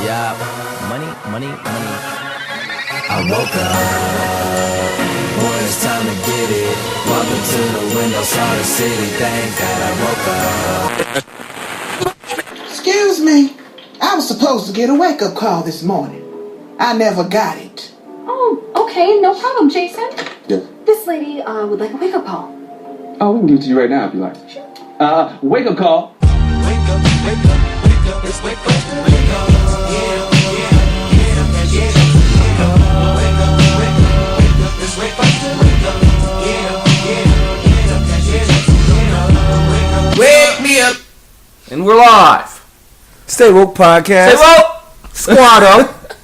Yeah, money. I woke up, boy, it's time to get it. Walking to the window, saw the city, thank God I woke up. Excuse me, I was supposed to get a wake-up call this morning. I never got it. Oh, okay, no problem, Jason. Yeah. This lady would like a wake-up call. Oh, we can give it to you right now if you like. Sure. Wake-up call. Wake up, it's wake up, yeah. Wake me up. And we're live. Stay Woke Podcast. Say what? Squad up.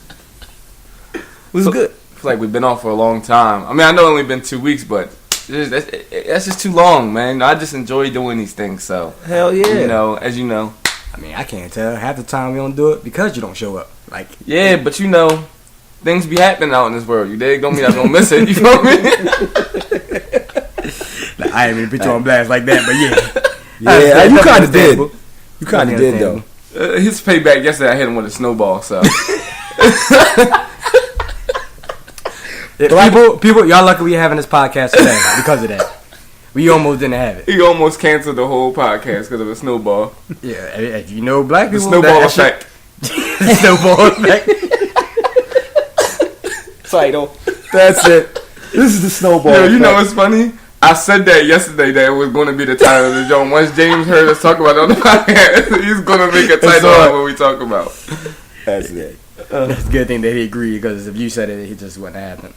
Was good. I feel like we've been on for a long time. I mean, I know it's only been 2 weeks, but that's just too long, man. I just enjoy doing these things, so. Hell yeah. You know, as you know. I mean, I can't tell. Half the time we don't do it because you don't show up. Like, Yeah, but you know, things be happening out in this world. You dig? Don't mean I don't miss it. You feel me? I ain't even put you on blast like that, but yeah. Yeah, you kind of did. understandable. You kind of did, though. His payback yesterday, I hit him with a snowball, so. Yeah, people, y'all lucky we having this podcast today because of that. We almost didn't have it. He almost canceled the whole podcast because of a snowball. Yeah, if you know black The people, snowball that shit- effect. Snowball effect. Title. That's it. This is the snowball. Yo, you know effect. what's funny? I said that yesterday that it was going to be the title of the joint. Once James heard us talk about it on the podcast, he's going to make a title all right. of what we talk about. That's it. It's a good thing that he agreed because if you said it, he just wouldn't happen.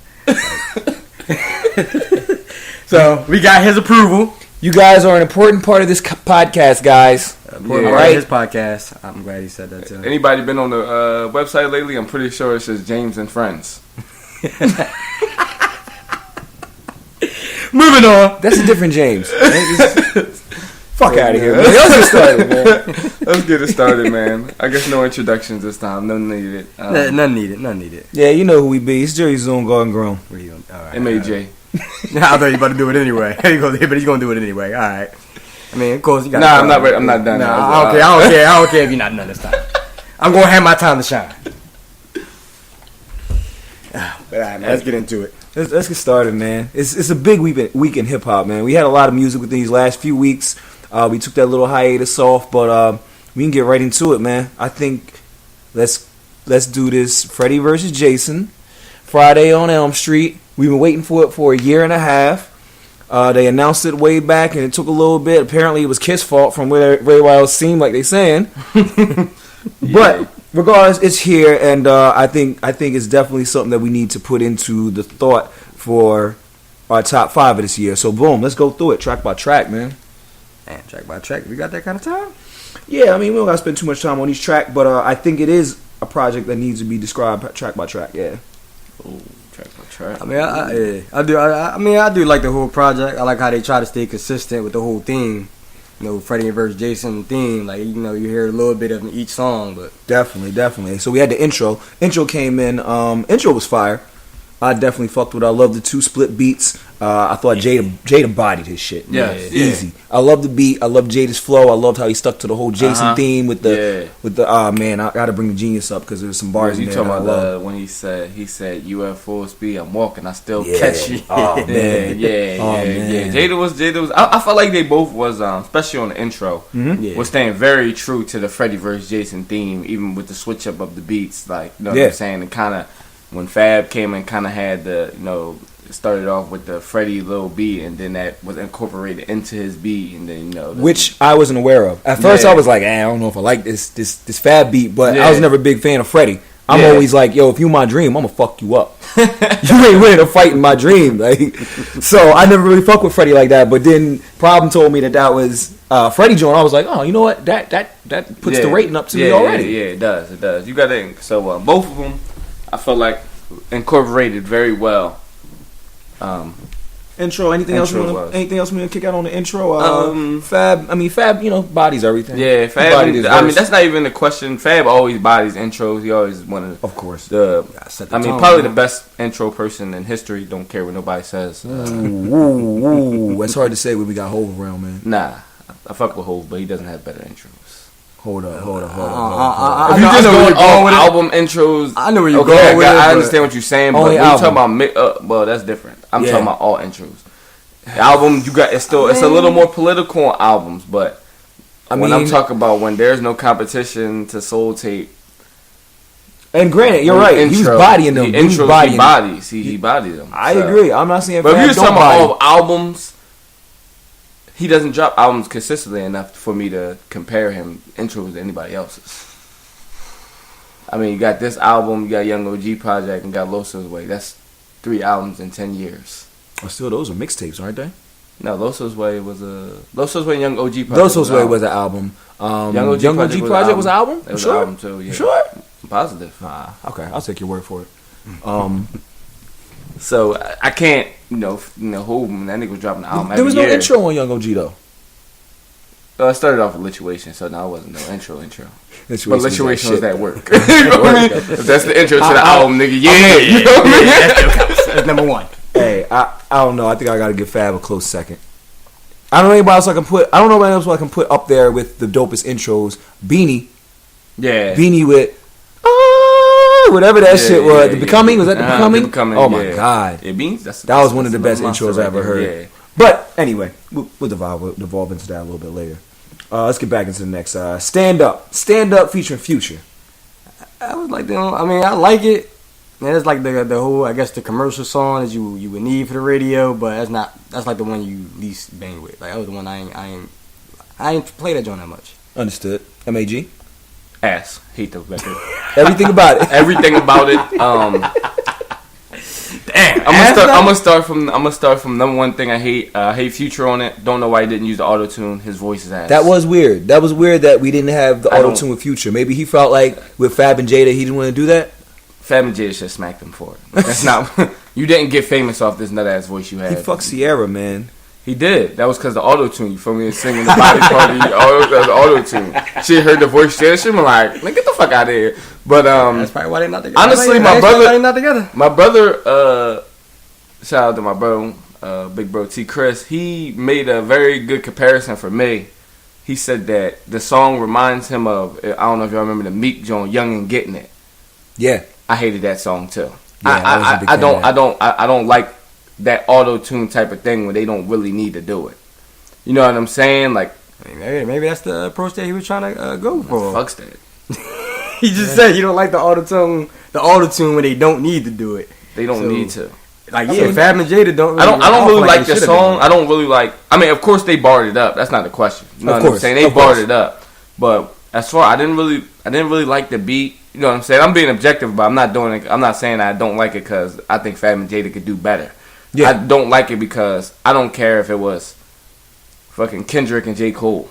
So we got his approval. You guys are an important part of this podcast, guys. All Yeah. right, his podcast. I'm glad he said that too. Anybody been on the website lately? I'm pretty sure it says James and Friends. Moving on. That's a different James. Fuck out of here, man. Let's get started, man. Let's get it started, man. I guess no introductions this time. None needed. None needed. Yeah, you know who we be. It's Jerry's Zone Garden Grown. What are you gonna, all right, MAJ. I thought you about to do it anyway. But he's gonna do it anyway. All right. I mean, of course you got. Nah, I'm not ready. I'm not done. Nah, I don't care. I don't care if you're not done this time. I'm gonna have my time to shine. But all right, man, let's get into it. Let's get started, man. It's a big week in hip hop, man. We had a lot of music within these last few weeks. We took that little hiatus off, but we can get right into it, man. I think let's do this. Freddie versus Jason, Friday on Elm Street. We've been waiting for it for a year and a half. They announced it way back, and it took a little bit. Apparently, it was Kiss' fault from where it seemed like they saying. But regardless, it's here, and I think it's definitely something that we need to put into the thought for our top 5 of this year. So, boom, let's go through it track by track, man. Man, track by track, we got that kind of time. Yeah, I mean, we don't gotta spend too much time on each track, but I think it is a project that needs to be described track by track. Yeah. Ooh, track by track. I mean, I do like the whole project. I like how they try to stay consistent with the whole theme. You know, Freddie versus Jason theme. Like, you know, you hear a little bit of each song, but Definitely. So we had the intro. Intro came in. Intro was fire. I definitely fucked with it. I love the 2 split beats. I thought Jada bodied his shit. Yes, Yeah, easy. I love the beat. I love Jada's flow. I loved how he stuck to the whole Jason theme with the man. I gotta bring the genius up because there's some bars in You there. talking that I about love. when he said you at full speed, I'm walking, I still Yeah. catch you. Oh, man. Yeah. man. Jada was. I felt like they both was, especially on the intro, was staying very true to the Freddie versus Jason theme, even with the switch up of the beats. Like, you know what I'm saying? And kind of when Fab came and kind of had the, you know, started off with the Freddie little beat, and then that was incorporated into his beat, and then, you know, Which I wasn't aware of. At first, I was like, I don't know if I like this Fab beat, but I was never a big fan of Freddie. I'm always like, yo, if you my dream, I'm gonna fuck you up. You ain't winning a fight in my dream, like. So I never really fuck with Freddie like that. But then Problem told me that was Freddie joint. I was like, oh, you know what? That puts the rating up to me already. Yeah, it does. You got to. So both of them, I felt like incorporated very well. Intro. Anything else we want to kick out on the intro? Fab. You know, bodies everything. Yeah, Fab. That's not even a question. Fab always bodies intros. He always one of course. Probably the best intro person in history. Don't care what nobody says. Ooh, it's hard to say when we got Hov around, man. Nah, I fuck with Hov, but he doesn't have better intros. Hold up. If you just going on album intros, I know where you're going with it. I understand what you're saying, but when you talking about well, that's different. I'm talking about all intros. The album you got it's a little more political on albums, but when I'm talking about when there's no competition to Soul Tape. And granted, you're right. He's bodying them. He bodies them. I agree. I'm not saying. But if you're talking about all albums, he doesn't drop albums consistently enough for me to compare him intros to anybody else's. I mean, you got this album, you got Young OG Project, and got Loso's Way. That's 3 albums in 10 years. Oh, still, those are mixtapes, aren't they? No, Loso's Way and Young OG Project. Loso's Way was an album. Young OG Project was an album? It was an album too, yeah. Sure? I'm positive. Okay, I'll take your word for it. So I can't, hold that nigga was dropping an album. There was no year. intro on Young OG though. I started off with Lituation, so now it wasn't no intro. But Lituation was that work. If that's the intro to the album, nigga, you know what I mean? That still counts. That's number one. Hey, I don't know. I think I got to give Fab a close second. I don't know anybody else I can put. I don't know anybody else I can put up there with the dopest intros. Beanie, Beanie with whatever that shit was. The Becoming, was that the Becoming? The Becoming? Oh my god, that was one of the best intros I ever heard. Yeah. But anyway, we'll devolve into that a little bit later. Let's get back into the next. Stand Up featuring Future. I was like, I like it. And it's like the whole, I guess, the commercial song that you would need for the radio, but that's like the one you least bang with. Like that was the one I ain't play that joint that much. Understood. MAG. Ass. Hate the record. Everything about it. Everything about it. Damn. I'm gonna start from number one thing I hate. Hate Future on it. Don't know why he didn't use the auto tune. His voice is ass. That was weird. That we didn't have the auto tune with Future. Maybe he felt like with Fab and Jada he didn't want to do that. Fab and Jada should smack them for it. That's not. You didn't get famous off this nut ass voice you had. He fucked Sierra, man. He did. That was because the auto tune. You feel me? Singing the body party. Auto tune. She heard the voice change. She was like, "Man, get the fuck out of here." But that's probably why they're not together. Honestly, my brother. Shout out to my bro, big bro T. Chris. He made a very good comparison for me. He said that the song reminds him of. I don't know if y'all remember the Meek Jones, "Young and Getting It." Yeah. I hated that song too. Yeah, I don't like that auto tune type of thing when they don't really need to do it. You know what I'm saying? Like maybe that's the approach that he was trying to go for. Fucks that. He just said you don't like the auto tune when they don't need to do it. They don't need to. Like Fab and Jada don't. Really I don't really like the song. I don't really like. I mean, of course they barred it up. That's not the question. You know what I'm saying? They barred it up. But as far I didn't really like the beat. You know what I'm saying? I'm being objective, but I'm not doing it. I'm not saying I don't like it because I think Fab and Jada could do better. Yeah. I don't like it because I don't care if it was fucking Kendrick and J. Cole.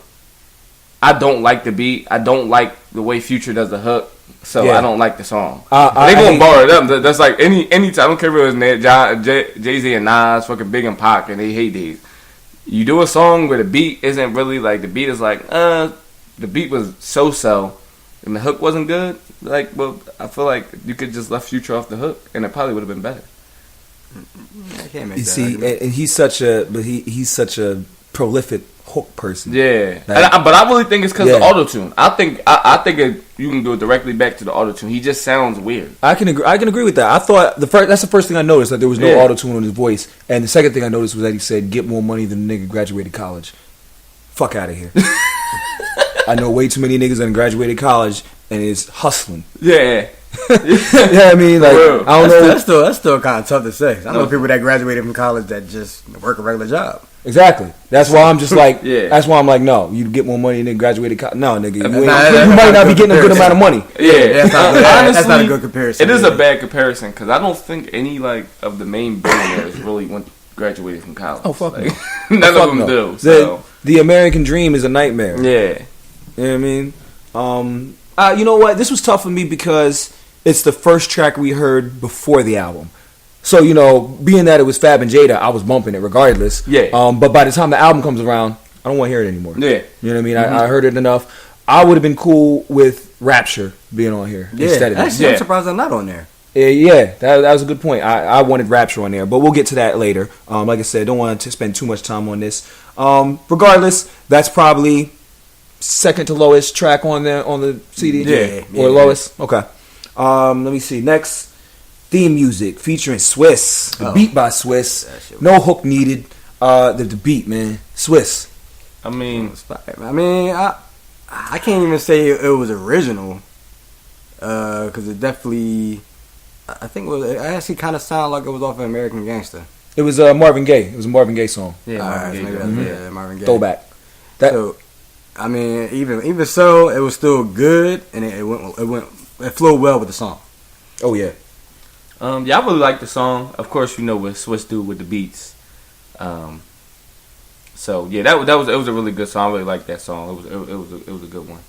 I don't like the beat. I don't like the way Future does the hook. So I don't like the song. They gonna bar it up. That's like any time. I don't care if it was Jay-Z and Nas, fucking Big and Pac, and they hate these. You do a song where the beat isn't really like the beat is like the beat was so and the hook wasn't good. Like, well, I feel like you could just left Future off the hook, and it probably would have been better. I can't make you that see, argument. and he's such a prolific hook person. Yeah, but I really think it's because of the auto tune. I think you can do it directly back to the auto tune. He just sounds weird. I can agree with that. I thought that's the first thing I noticed, that there was no auto tune on his voice, and the second thing I noticed was that he said, "Get more money than the nigga graduated college." Fuck out of here. I know way too many niggas that graduated college and is hustling. Yeah. Yeah, I mean, like, I don't know. That's still kind of tough to say. I know people that graduated from college that just work a regular job. Exactly. That's why I'm just like, that's why I'm like, no, you get more money than graduated college. No, nigga, you might not be getting a good amount of money. Yeah, that's not a good comparison. It is a bad comparison because I don't think any like of the main billionaires really graduated from college. Oh fuck, like, none of them do. So. The American dream is a nightmare. Yeah, you know what I mean. You know what? This was tough for me because it's the first track we heard before the album. So, you know, being that it was Fab and Jada, I was bumping it regardless. Yeah. But by the time the album comes around, I don't want to hear it anymore. Yeah. You know what I mean? Mm-hmm. I heard it enough. I would have been cool with Rapture being on here instead of this. I'm surprised I'm not on there. Yeah, that was a good point. I wanted Rapture on there, but we'll get to that later. Like I said, don't want to spend too much time on this. Regardless, that's probably second to lowest track on the CD? Yeah. Or lowest? Okay. Let me see. Next, theme music featuring Swiss. The beat by Swiss. No hook needed. The beat, man. Swiss. I mean, I can't even say it was original. Because it definitely, I think it actually kind of sounded like it was off of American Gangster. It was Marvin Gaye. It was a Marvin Gaye song. yeah, Marvin Gaye. Throwback. So, I mean, even so, it was still good, and it flowed well with the song. Oh yeah. I really like the song. Of course, you know what Swiss do with the beats. So yeah, it was a really good song. I really liked that song. It was a good one.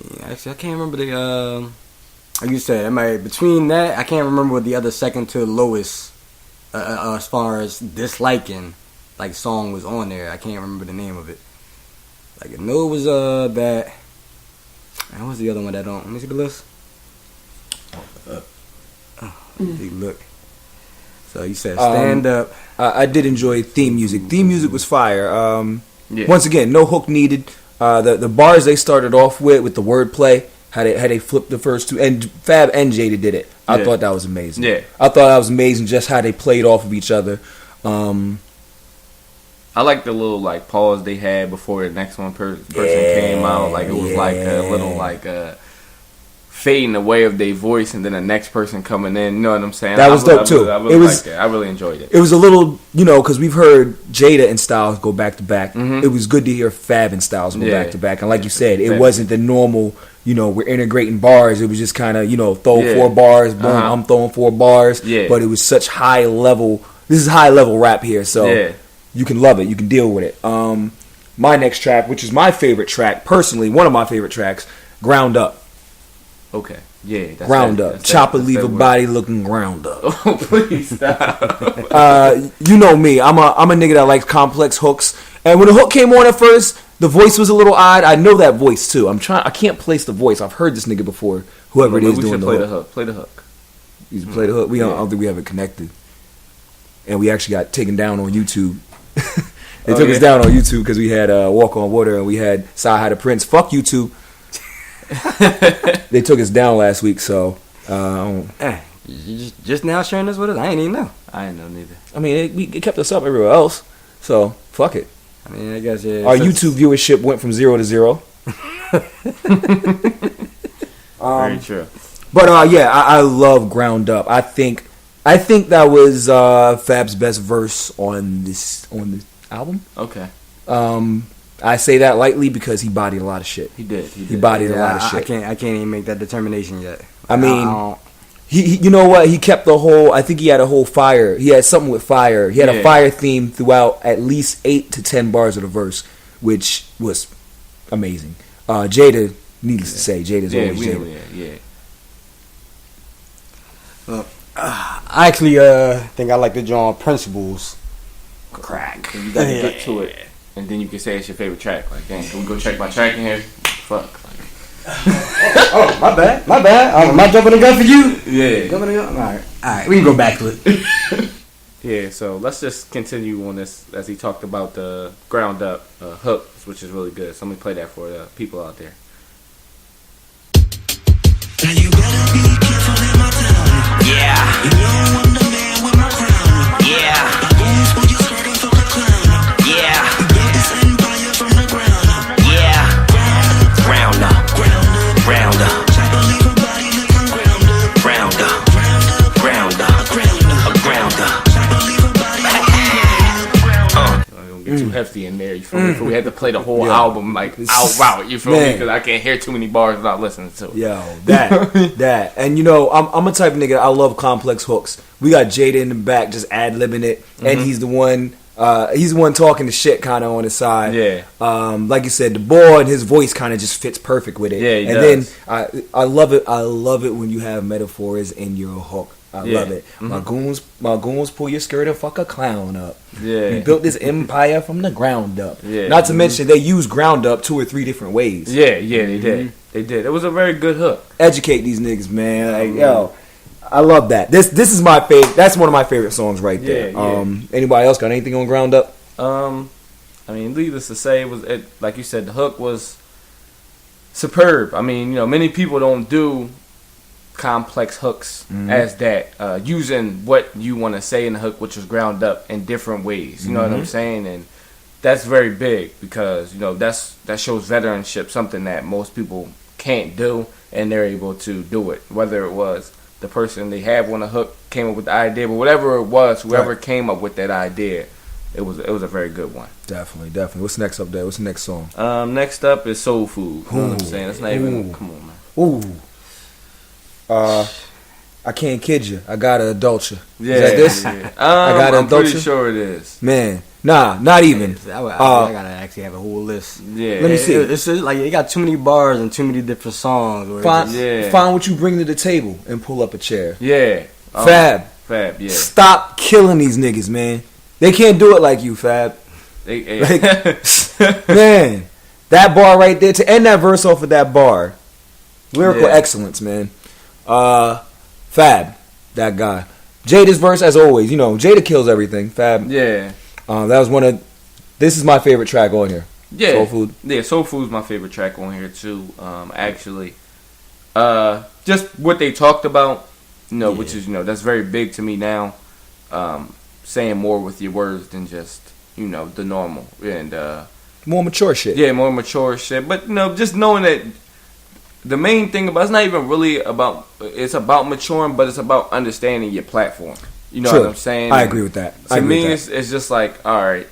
Yeah, actually, I can't remember the like you said, between that, I can't remember what the other second to lowest as far as disliking like song was on there. I can't remember the name of it. Like I know it was that. What was the other one that on? Let me see the list. Big look. So you said stand up. I did enjoy theme music. Theme music was fire. Yeah. Once again, no hook needed. The bars they started off with the wordplay, how they flipped the first two, and Fab and Jada did it. I thought that was amazing. Yeah. I thought that was amazing just how they played off of each other. I like the little like pause they had before the next person came out. Like it was like a little like fading away of their voice, and then the next person coming in. You know what I'm saying? That was dope too. I really liked it. I really enjoyed it. It was a little, because we've heard Jada and Styles go back to back. Mm-hmm. It was good to hear Fab and Styles go back to back. And like you said, it wasn't the normal, we're integrating bars. It was just kind of, throw 4 bars, boom, I'm throwing 4 bars. Yeah. But it was such high level. This is high level rap here, so you can love it. You can deal with it. My next track, which is my favorite track, personally, one of my favorite tracks, Ground Up. Okay. Yeah. Ground up. Chopper leave a body looking ground up. Oh, please stop. You know me. I'm a nigga that likes complex hooks. And when the hook came on at first, the voice was a little odd. I know that voice too. I can't place the voice. I've heard this nigga before. Whoever it is doing the hook. Play the hook. You should play the hook. I don't think we have it connected. And we actually got taken down on YouTube. They took us down on YouTube because we had Walk on Water and we had Sci Hi the Prince. Fuck YouTube. They took us down last week, so you just now sharing this with us? I ain't even know. I ain't know neither. I mean, it kept us up everywhere else, so fuck it. I mean, I guess our YouTube viewership went from 0 to 0. Very true. But I love Ground Up. I think that was Fab's best verse on this album. Okay. I say that lightly because he bodied a lot of shit. He did. He bodied a lot of shit. I can't even make that determination yet. I mean, he you know what? He kept the whole. I think he had a whole fire. He had something with fire. He had a fire theme throughout at least 8 to 10 bars of the verse, which was amazing. Jada, needless to say, Jada's always Jada. Yeah. I actually think I like the John Principles. Crack. You gotta get to it. And then you can say it's your favorite track. Like, dang, can we go check my track in here? Fuck. Oh, my bad. Am I jumping the gun for you? Yeah. Jumping the gun? Alright. We can go back to it. Yeah, so let's just continue on this as he talked about the Ground Up hook, which is really good. So let me play that for the people out there. And you better be careful in my town. Yeah. You know I'm the man with my crown. Yeah. My goons pull your skirt and fuck a clown. Yeah. We built this empire from the ground up. Yeah. Ground up. Ground up. Chopper leave a body looking ground up. Ground up. Ground up. Ground up. Chopper leave a body looking ground up. Don't get too hefty in there. You feel me? We had to play the whole album like out. You feel me? Because I can't hear too many bars without listening to it. Yo, that. And I'm a type of nigga. I love complex hooks. We got Jada in the back just ad-libbing it, and he's the one talking the shit kind of on his side. Yeah. Like you said, the boy and his voice kind of just fits perfect with it. Yeah, he and does. Then I love it. I love it when you have metaphors in your hook. I love it. My goons pull your skirt and fuck a clown up. Yeah. We built this empire from the ground up. Yeah. Not to mention they use ground up 2 or 3 different ways. Yeah, they did. They did. It was a very good hook. Educate these niggas, man. Like, yo, I love that. This is my favorite. That's one of my favorite songs right there. Yeah. Anybody else got anything on Ground Up? I I mean, needless to say, like you said, the hook was superb. I mean, many people don't do complex hooks as that, using what you want to say in the hook, which was ground up in different ways. You know what I'm saying? And that's very big because that shows veteranship, something that most people can't do, and they're able to do it. Whether it was the person they have on the hook came up with the idea, but whatever it was, whoever came up with that idea, it was a very good one. Definitely. What's next up there? What's the next song? Next up is Soul Food. You know what I'm saying? That's not even. Come on, man. Ooh. I can't kid you. I gotta adult you. Yeah, is that this? Yeah. I gotta I'm adult pretty you. sure it is. Man, nah, not even. I gotta actually have a whole list. Yeah. Let me see. It's just like you got too many bars and too many different songs. Find what you bring to the table and pull up a chair. Yeah. Fab, yeah. stop killing these niggas, man. They can't do it like you, Fab. Man, that bar right there, to end that verse off of that bar, lyrical excellence, man. Fab, that guy. Jada's verse, as always, Jada kills everything. Fab. Yeah. That was this is my favorite track on here. Yeah. Soul Food. Yeah, Soul Food's my favorite track on here too. Actually, just what they talked about, which is that's very big to me now. Saying more with your words than just the normal and more mature shit. Yeah, more mature shit. But just knowing that the main thing about it's not even really about it's about maturing, but it's about understanding your platform. You know what I'm saying? I agree with that. To me, it's just like, all right,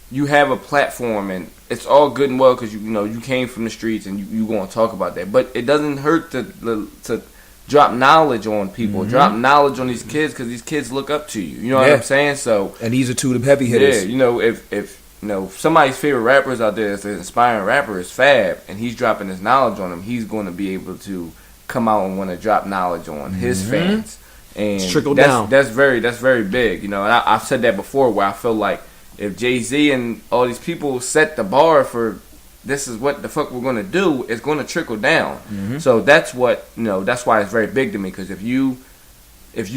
you have a platform, and it's all good and well because you came from the streets and you going to talk about that. But it doesn't hurt to drop knowledge on people, drop knowledge on these kids because these kids look up to you. You know what I'm saying? So, and these are two of the heavy hitters. Yeah, if somebody's favorite rappers out there is an inspiring rapper is Fab, and he's dropping his knowledge on them, he's going to be able to come out and want to drop knowledge on his fans. And it's trickle down. That's very big. And I've said that before, where I feel like if Jay-Z and all these people set the bar for this is what the fuck we're going to do, it's going to trickle down. So that's what that's why it's very big to me, because if you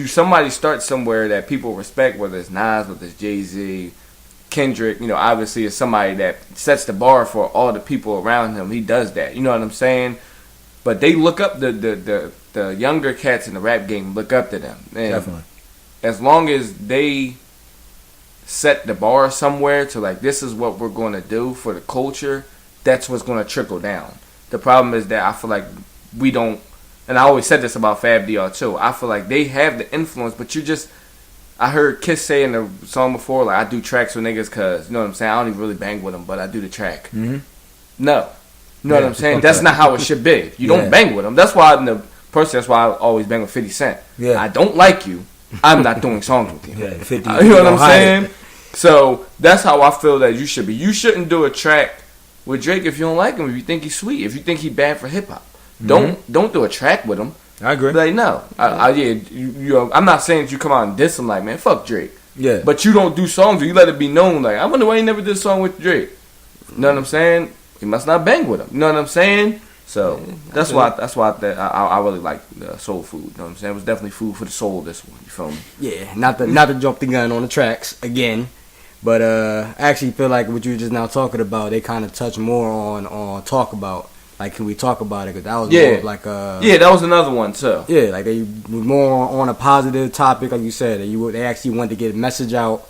somebody starts somewhere that people respect, whether it's Nas, whether it's Jay-Z, Kendrick, obviously is somebody that sets the bar for all the people around him. He does that. You know what I'm saying? But they look up the younger cats in the rap game look up to them. And definitely. As long as they set the bar somewhere to like this is what we're going to do for the culture, that's what's going to trickle down. The problem is that I feel like we don't, and I always said this about Fab DR too. I feel like they have the influence, but I heard Kiss say in the song before, like, I do tracks with niggas because, you know what I'm saying, I don't even really bang with them, but I do the track. No. You know what I'm saying? That's not how it should be. You don't bang with them. That's why that's why I always bang with 50 Cent. I don't like you. I'm not doing songs with you. 50. You know what I'm saying? So that's how I feel that you should be. You shouldn't do a track with Drake if you don't like him, if you think he's sweet, if you think he's bad for hip-hop. Don't do a track with him. I agree. Like, no. I'm not saying that you come out and diss him like, man, fuck Drake. Yeah. But you don't do songs, or you let it be known, like, I wonder why he never did a song with Drake. You know what I'm saying? He must not bang with him. You know what I'm saying? So, that's why I really like Soul Food. You know what I'm saying? It was definitely food for the soul, this one. You feel me? Yeah, not to jump the gun on the tracks again. But I actually feel like what you were just now talking about, they kind of touch more on talk about. Like, can we talk about it? Because that was more of like that was another one too. Yeah, like they were more on a positive topic, like you said. They actually wanted to get a message out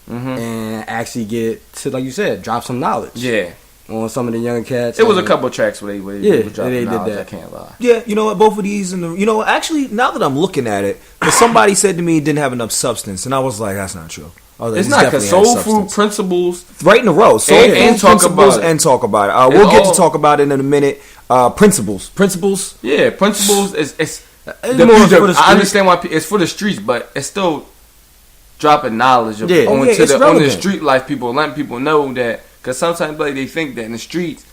and actually get to, like you said, drop some knowledge. Yeah, on some of the young cats. It was a couple tracks where they did that. I can't lie. Yeah, you know what? Both of these actually, now that I'm looking at it, because somebody said to me it didn't have enough substance, and I was like, that's not true. It's not, because Soul Food, Principles, right in a row. Soul Food, and talk about it. And talk about it. We'll get to talk about it in a minute. Principles. Yeah, Principles is more for the I understand why it's for the streets, but it's still dropping knowledge of on the street life. People letting people know that, because sometimes like they think that in the streets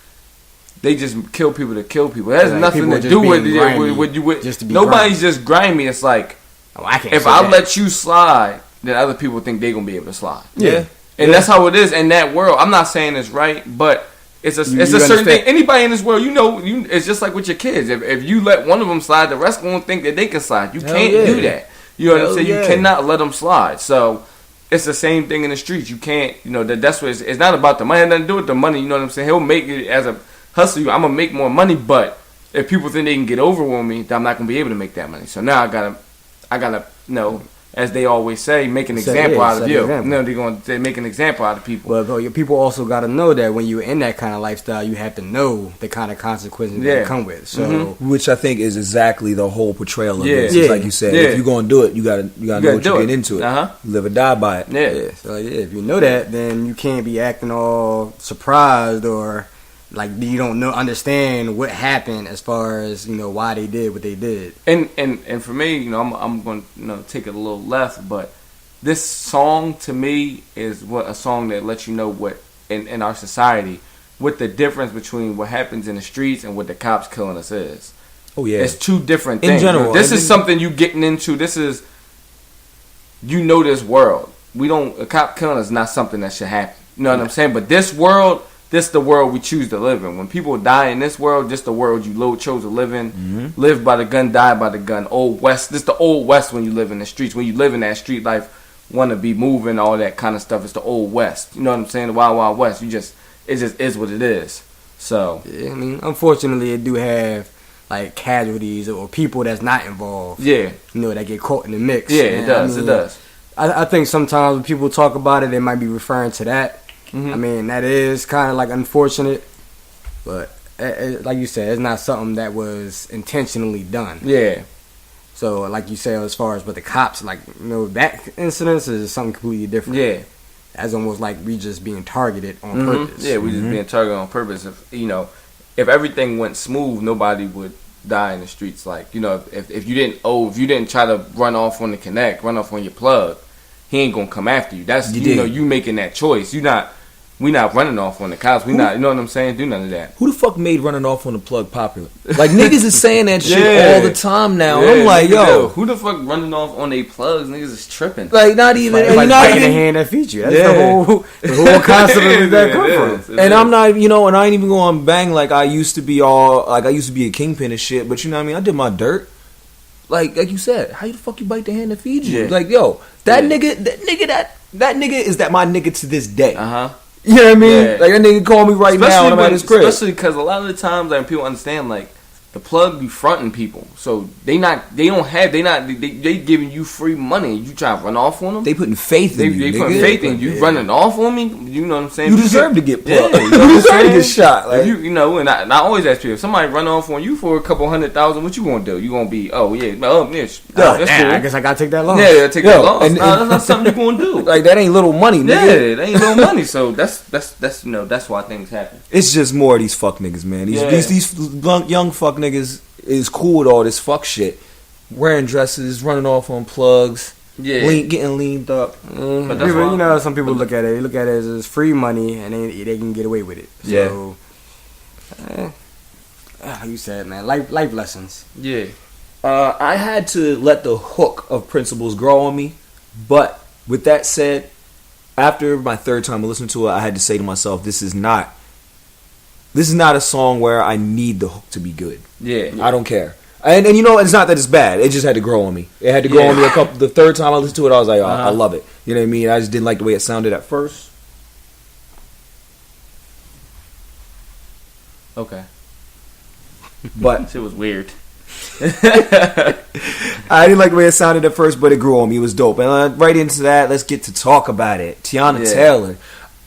they just kill people to kill people. It has nothing to do with you. Nobody's just grimy. It's like, if I let you slide, then other people think they're going to be able to slide. Yeah. And that's how it is in that world. I'm not saying it's right, but it's a certain thing. Anybody in this world, it's just like with your kids. If you let one of them slide, the rest won't think that they can slide. You can't do that. You know what I'm saying? You cannot let them slide. So it's the same thing in the streets. You can't, that's what it's not about the money. It has nothing to do with the money. You know what I'm saying? He'll make it as a hustler. I'm gonna make more money, but if people think they can get over on me, then I'm not gonna be able to make that money. So now I gotta, as they always say, make an example out of you. They're going to make an example out of people. But people also got to know that when you're in that kind of lifestyle, you have to know the kind of consequences that come with. So, which I think is exactly the whole portrayal of this. It's like you said, if you're going to do it, you gotta know what you're getting into it. You live or die by it. Yeah. So if you know that, then you can't be acting all surprised or like you don't understand what happened as far as why they did what they did. And for me, I'm going to take it a little left, but this song to me is a song that lets you know what in our society what the difference between what happens in the streets and what the cops killing us is. Oh yeah, it's two different things. In general, this is something you getting into. This is this world. A cop killing us is not something that should happen. You know what I'm saying? But this world. This the world we choose to live in. When people die in this world, this the world you chose to live in. Live by the gun, die by the gun. Old West. This the old West when you live in the streets. When you live in that street life, want to be moving, all that kind of stuff. It's the old West. You know what I'm saying? The Wild Wild West. It just is what it is. So yeah, I mean, unfortunately, it do have like casualties or people that's not involved. Yeah, that get caught in the mix. Yeah, it does. It does. I think sometimes when people talk about it, they might be referring to that. I mean, that is kind of like unfortunate, but like you said, it's not something that was intentionally done. Yeah. So, like you said, as far as with the cops, that incident is something completely different. Yeah. That's almost like we just being targeted on purpose. Yeah, we just being targeted on purpose. If everything went smooth, nobody would die in the streets. Like, if you didn't try to run off on the connect, run off on your plug, he ain't gonna come after you. That's you making that choice. We not running off on the cops. We not, you know what I'm saying? Do none of that. Who the fuck made running off on the plug popular? Like niggas is saying that shit all the time now. Yeah, I'm like, yo, who the fuck running off on they plugs? Niggas is tripping. Like not even, like biting the hand that feeds you. That's the whole concept of that come from. And I'm not, and I ain't even going bang like I used to be a kingpin and shit. But you know what I mean? I did my dirt. Like you said, how the fuck you bite the hand that feeds you? Yeah. Like yo, that nigga is my nigga to this day. You know what I mean? Yeah. Like that nigga call me right now and I'm at his crib. Especially because a lot of the times like people understand like the plug be fronting people, so they giving you free money. You try to run off on them. They putting faith in you. They putting faith in you. Running off on me. You know what I'm saying? You deserve to get plugged. Yeah, you deserve to get shot. Like, and I always ask people, if somebody run off on you for a couple $100,000, what you gonna do? You gonna be that's cool. I guess I gotta take that loss. Yeah, take that loss. That's not something you gonna do. Like that ain't little money, nigga. Yeah, it ain't little money. So that's why things happen. It's just more of these fuck niggas, man. These young fuck niggas is cool with all this fuck shit. Wearing dresses, running off on plugs, getting leaned up. But that's some people look at it. They look at it as free money, and they can get away with it. So, you said, man, life lessons. Yeah. I had to let the hook of principles grow on me, but with that said, after my third time listening to it, I had to say to myself, this is not a song where I need the hook to be good. Yeah. I don't care. And it's not that it's bad. It just had to grow on me. It had to grow on me the third time I listened to it, I was like, I love it. You know what I mean? I just didn't like the way it sounded at first. Okay. But shit was weird. I didn't like the way it sounded at first, but it grew on me. It was dope. And right into that, let's get to talk about it. Tiana Taylor.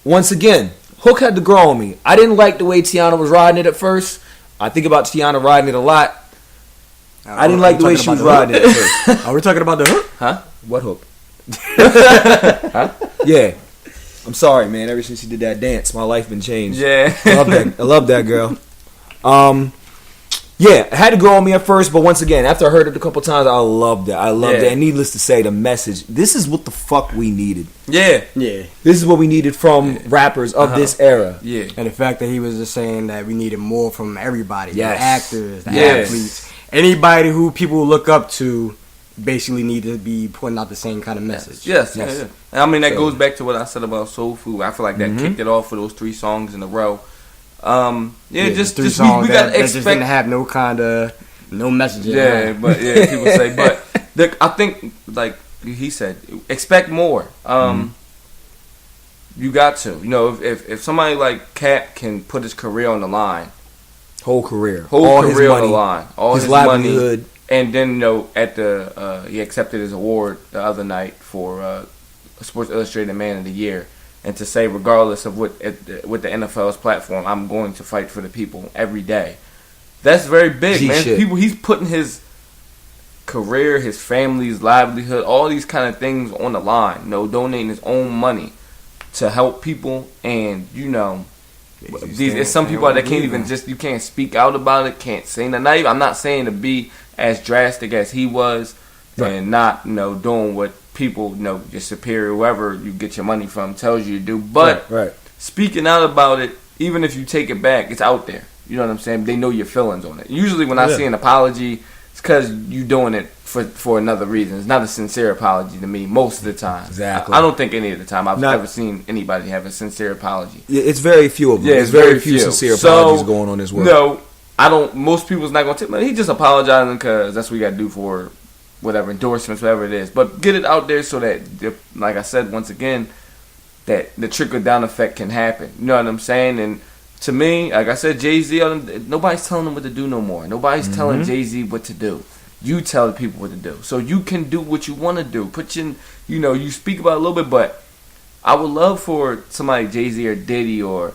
Once again, hook had to grow on me. I didn't like the way Tiana was riding it at first. I think about Tiana riding it a lot. I didn't like the way she was riding it at first. Are we talking about the hook? Huh? What hook? Huh? Yeah. I'm sorry, man. Ever since she did that dance, my life been changed. Yeah. I love that girl. Yeah, it had to grow on me at first, but once again, after I heard it a couple times, I loved it. And needless to say, the message, this is what the fuck we needed. Yeah. This is what we needed from rappers of this era. Yeah. And the fact that he was just saying that we needed more from everybody. Yes. The actors, the athletes. Anybody who people look up to basically need to be putting out the same kind of message. Yes. Yeah. I mean, that goes back to what I said about Soul Food. I feel like that kicked it off for those 3 songs in a row. Just 3 songs we gotta expect. That just didn't have no kind of no message. Yeah, but people say, but I think like he said, expect more. You got to. You know, if somebody like Cap can put his career on the line, whole career all his career money, on the line, all his livelihood, money, and then you know at the he accepted his award the other night for Sports Illustrated Man of the Year, and to say regardless of what the NFL's platform, I'm going to fight for the people every day. That's very big, man. Shit. People, he's putting his career, his family's livelihood, all these kind of things on the line. You know, donating his own money to help people, and you know, there's some people that can't even you can't speak out about it, can't say nothing. I'm not saying to be as drastic as he was, and not doing what people your superior, whoever you get your money from, tells you to do. But speaking out about it, even if you take it back, it's out there. You know what I'm saying? They know your feelings on it. Usually, when I see an apology, it's because you doing it for another reason. It's not a sincere apology to me most of the time. Exactly. I don't think any of the time I've ever seen anybody have a sincere apology. Yeah, it's very few of them. Yeah, it's very few sincere apologies going on as well. No, I don't. Most people's not going to take. He just apologizing because that's what you got to do for whatever endorsements, whatever it is. But get it out there so that, like I said once again, that the trickle down effect can happen. You know what I'm saying? And to me, like I said, Jay-Z, nobody's telling him what to do no more. Nobody's telling Jay-Z what to do. You tell the people what to do. So you can do what you want to do. You speak about it a little bit, but I would love for somebody, Jay-Z or Diddy or,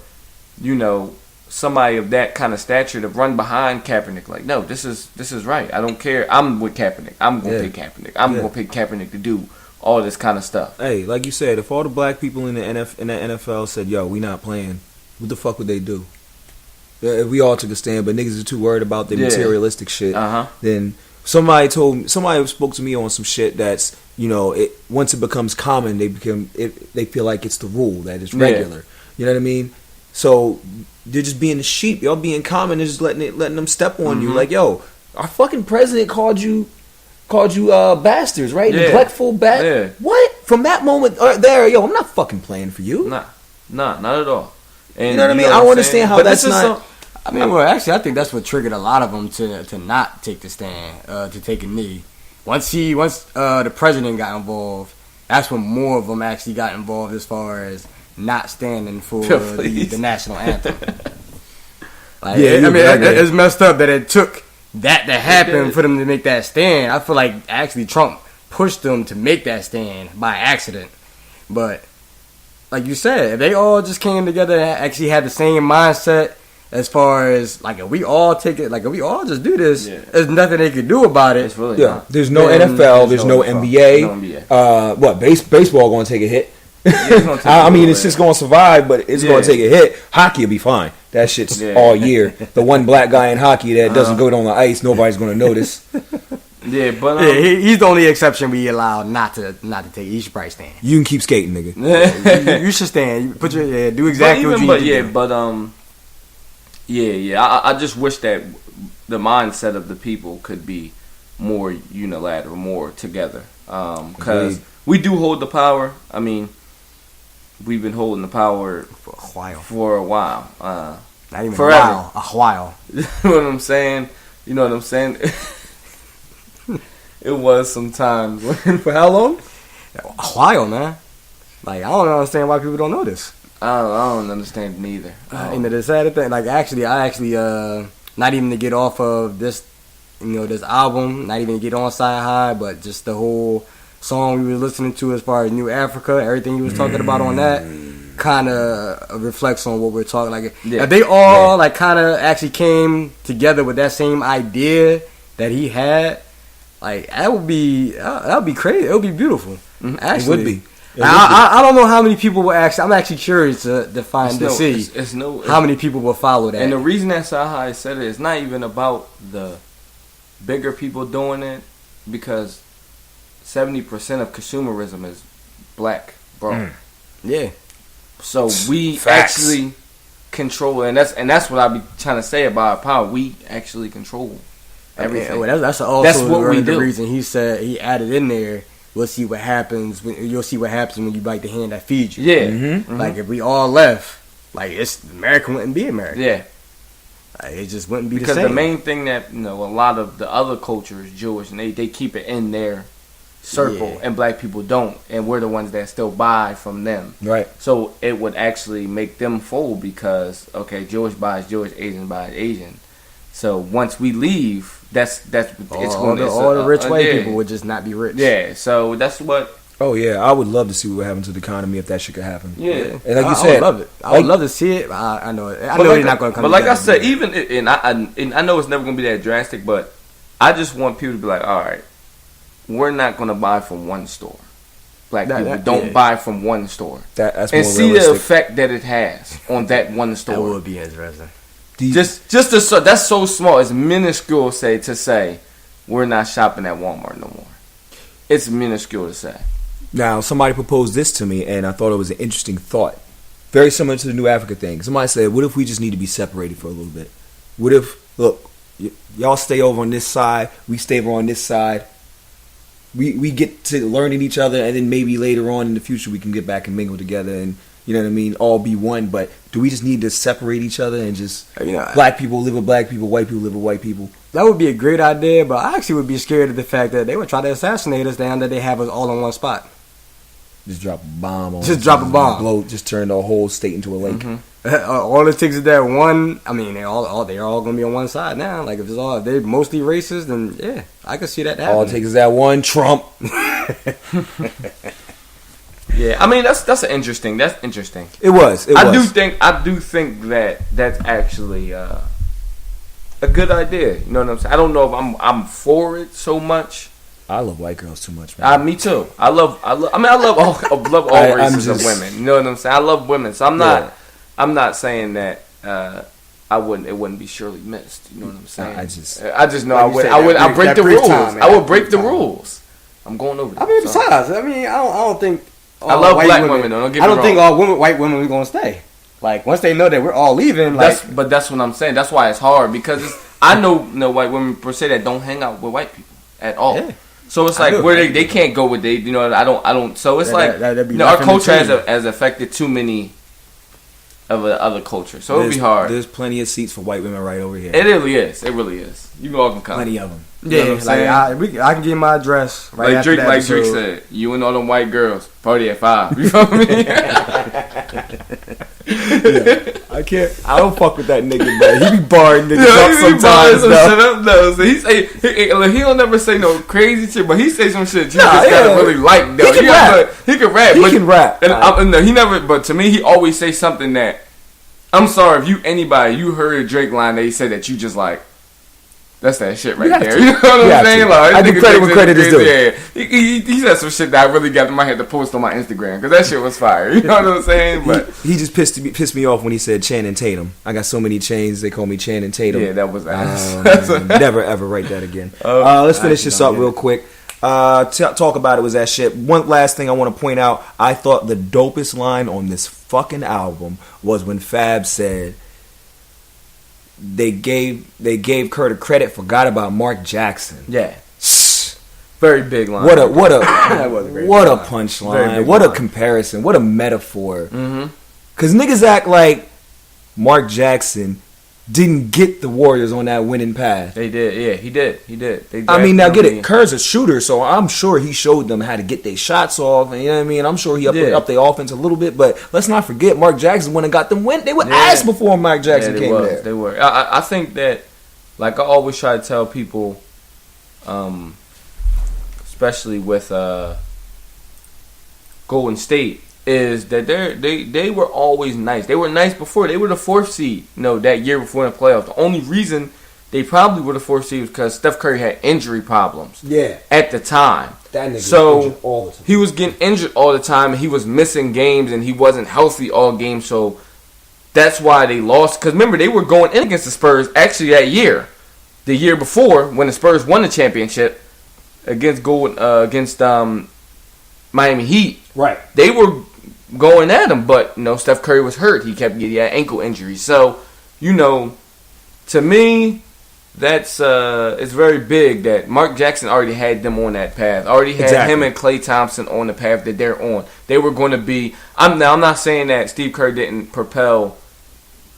somebody of that kind of stature to run behind Kaepernick. Like, no, this is right. I don't care. I'm with Kaepernick. I'm going to pick Kaepernick. I'm going to pick Kaepernick to do all this kind of stuff. Hey, like you said, if all the black people in the NFL said, yo, we not playing, what the fuck would they do? If we all took a stand, but niggas are too worried about their materialistic shit, then somebody spoke to me on some shit that's, once it becomes common, they feel like it's the rule, that it's regular. Yeah. You know what I mean? So they're just being the sheep. Y'all being common and just letting them step on you. Like, yo, our fucking president called you bastards, right? Yeah. Neglectful bastard. Yeah. What? From that moment there, yo, I'm not fucking playing for you. Nah, not at all. And you know what I mean? I don't understand how that's not. Actually, I think that's what triggered a lot of them to not take the stand, to take a knee. Once the president got involved, that's when more of them actually got involved as far as not standing for the national anthem. It's messed up that it took that to happen for them to make that stand. I feel like actually Trump pushed them to make that stand by accident. But like you said, if they all just came together and actually had the same mindset as far as, like, if we all take it, like, if we all just do this, there's nothing they could do about it. It's really not. There's no NFL, there's no NBA. Baseball going to take a hit. It's just going to survive, but it's going to take a hit. Hockey will be fine. That shit's all year. The one black guy in hockey that doesn't go on the ice, nobody's going to notice. Yeah, but he's the only exception we allow not to take. You should probably stand. You can keep skating, nigga. you should stand. Put your do exactly what you need to do. I just wish that the mindset of the people could be more unilateral, more together. Because we do hold the power. I mean, we've been holding the power for a while. Not even forever. A while. You know what I'm saying? It was sometimes. For how long? A while, man. Like, I don't understand why people don't know this. I don't understand it neither. The sad thing, like, I actually, not even to get off of this, this album, not even to get on Side High, but just the whole song we were listening to as far as New Africa, everything he was talking about on that, kind of reflects on what we're talking. Like, if they all like kind of actually came together with that same idea that he had, like, that would be crazy. It would be beautiful. Actually, it would be. I don't know how many people will actually. I'm actually curious to see how many people will follow that. And the reason that Sahai said it is not even about the bigger people doing it, because 70% of consumerism is black, bro. Yeah. So we actually control, and that's what I be trying to say about our power. We actually control everything. That's what the reason he said he added in there. We'll see what happens. You'll see what happens when you bite the hand that feeds you. Yeah. Like, if we all left, like, America wouldn't be America. Yeah. Like, it just wouldn't be because the same. The main thing that a lot of the other cultures, Jewish, and they keep it in their circle and black people don't, and we're the ones that still buy from them. Right. So it would actually make them fold because Jewish buys Jewish, Asian buys Asian. So once we leave, that's all the rich white people would just not be rich. Yeah. So that's what. Oh yeah, I would love to see what would happen to the economy if that shit could happen. Yeah, and like you I said, would love it. I would love to see it. I know it. I know it's not going to come. But like I said, even and I know it's never going to be that drastic, but I just want people to be like, all right, we're not going to buy from one store. Black people don't buy from one store. That's and more see realistic. the effect that it has on that one store. That would be interesting. That's so small. It's minuscule. To say we're not shopping at Walmart no more. It's minuscule to say. Now, somebody proposed this to me, and I thought it was an interesting thought. Very similar to the New Africa thing. Somebody said, what if we just need to be separated for a little bit? What if, look, y'all stay over on this side, we stay over on this side. We get to learning each other, and then maybe later on in the future we can get back and mingle together and, you know what I mean, all be one. But do we just need to separate each other and just, black people live with black people, white people live with white people? That would be a great idea, but I actually would be scared of the fact that they would try to assassinate us down that they have us all in one spot. Just drop a bomb on Just drop a bomb. Blow, just turn the whole state into a lake. Mm-hmm. All it takes is that one. I mean, they're all going to be on one side now. Like, if they're mostly racist, then yeah, I could see that happening. All it takes is that one Trump. Yeah, I mean that's interesting. That's interesting. It was. I do think that that's actually a good idea. You know what I'm saying? I don't know if I'm for it so much. I love white girls too much, man. Me too. I love all races of women. You know what I'm saying? I love women, so I'm not saying that it wouldn't be surely missed. You know what I'm saying? I just know I break the rules. I would break the rules. I'm going over. I mean, besides, I don't think. I love black women. Though. Don't get me wrong. I don't think all white women are going to stay. Like, once they know that we're all leaving, but that's what I'm saying. That's why it's hard because I know no white women per se that don't hang out with white people at all. Yeah. So it's like where they can't go with I don't. So it's our culture has affected too many of other cultures. So it'd be hard. There's plenty of seats for white women right over here. It really is. It really is. You all can come. Plenty of them. Yeah, I can get my address right after that. Like Drake said, you and all them white girls party at 5. You feel me? I can't. I don't fuck with that nigga, man. He be barring niggas up sometimes. No, so he don't never say no crazy shit, but he say some shit you just gotta really like. Though. He can rap. He can rap. And he never. But to me, he always say something that. I'm sorry if you heard a Drake line that he said that you just like. That's that shit right there. You know what I'm saying? Like, I give credit when credit is due. Yeah, he said some shit that I really got in my head to post on my Instagram because that shit was fire. You know what I'm saying? But he just pissed me off when he said Channing Tatum. I got so many chains they call me Channing Tatum. Yeah, that was never ever write that again. Let's finish this up real quick. Talk about it was that shit. One last thing I want to point out. I thought the dopest line on this fucking album was when Fab said. They gave Kurt a credit, forgot about Mark Jackson. Yeah, very big line. What a punchline. What a comparison. What a metaphor. Because niggas act like Mark Jackson didn't get the Warriors on that winning path. They did. Yeah, he did. I mean, now get it. Kerr's a shooter, so I'm sure he showed them how to get their shots off. And you know what I mean? I'm sure he up their offense a little bit. But let's not forget, Mark Jackson went and got them win. They were ass before Mark Jackson came there. They were. I think that, like I always try to tell people, especially with Golden State, is that they were always nice. They were nice before. They were the 4th seed, that year before in the playoffs. The only reason they probably were the 4th seed was because Steph Curry had injury problems. Yeah. At the time. That nigga was injured all the time. He was getting injured all the time, and he was missing games, and he wasn't healthy all games. So that's why they lost. Because remember, they were going in against the Spurs actually that year. The year before, when the Spurs won the championship against Miami Heat. Right. They were going at him, but Steph Curry was hurt. He had ankle injuries. So, to me, that's it's very big that Mark Jackson already had them on that path. Already had him and Klay Thompson on the path that they're on. They were going to be. I'm not saying that Steve Kerr didn't propel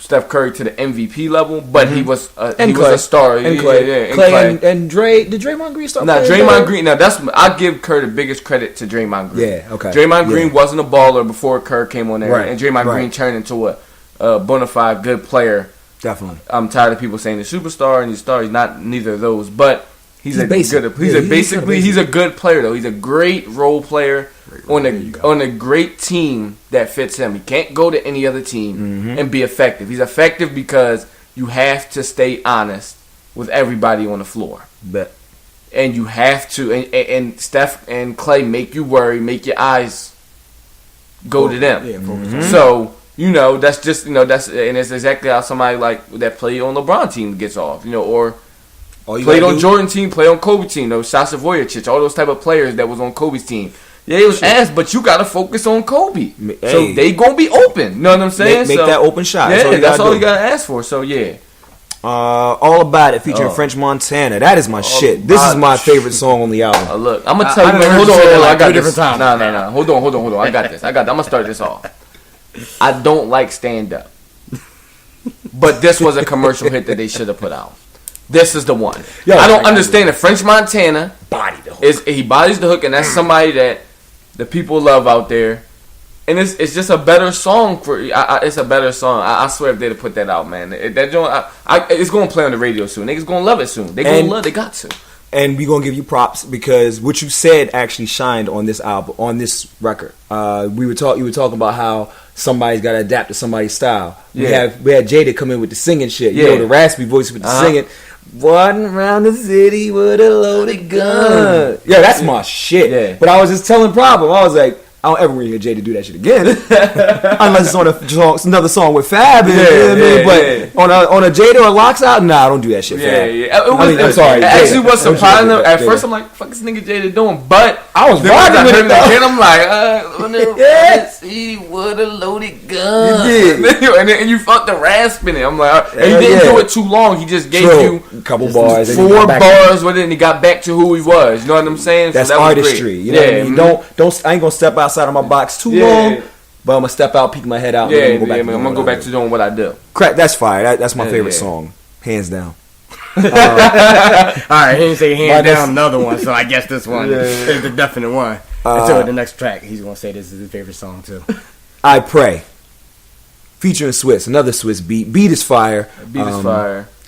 Steph Curry to the MVP level, but he was a star. And Clay. Clay and Dre. Did Draymond Green start? Nah, Draymond Green. Now I give Kerr the biggest credit to Draymond Green. Yeah, okay. Draymond Green wasn't a baller before Kerr came on there, Right, and Draymond Green turned into a bona fide good player. Definitely. I'm tired of people saying the superstar and he's a star. He's not neither of those, but he's a good player though. He's a great role player on a great team that fits him. He can't go to any other team and be effective. He's effective because you have to stay honest with everybody on the floor. Bet. And you have to, and Steph and Clay make you worry, make your eyes go to them. Yeah, So, that's and it's exactly how somebody like that played on LeBron team gets off, or played on Jordan team, played on Kobe team, Sasha Vojacic, all those type of players that was on Kobe's team. Yeah, it was ass, but you got to focus on Kobe. Hey. So they going to be open. You know what I'm saying? Make that open shot. Yeah, that's all you got to ask for. So, yeah. All About It featuring French Montana. That is my shit. This is my favorite song on the album. Look, I'm going to tell you, man. Hold on. I got this. No. Hold on. I got this. I'm going to start this off. I don't like Stand Up. But this was a commercial hit that they should have put out. This is the one. I don't understand the French Montana. He bodies the hook, and that's somebody that the people love out there. And it's just a better song it's a better song. I swear if they'd have put that out, man, that joint, it's gonna play on the radio soon. Niggas gonna love it soon. They got to. And we gonna give you props because what you said actually shined on this album, on this record. You were talking about how somebody's got to adapt to somebody's style. We had Jada come in with the singing shit. The raspy voice with the singing. Riding around the city with a loaded gun. Yeah, that's my shit. Yeah. But I was just telling Problem, I was like, I don't ever hear Jada do that shit again, unless it's on another song with Fab. But on a Jada or Locks out, nah, I don't do that shit. I'm sorry. It actually was surprising. At first, I'm like, "Fuck this nigga Jada doing?" But I was rocking with it. And I'm like, "See what a loaded gun." You did, and you felt the rasp in it. I'm like, and he didn't do it too long. He just gave you a couple bars, 4 bars with it, and he got back to who he was. You know what I'm saying? That's artistry. You know what I mean? Don't. I ain't gonna step outside of my box too long, but I'm gonna step out, peek my head out. I'm gonna go back to doing what I do. Crack, that's fire. That's my favorite song, hands down. All right, he didn't say hands down another one, so I guess this one is the definite one. Until the next track, he's gonna say this is his favorite song too. I Pray, featuring Swiss, another Swiss beat. Beat is fire.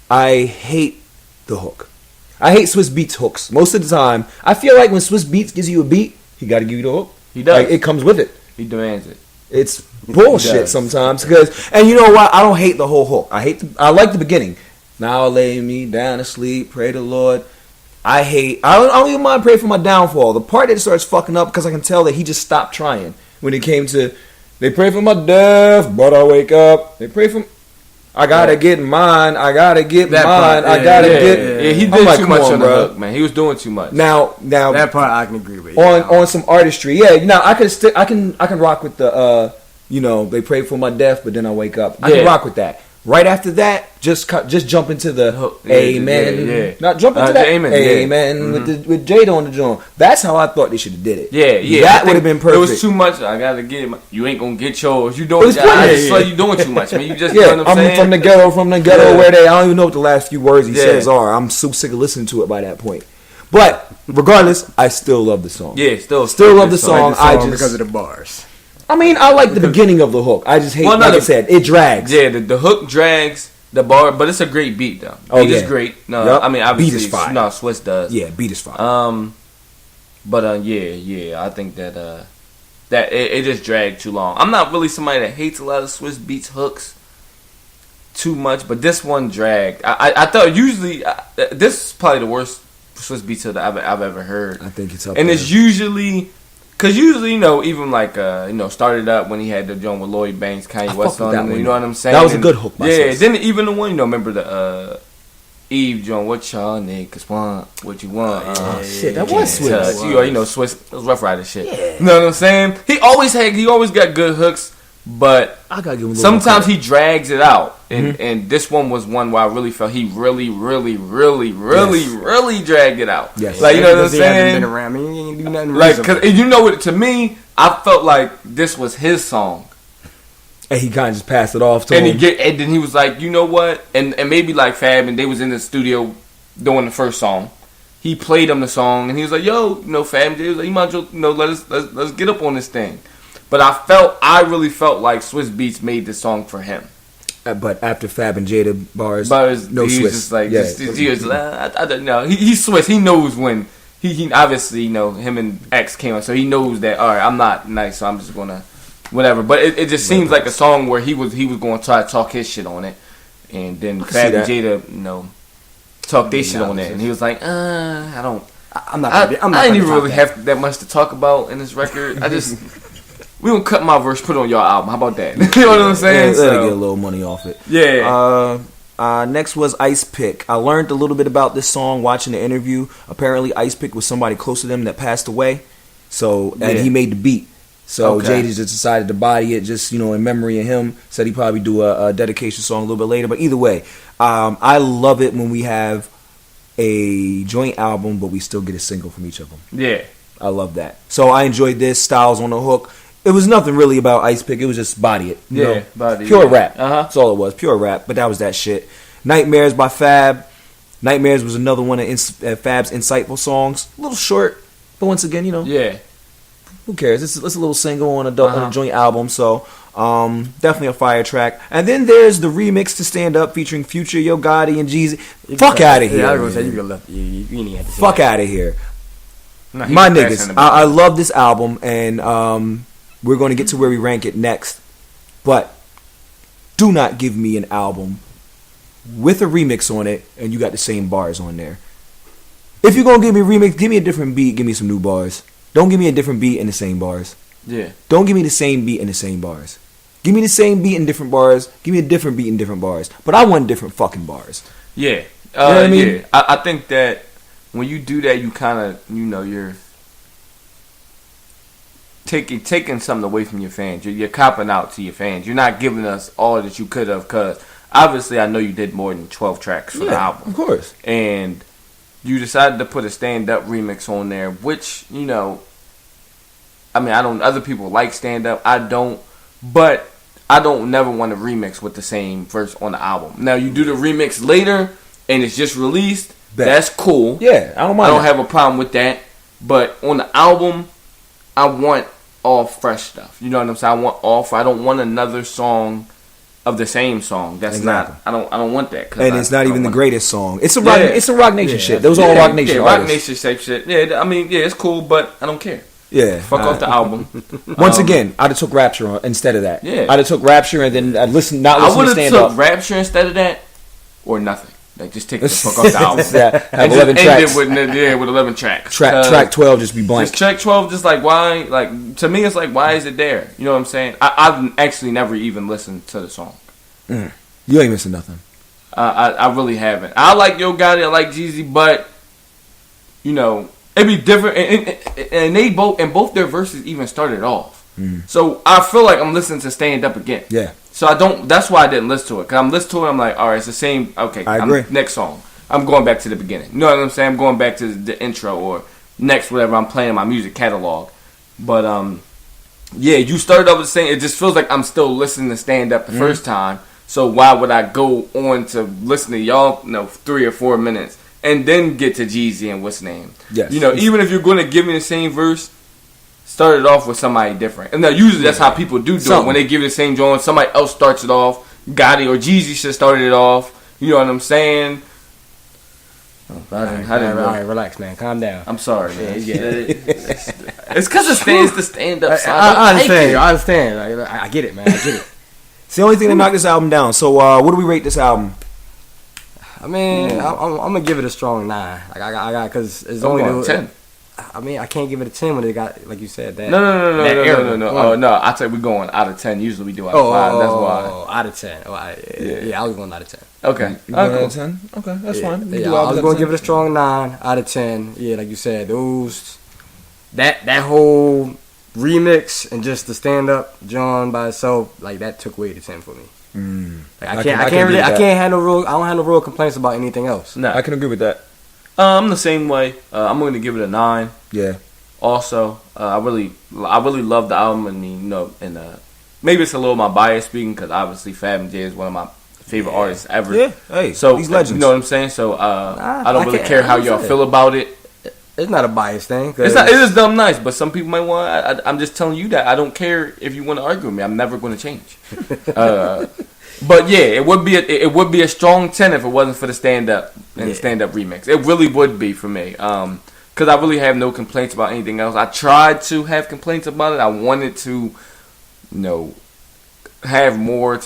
I hate the hook. I hate Swiss Beats hooks. Most of the time, I feel like when Swiss Beats gives you a beat, he got to give you the hook. He does. Like, it comes with it. He demands it. It's bullshit sometimes and you know what? I don't hate the whole hook. I like the beginning. Now lay me down to sleep, pray the Lord. I don't even mind pray for my downfall. The part that starts fucking up because I can tell that he just stopped trying when it came to they pray for my death, but I wake up. They pray for I gotta get mine. I gotta get that mine. Part, Yeah, he did too much on the hook, man. He was doing too much. Now that part I can agree with. On some artistry, I can rock with the they pray for my death, but then I wake up. I can rock with that. Right after that, just jump into the amen. Not jump into that amen with Jada on the joint. That's how I thought they should have did it. Yeah. That would have been perfect. It was too much. I gotta get it. You ain't gonna get yours. You doing? You doing too much, man. You just you know what I'm saying? From the ghetto where I don't even know what the last few words he says are. I'm so sick of listening to it by that point. But regardless, I still love the song. Yeah, still love the song. I just because of the bars. I mean, I like the beginning of the hook. I just hate, like I said, it drags. Yeah, the hook drags the bar, but it's a great beat though. Beat is great. No, I mean obviously, beat is fire. No, Swiss does. Yeah, beat is fire. I think that it just dragged too long. I'm not really somebody that hates a lot of Swiss beats hooks too much, but this one dragged. I thought usually this is probably the worst Swiss beats that I've ever heard. I think it's up and there. It's usually. Cause usually, even like started up when he had the joint with Lloyd Banks, Kanye West on him. You know what I'm saying? That was a good hook. Then even the one remember the Eve joint. What y'all niggas want? What you want? Shit, that was Swiss. Swiss. It was Rough Rider shit. Yeah. You know what I'm saying? He always got good hooks, but I gotta give him sometimes he drags it out. And this one was one where I really felt he really dragged it out. Yes. Like, you know what I'm saying? Been around. He ain't do nothing like, cause to me, I felt like this was his song. And he kind of just passed it off to and him. And then he was like, you know what? And maybe like Fab, and they was in the studio doing the first song. He played him the song, and he was like, yo, Fab, he was like, you might as well, let's get up on this thing. But I really felt like Swiss Beats made this song for him. But after Fab and Jada bars, no he Swiss. Was just like, he was I don't know. He's Swiss. He knows when he obviously him and X came on, so he knows that. All right, I'm not nice, so I'm just gonna whatever. But it just seems like a song where he was going to try to talk his shit on it, and then Fab and Jada, talk their shit on it, and he was like, I don't. I didn't even really have that much to talk about in this record. We gonna cut my verse, put it on your album. How about that? You know what I'm saying? Let it get a little money off it. Yeah. Next was Ice Pick. I learned a little bit about this song watching the interview. Apparently, Ice Pick was somebody close to them that passed away. And he made the beat. So Jada just decided to body it, just in memory of him. Said he'd probably do a dedication song a little bit later. But either way, I love it when we have a joint album, but we still get a single from each of them. Yeah, I love that. So I enjoyed this. Styles on the hook. It was nothing really about Ice Pick. It was just body it. Pure rap. That's all it was. Pure rap. But that was that shit. Nightmares by Fab. Nightmares was another one of Fab's insightful songs. A little short, but once again, yeah. Who cares? It's a little single on a joint album. So definitely a fire track. And then there's the remix to Stand Up featuring Future, Yo Gotti, and Jeezy. Fuck out of here. Yeah, I was gonna say you didn't have to say fuck out of here. No, my niggas, I love this album, and we're going to get to where we rank it next. But do not give me an album with a remix on it and you got the same bars on there. If you're going to give me a remix, give me a different beat, give me some new bars. Don't give me a different beat and the same bars. Yeah. Don't give me the same beat and the same bars. Give me the same beat and different bars. Give me a different beat and different bars. But I want different fucking bars. Yeah. You know what I mean? Yeah. I think that when you do that, you kind of, you're taking something away from your fans. You're copping out to your fans. You're not giving us all that you could have, because obviously I know you did more than 12 tracks for the album. Of course. And you decided to put a stand-up remix on there, which, other people like stand-up. I don't, but I don't never want to remix with the same verse on the album. Now, you do the remix later and it's just released, that's cool. Yeah, I don't mind. I don't have a problem with that. But on the album, I want all fresh stuff. You know what I'm saying? I don't want another song of the same song. That's not. I don't want that. And it's not even the greatest song. It's some Rock Nation shit. Those all Rock Nation. Yeah, Rock Nation type shit. Yeah, it's cool, but I don't care. Yeah, fuck off the album. Once again, I'd have took Rapture instead of that. Yeah, I'd have took Rapture and then I'd listen. I would have took Rapture instead of that, or nothing. Like, just take the fuck off the album. Have 11 tracks. With 11 tracks. Track 12 just be blank. Just track 12, just like, why? Like, to me, it's like, why is it there? You know what I'm saying? I've actually never even listened to the song. You ain't missing nothing. I really haven't. I like Yo Gotti, I like Jeezy, but it'd be different. And they both their verses even started off. So I feel like I'm listening to Stand Up again. Yeah. So that's why I didn't listen to it. Because I'm listening to it, I'm like, all right, it's the same. Okay, I agree. Next song. I'm going back to the beginning. You know what I'm saying? I'm going back to the intro or next whatever I'm playing in my music catalog. But you started off with saying it just feels like I'm still listening to Stand Up the first time. So why would I go on to listen to y'all 3 or 4 minutes and then get to Jeezy and what's name? Yes. Even if you're going to give me the same verse, start it off with somebody different. And now usually that's how people do it. When they give you the same joint, somebody else starts it off. Gotti or Jeezy should start it off. You know what I'm saying? All right, relax, man. Calm down. I'm sorry, man. It's because it's the stand-up side. I understand. I get it, man. I get it. It's the only thing that knocked this album down. So what do we rate this album? I mean, I'm gonna give it a strong 9. Like I got because it's only 10. I mean, I can't give it a 10 when it got, like you said, that. No. Oh, no. I said we're going out of 10. Usually we do out of 5. That's why. Out of 10. I was going out of 10. Okay. You going out of 10? Okay, that's fine. I was going to give it a strong 9 out of 10. Yeah, like you said, that whole remix and just the stand-up John by itself, like, that took away the 10 for me. Like, I don't have no real complaints about anything else. No, I can agree with that. I'm the same way. I'm going to give it a 9. Yeah. Also, I really love the album, and maybe it's a little my bias speaking because obviously Fab and Jay is one of my favorite artists ever. Yeah, hey, so these legends. You know what I'm saying? So I don't really care how y'all feel about it. It's not a biased thing. It's not. It is dumb nice, but some people might want. I'm just telling you that I don't care if you want to argue with me. I'm never going to change. But yeah, it would be a strong 10 if it wasn't for the stand up and the stand up remix. It really would be for me. Because I really have no complaints about anything else. I tried to have complaints about it. I wanted to, have more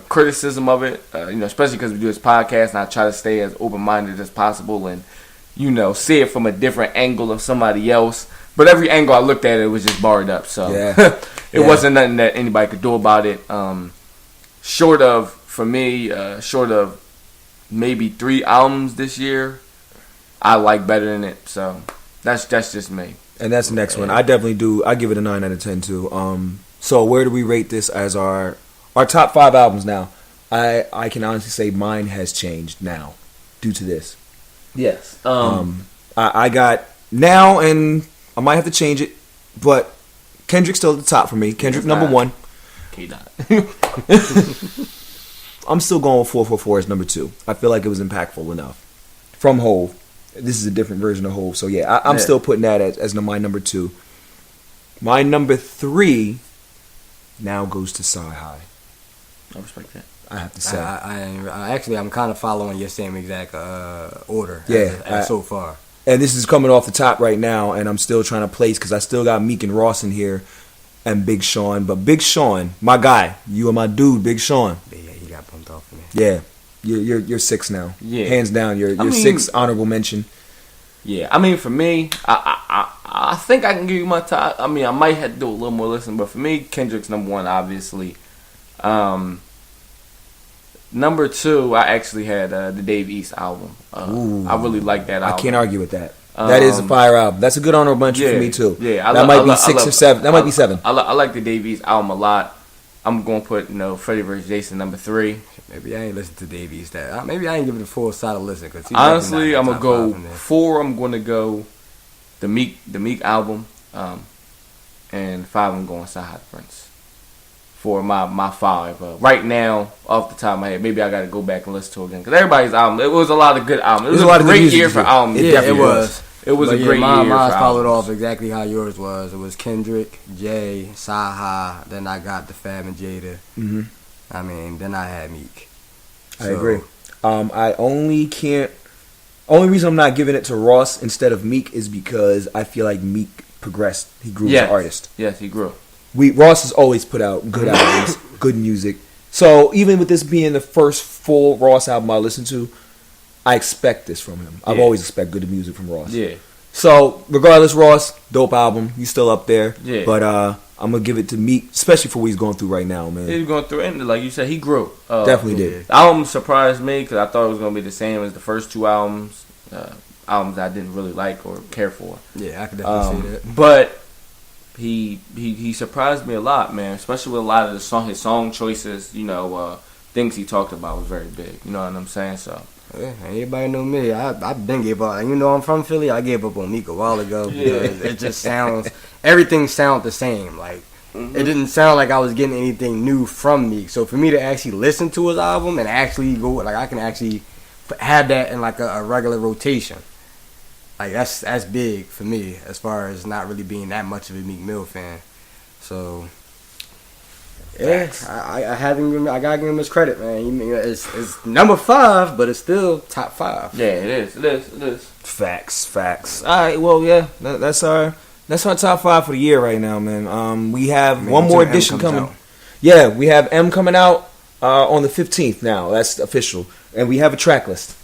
criticism of it. Especially because we do this podcast, and I try to stay as open minded as possible and see it from a different angle of somebody else. But every angle I looked at, it was just barred up. So it wasn't nothing that anybody could do about it. Short of maybe 3 albums this year, I like better than it. So that's just me. And that's the next one. I definitely do. I give it a 9 out of 10 too. So where do we rate this as our top 5 albums now? I can honestly say mine has changed now due to this. Yes. I got now, and I might have to change it, but Kendrick's still at the top for me. Kendrick number 1. I'm still going with 444 as number 2. I feel like it was impactful enough. From Hove. This is a different version of Hove. So yeah, I'm still putting that as my number 2. My number 3 now goes to Sci High. I respect that. I have to say. I'm kind of following your same exact order. So far. And this is coming off the top right now, and I'm still trying to place because I still got Meek and Ross in here, and Big Sean. But Big Sean, my guy, you are my dude, Big Sean. Yeah, he got bumped off for me. Yeah, you're 6 now. Yeah, hands down, you're 6 honorable mention. Yeah, I mean for me, I think I can give you my top. I mean, I might have to do a little more listening, but for me, Kendrick's number 1, obviously. Number 2, I actually had the Dave East album. I really like that album. I can't argue with that. That is a fire album. That's a good honorable mention for me too. Yeah, that might be 6 or 7. That might be 7. I like the Dave East album a lot. I'm gonna put Freddie vs. Jason number 3. Maybe I ain't listen to Dave East that. Maybe I ain't give it a full solid listen. Cause honestly, I'm gonna go 4. I'm gonna go the Meek album, and 5. I'm going Sahad Prince. For my 5. Right now, off the top of my head, maybe I got to go back and listen to it again. Because everybody's album, it was a lot of good albums. It was a lot of great year for albums. It was. It was a great year for albums. Mine followed off exactly how yours was. It was Kendrick, Jay, Saha, then I got the Fab and Jada. Mm-hmm. I mean, then I had Meek. I agree. Only reason I'm not giving it to Ross instead of Meek is because I feel like Meek progressed. He grew as an artist. Yes, he grew. Ross has always put out good albums, good music. So even with this being the first full Ross album I listen to, I expect this from him. I've always expected good music from Ross. Yeah. So regardless, Ross, dope album. He's still up there. Yeah. But I'm gonna give it to Meek, especially for what he's going through right now, man. He's going through, and like you said, he grew. Definitely did. The album surprised me because I thought it was gonna be the same as the first 2 albums. Albums I didn't really like or care for. Yeah, I could definitely see that. But he surprised me a lot, man. Especially with a lot of his song choices. Things he talked about was very big. You know what I'm saying? So. Yeah, everybody know me. I've been gave up. I'm from Philly. I gave up on Meek a while ago because it just sounds. Everything sounds the same. Like it didn't sound like I was getting anything new from Meek. So for me to actually listen to his album and actually go, like I can actually have that in like a regular rotation. Like that's big for me as far as not really being that much of a Meek Mill fan. So yeah, I gotta give him his credit, man. It's number 5, but it's still top 5. Yeah, it is. Facts. All right, well, yeah, that's our top 5 for the year right now, man. We have one more edition coming. Out. Yeah, we have M coming out on the 15th now. That's official, and we have a track list.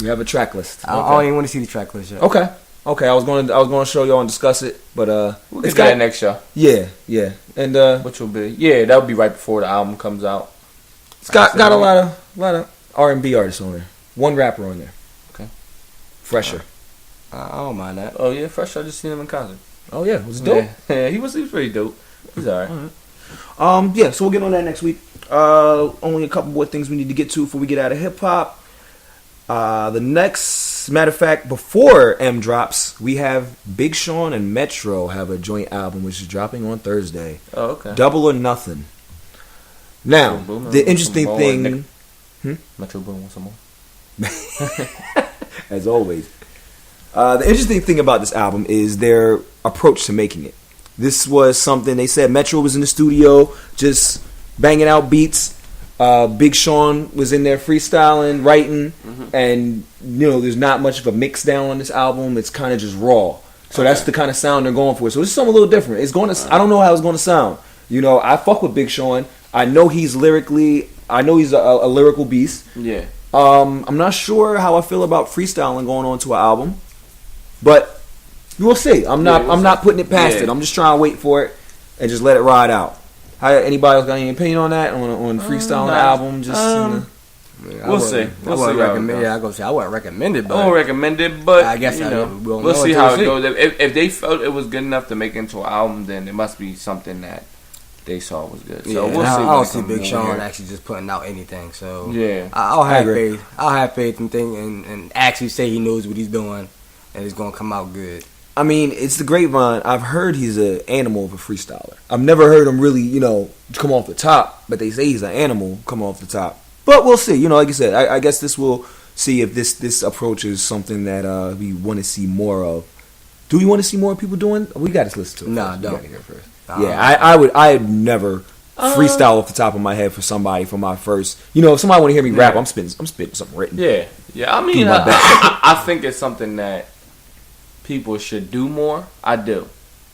I don't even want to see the track list yet. Okay. I was going to show y'all and discuss it, but we'll get to that next show. Yeah, and which will be that'll be right before the album comes out. It's got a lot of R&B artists on there. 1 rapper on there. Okay, Fresher. I don't mind that. Oh yeah, Fresher. I just seen him in concert. Oh yeah, was it dope? Yeah, he was pretty dope. He's alright. Yeah, so we'll get on that next week. Only a couple more things we need to get to before we get out of hip hop. The next As a matter of fact, before M drops, we have Big Sean and Metro have a joint album, which is dropping on Thursday. Oh, okay. Double or Nothing. Now, the interesting thing... Metro Boomin wants some more. As always. The interesting thing about this album is their approach to making it. This was something, they said Metro was in the studio just banging out beats. Big Sean was in there freestyling, writing, and there's not much of a mix down on this album. It's kind of just raw. So that's the kind of sound they're going for. So this is something a little different. It's going to. I don't know how it's going to sound. I fuck with Big Sean. I know he's lyrically. I know he's a lyrical beast. Yeah. I'm not sure how I feel about freestyling going on to an album, but we'll see. I'm not putting it past it. I'm just trying to wait for it and just let it ride out. Anybody else got any opinion on that on freestyling the album? We'll see. I wouldn't recommend. Yeah, I go say I wouldn't recommend it. But I won't recommend it, but I guess we'll see how it goes. If they felt it was good enough to make it into an album, then it must be something that they saw was good. So we'll see. I don't see Big Sean actually just putting out anything. So yeah, I'll have faith. I'll have faith and think and actually say he knows what he's doing and it's gonna come out good. I mean, it's the grapevine. I've heard he's an animal of a freestyler. I've never heard him really, come off the top. But they say he's an animal come off the top. But we'll see. Like you said, I guess this will see if this approach is something that we want to see more of. Do we want to see more people doing? We got to listen to it. No, first. don't. We hear first. I'd never freestyle off the top of my head for somebody for my first. If somebody want to hear me rap, I'm spitting something written. Yeah. I mean, I think it's something that people should do more. I do.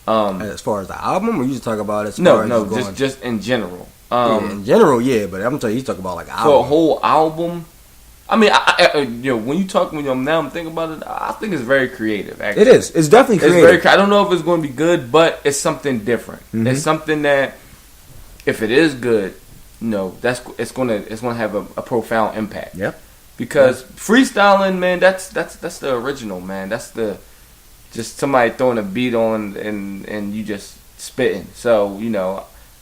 As far as the album, or you just talk about it? Just in general. In general, yeah. But I'm telling you, talk about like an album. For a whole album. I mean, now I'm thinking about it. I think it's very creative. Actually, it is. It's definitely creative. I don't know if it's going to be good, but it's something different. Mm-hmm. It's something that, if it is good, it's going to have a profound impact. Yep. Because freestyling, man, that's the original, man. That's just somebody throwing a beat on and you just spitting. So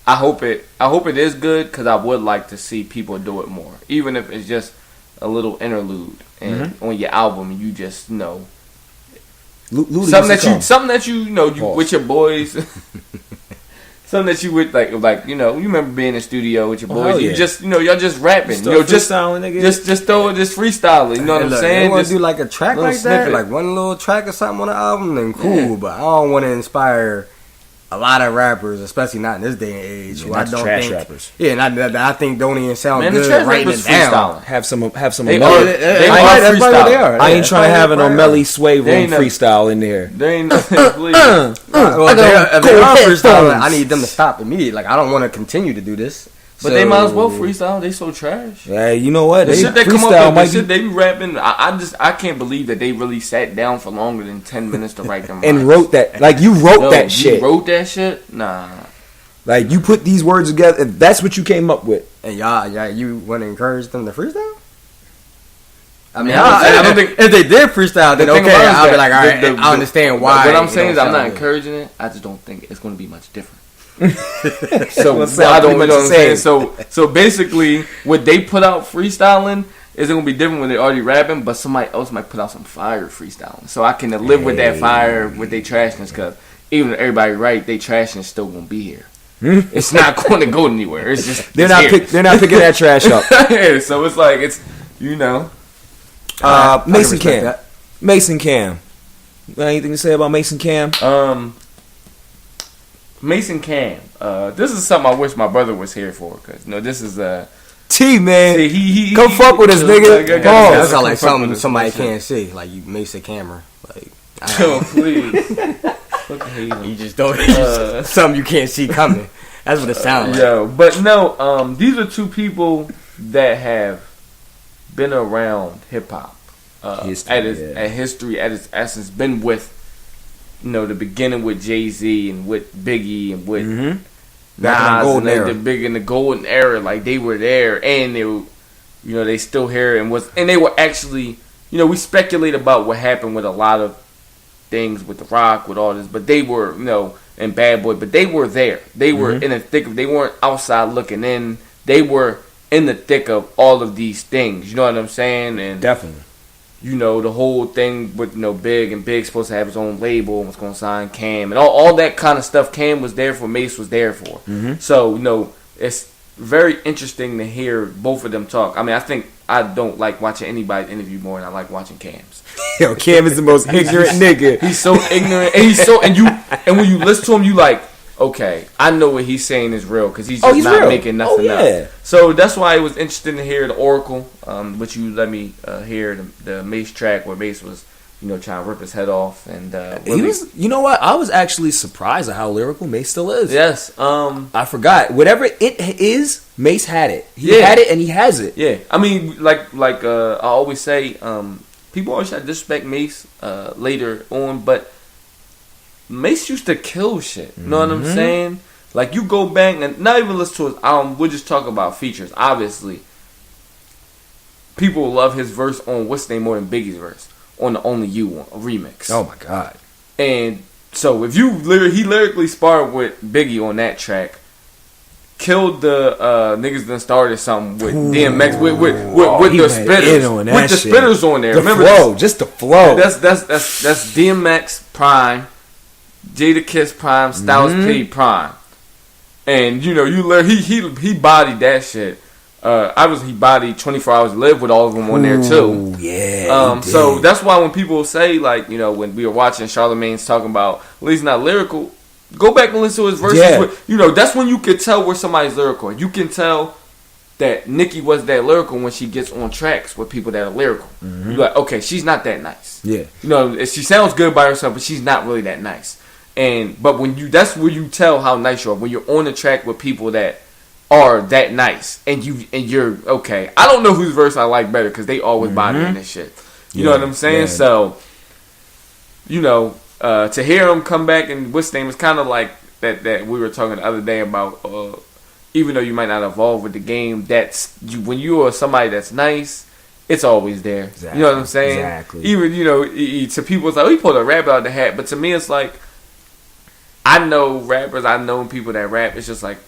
I hope it is good, because I would like to see people do it more, even if it's just a little interlude and on your album. You just something that you with your boys. Something that you would like you remember being in studio with your boys. You just y'all just rapping. Just throw this freestyling. You know what I'm saying? Want to do like a track like that, like one little track or something on the album, then cool. Yeah. But I don't want to inspire a lot of rappers, especially not in this day and age. Who I don't think rappers. Yeah, and I think don't even sound good the writing it down. Have some. They are. I ain't trying to have an O'Malley Sway Room freestyle in there. They ain't if they are freestyling, I need them to stop immediately. Like, I don't want to continue to do this. But they might as well freestyle. They so trash. Yeah, you know what? The shit they come up with, they be rapping. I can't believe that they really sat down for longer than 10 minutes to write them. And wrote that. Like, you wrote that shit. You wrote that shit? Nah. Like, you put these words together, and that's what you came up with. And you want to encourage them to freestyle? I mean, I don't think if they did freestyle, then okay, I'll be like, all right, I understand why. What I'm saying is, I'm not encouraging it. I just don't think it's going to be much different. So I don't know what I'm saying. So basically, what they put out freestyling isn't gonna be different when they're already rapping, but somebody else might put out some fire freestyling. So I can live with that fire with their trashness, because even if everybody right, they trashness is still gonna be here. It's not going to go anywhere. It's just they're not picking that trash up. Yeah, so it's like Mason Cam. Anything to say about Mason Cam? Mason Cam. This is something I wish my brother was here for, because this is T, man. He come fuck with us, nigga. That sound like something somebody can't see, like you Mason camera. Like, please. You just don't. Something you can't see coming. That's what it sounds like. Yo, but no. These are two people that have been around hip hop at history, at its essence. Been with. The beginning with Jay-Z and with Biggie and with Nas and the golden era, like they were there, and they were, they still here and they were actually, we speculate about what happened with a lot of things with The Rock, with all this, but they were, and Bad Boy, but they were there. They were in the thick of, they weren't outside looking in. They were in the thick of all of these things. You know what I'm saying? And definitely. you know, the whole thing with, you know, Big, and Big supposed to have his own label and was going to sign Cam, and all that kind of stuff Cam was there for, Mace was there for. Mm-hmm. So, you know, it's very interesting to hear both of them talk. I mean, I think I don't like watching anybody's interview more than I like watching Cam's. Yo, Cam is the most ignorant nigga. He's so ignorant, and when you listen to him, you like, okay, I know what he's saying is real because he's just not real. making nothing up. So that's why it was interesting to hear the Oracle, which you let me hear the Mace track where Mace was, you know, trying to rip his head off, and he was. You know what? I was actually surprised at how lyrical Mace still is. Yes. I forgot. Whatever it is, Mace had it. He had it, and he has it. Yeah. I mean, like I always say, people always try to disrespect Mace later on, but Mace used to kill shit. You know what I'm saying? Like, you go back and not even listen to his album. We'll just talk about features. Obviously, people love his verse on What's Name more than Biggie's verse on the Only You one, remix. Oh my god! And so if you he lyrically sparred with Biggie on that track, killed the niggas that started something with DMX with the spitters, with the spitters on there. The Remember flow, just the flow. That's DMX Prime, Jada Kiss Prime, Styles P Prime, and you know he bodied that shit. He bodied 24 Hours to Live with all of them on there too. Yeah. So that's why when people say, like, you know, when we were watching Charlemagne's talking about, well, he's not lyrical, go back and listen to his verses. Yeah. You know, that's when you can tell where somebody's lyrical. You can tell that Nicki was that lyrical when she gets on tracks with people that are lyrical. You're like, okay, she's not that nice. Yeah. You know, she sounds good by herself, but she's not really that nice. But when that's where you tell how nice you are, when you're on the track with people that are that nice, and you're okay. I don't know whose verse I like better because they always body in this shit. You know what I'm saying? Yeah. So, you know, to hear him come back and what's name is kind of like that we were talking the other day about. Even though you might not evolve with the game, when you are somebody that's nice, it's always there. Exactly. You know what I'm saying? Exactly. Even, you know, to people it's like, oh, he pulled a rabbit out of the hat, but to me it's like, I know rappers, I know people that rap. It's just like,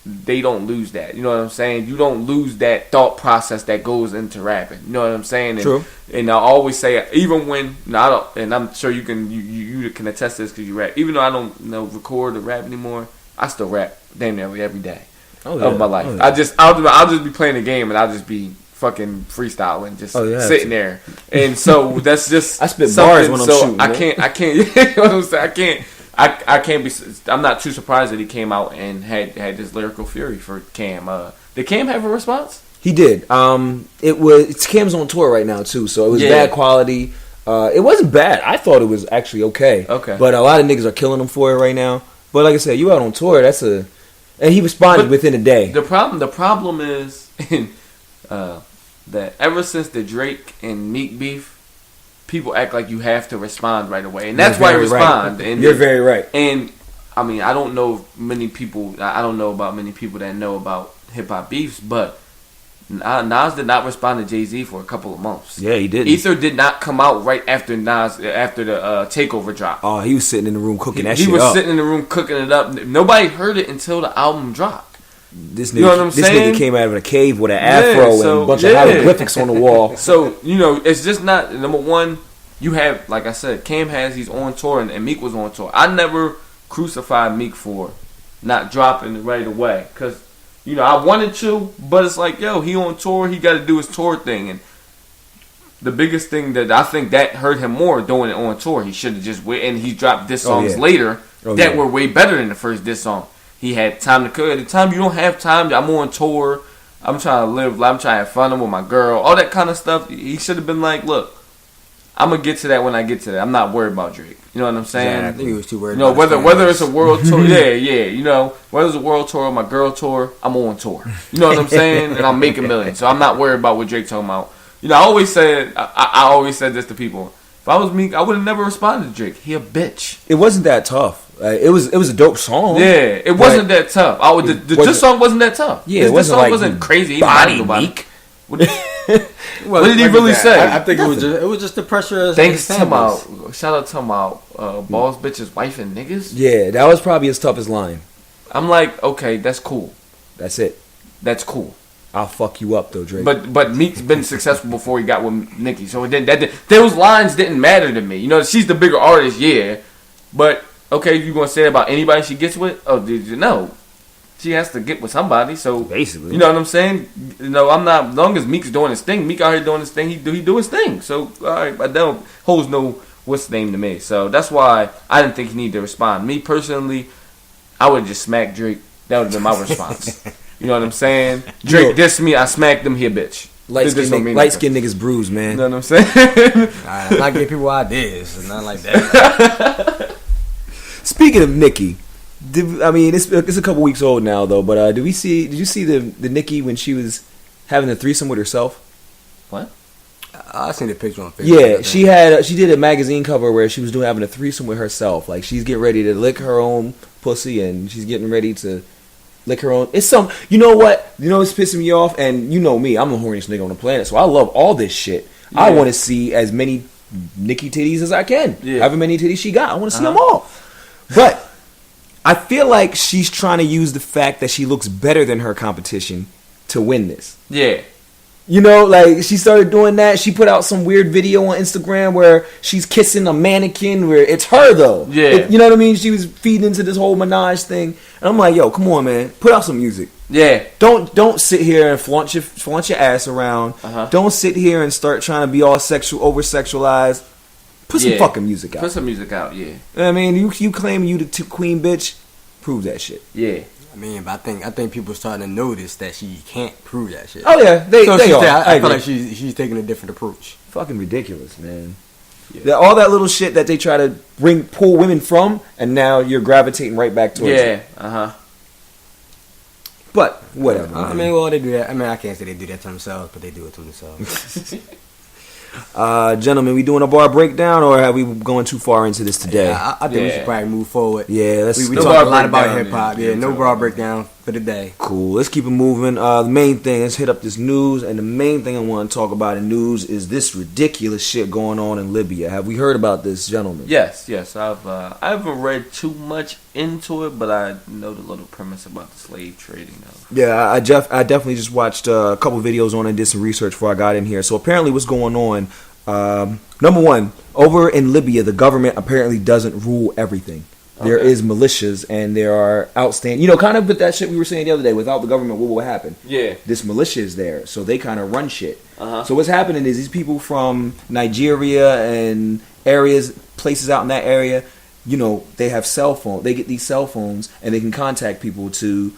they don't lose that. You know what I'm saying? You don't lose that thought process that goes into rapping. You know what I'm saying? And, True. And I always say, even when, and I'm sure you can attest to this because you rap. Even though I don't record or rap anymore, I still rap damn near every day of my life. Oh, yeah. I'll just be playing the game and I'll just be fucking freestaling, just sitting there. And so that's just I spit bars when I'm shooting. I can't. You know what I'm saying? I can't be. I'm not too surprised that he came out and had this lyrical fury for Cam. Did Cam have a response? He did. Cam's on tour right now too, so it was bad quality. It wasn't bad. I thought it was actually okay. Okay. But a lot of niggas are killing him for it right now. But like I said, you out on tour. And he responded within a day. The problem is that ever since the Drake and Meek beef, people act like you have to respond right away, and that's why you respond. Right. And you're very right. And I mean, I don't know many people. I don't know about many people that know about hip hop beefs, but Nas did not respond to Jay-Z for a couple of months. Yeah, he did. Ether did not come out right after the Takeover drop. Oh, he was sitting in the room cooking that shit up. He was sitting in the room cooking it up. Nobody heard it until the album dropped. This nigga came out of a cave with an afro and a bunch of hieroglyphics on the wall. So, you know, it's just not, number one, you have, like I said, Cam he's on tour and Meek was on tour. I never crucified Meek for not dropping it right away. Because, you know, I wanted to, but it's like, yo, he on tour, he got to do his tour thing. And the biggest thing that I think that hurt him more doing it on tour, he should have just waited. And he dropped diss songs later that were way better than the first diss song. He had time to cook. At the time, you don't have time. I'm on tour. I'm trying to live. I'm trying to have fun with my girl. All that kind of stuff. He should have been like, look, I'm going to get to that when I get to that. I'm not worried about Drake. You know what I'm saying? Exactly. I think he was too worried about whether it's a world tour. yeah. You know, whether it's a world tour or my girl tour, I'm on tour. You know what I'm saying? And I'm making millions. So I'm not worried about what Drake talking about. You know, I always said this to people. If I was Meek, I would have never responded to Drake. He a bitch. It wasn't that tough. It was a dope song. Yeah, it wasn't that tough. This song wasn't that tough. Yeah, this song wasn't crazy. Body Meek. What did he really say? I think it was just the pressure. Thanks to shout out to my boss bitches, wife and niggas. Yeah, that was probably his toughest line. I'm like, okay, that's cool. That's it. That's cool. I'll fuck you up though, Drake. But Meek's been successful before he got with Nicki, so it didn't, those lines didn't matter to me. You know, she's the bigger artist, yeah. But okay, if you're gonna say that about anybody she gets with, no, she has to get with somebody. So basically, you know what I'm saying? You know, I'm not. As long as Meek's doing his thing, Meek out here doing his thing. He do his thing. So all right, but that holds no what's the name to me. So that's why I didn't think he needed to respond. Me personally, I would have just smacked Drake. That would have been my response. You know what I'm saying? Drake dissed me, I smacked him, he a bitch. Light skin niggas bruise, man. You know what I'm saying? I'm not giving people ideas. It's not like that. Speaking of Nicki, it's a couple weeks old now though. But did you see the Nicki when she was having a threesome with herself? What? I seen the picture on Facebook. Yeah, she did a magazine cover where she was having a threesome with herself. Like she's getting ready to lick her own pussy and she's getting ready to lick her own. It's you know what? You know what's pissing me off? And you know me, I'm the horniest nigga on the planet, so I love all this shit. Yeah. I want to see as many Nicki titties as I can. Yeah. However many titties she got, I want to see them all. But I feel like she's trying to use the fact that she looks better than her competition to win this. Yeah. You know, like, she started doing that. She put out some weird video on Instagram where she's kissing a mannequin where it's her, though. Yeah. You know what I mean? She was feeding into this whole menage thing. And I'm like, yo, come on, man. Put out some music. Yeah. Don't sit here and flaunt your ass around. Don't sit here and start trying to be all over-sexualized. Put some fucking music out. Put some music out, yeah. I mean, you claim you the queen bitch. Prove that shit. Yeah. I mean, but I think people starting to notice that she can't prove that shit. Oh yeah, they are. I feel like she's taking a different approach. Fucking ridiculous, man. Yeah. All that little shit that they try to pull women from, and now you're gravitating right back towards it. Yeah, But whatever. I mean, well, they do that. I mean, I can't say they do that to themselves, but they do it to themselves. Gentlemen, we doing a bar breakdown, or have we going too far into this today? Yeah, I think we should probably move forward. Yeah, we talked a lot about hip hop. Yeah, no bar breakdown for the day. Cool. Let's keep it moving. The main thing, let's hit up this news, and the main thing I want to talk about in news is this ridiculous shit going on in Libya. Have we heard about this, gentlemen? Yes. I haven't read too much into it, but I know the little premise about the slave trading. Yeah, I definitely just watched a couple videos on it and did some research before I got in here. So apparently what's going on, number one, over in Libya, the government apparently doesn't rule everything. Okay. There is militias and there are outstanding, you know, kind of with that shit we were saying the other day, without the government, what would happen? Yeah. This militia is there, so they kind of run shit. So what's happening is these people from Nigeria and places out in that area, you know, they have cell phones. They get these cell phones and they can contact people to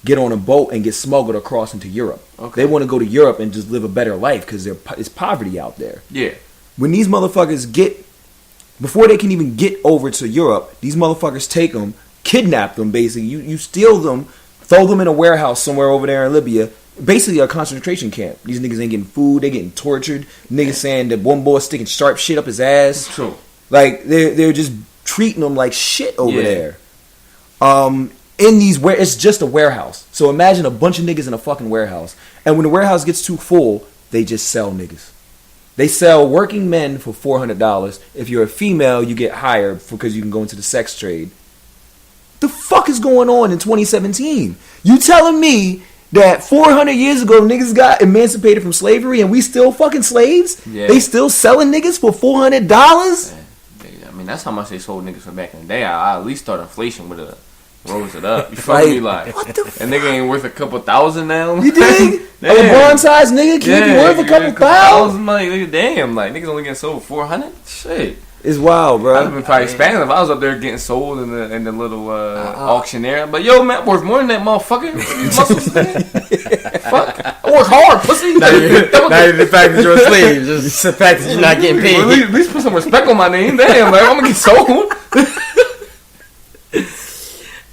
get on a boat and get smuggled across into Europe. Okay. They want to go to Europe and just live a better life because it's poverty out there. Yeah. When these motherfuckers before they can even get over to Europe, these motherfuckers take them, kidnap them basically. You steal them, throw them in a warehouse somewhere over there in Libya. Basically a concentration camp. These niggas ain't getting food, they getting tortured. Niggas saying that one boy sticking sharp shit up his ass. True. Like they're just treating them like shit over there. It's just a warehouse. So imagine a bunch of niggas in a fucking warehouse. And when the warehouse gets too full, they just sell niggas. They sell working men for $400. If you're a female, you get hired because you can go into the sex trade. The fuck is going on in 2017? You telling me that 400 years ago niggas got emancipated from slavery and we still fucking slaves? Yeah. They still selling niggas for $400? I mean, that's how much they sold niggas for back in the day. I at least start inflation with a rose it up. You feel me? Like, what the fuck? And nigga ain't worth a couple thousand now. You dig? A LeBron size nigga can't be worth a couple thousand. Like, damn, like niggas only getting sold 400. Shit, it's wild, bro. I've been probably expanding if I was up there getting sold in the little auctioneer. But yo, man, worth more than that motherfucker. These muscles, man. Fuck, I work hard, pussy. Not even the fact that you're a slave, just the fact that you're not getting paid. Well, at least put some respect on my name. Damn, like I'm gonna get sold.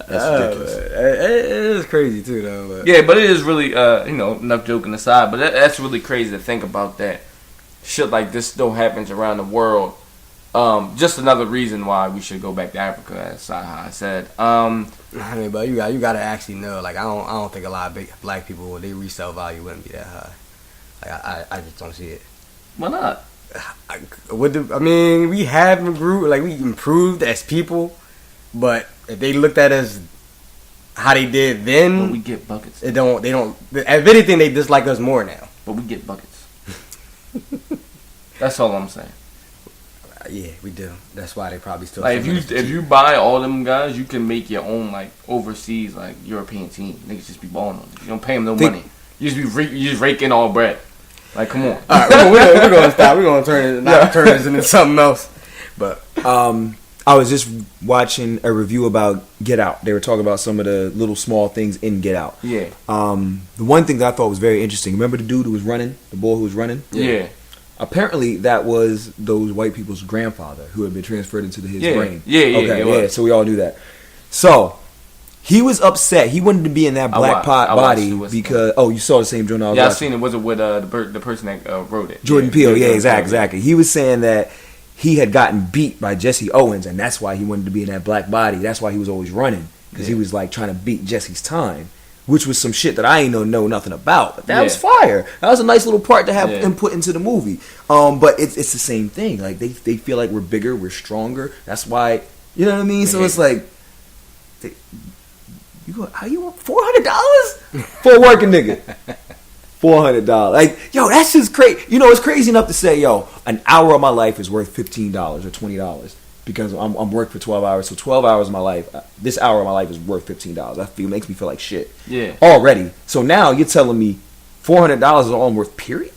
That's ridiculous. It is crazy too, though. But. Yeah, but it is really, enough joking aside, but that's really crazy to think about that shit like this still happens around the world. Just another reason why we should go back to Africa, as Saha said. I mean, but you gotta actually know. Like, I don't think a lot of big black people, when they resale value, wouldn't be that high. Like, I just don't see it. Why not? We have improved, like we improved as people, but if they looked at us how they did then. But we get buckets. They don't. If anything, they dislike us more now. But we get buckets. That's all I'm saying. Yeah, we do. That's why they probably still. Like if you buy all them guys, you can make your own like overseas like European team. Niggas just be balling on it. You don't pay them no money. You just raking all bread. Like come on. All right, we're gonna stop. We're gonna turn this into something else. But I was just watching a review about Get Out. They were talking about some of the little small things in Get Out. Yeah. The one thing that I thought was very interesting. Remember the dude who was running, the boy who was running? Yeah. Apparently, that was those white people's grandfather who had been transferred into his brain. Yeah. Okay, yeah. So we all knew that. So he was upset. He wanted to be in that black body because you saw the same journal. I seen it. Was it with the person that wrote it? Jordan Peele. Yeah, exactly. He was saying that he had gotten beat by Jesse Owens, and that's why he wanted to be in that black body. That's why he was always running because he was like trying to beat Jesse's time. Which was some shit that I ain't know nothing about. But that was fire. That was a nice little part to have input into the movie. But it's the same thing. Like they feel like we're bigger, we're stronger. That's why, you know what I mean? So it's like, how you want $400 for a working nigga? $400. Like, yo, that's just crazy. You know, it's crazy enough to say, yo, an hour of my life is worth $15 or $20. Because I'm working for 12 hours, so 12 hours of my life, this hour of my life is worth $15. Makes me feel like shit. Yeah. Already. So now you're telling me $400 is all I'm worth, period?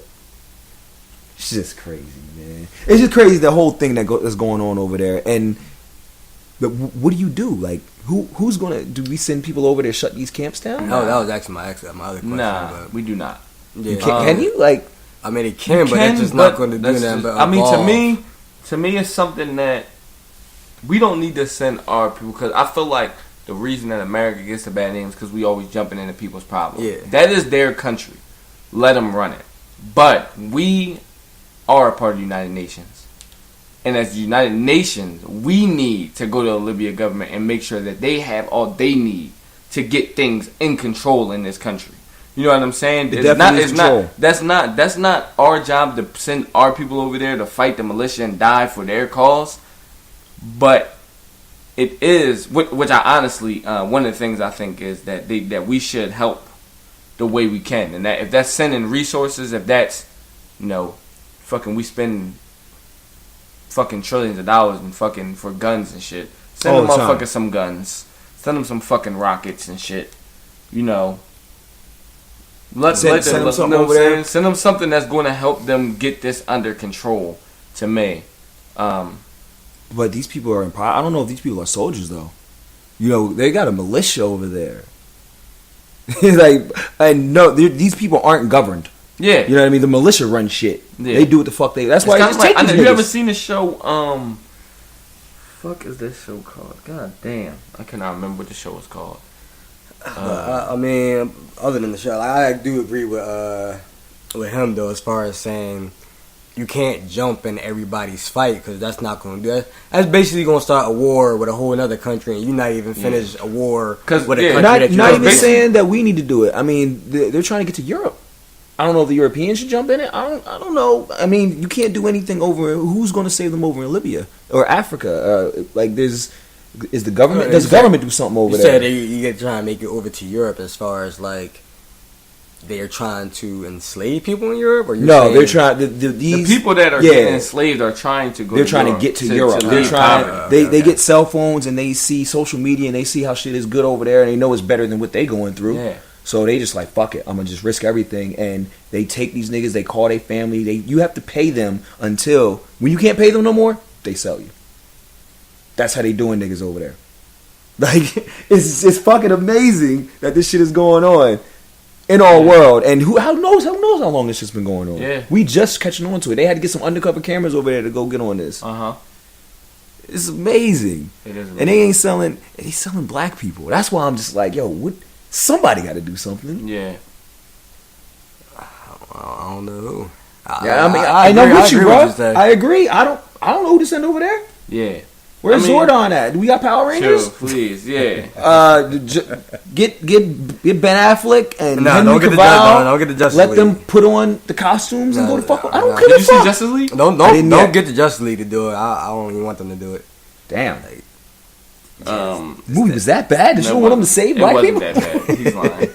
It's just crazy, man. It's just crazy the whole thing that's going on over there. But what do you do? Like, who's gonna? Do we send people over there to shut these camps down? No, that was actually my other question. Nah, we do not. Yeah. Can you? Like, I mean, it can, but that's just not going to do that. I mean, to me, it's something that we don't need to send our people, because I feel like the reason that America gets a bad name is because we always jumping into people's problems. Yeah. That is their country. Let them run it. But we are a part of the United Nations. And as the United Nations, we need to go to the Libya government and make sure that they have all they need to get things in control in this country. You know what I'm saying? That's not our job to send our people over there to fight the militia and die for their cause. But it is, which I honestly, one of the things I think is that that we should help the way we can, and that if that's sending resources, if that's, fucking we spend fucking trillions of dollars and fucking for guns and shit, send them motherfuckers some guns, send them some fucking rockets and shit, Send them something over there. Send them something that's going to help them get this under control. To me. But these people are in power. I don't know if these people are soldiers though. They got a militia over there. These people aren't governed. Yeah, you know what I mean. The militia run shit. Yeah. They do what the fuck they. That's why. Have you ever seen the show? Fuck is this show called? God damn, I cannot remember what the show is called. I mean, other than the show, I do agree with him though, as far as saying you can't jump in everybody's fight, because that's not going to do that. That's basically going to start a war with a whole other country, and you not even finish a war with a country that you not even saying that we need to do it. I mean, they're trying to get to Europe. I don't know if the Europeans should jump in it. I don't know. I mean, you can't do anything over. Who's going to save them over in Libya or Africa? Does the government do something over there? You said trying to make it over to Europe, as far as like they're trying to enslave people in Europe, or they're trying. The people that are getting enslaved are trying to go. They're trying to get to Europe. They're trying. They get cell phones and they see social media and they see how shit is good over there, and they know it's better than what they going through. Yeah. So they just like, fuck it, I'm gonna just risk everything, and they take these niggas. They call their family. You have to pay them until when you can't pay them no more, they sell you. That's how they doing niggas over there. Like it's fucking amazing that this shit is going on in our world, and who knows how long this shit's been going on. Yeah, we just catching on to it. They had to get some undercover cameras over there to go get on this. It's amazing. It is amazing. And they ain't selling. They selling black people. That's why I'm just like, yo, what? Somebody got to do something. Yeah. I don't know. I know what you, bro. I agree. I don't know who to send over there. Yeah. Where's Zordon at? Do we got Power Rangers? Sure, please, yeah. Get Ben Affleck and Henry Cavill. Don't get the Justice Let League. them put on the costumes and go to fuck. I don't care. Did you see Justice League? Don't get the Justice League to do it. I don't even want them to do it. Damn. Movie was that bad? Did you want him to save black people? It wasn't that bad. He's lying.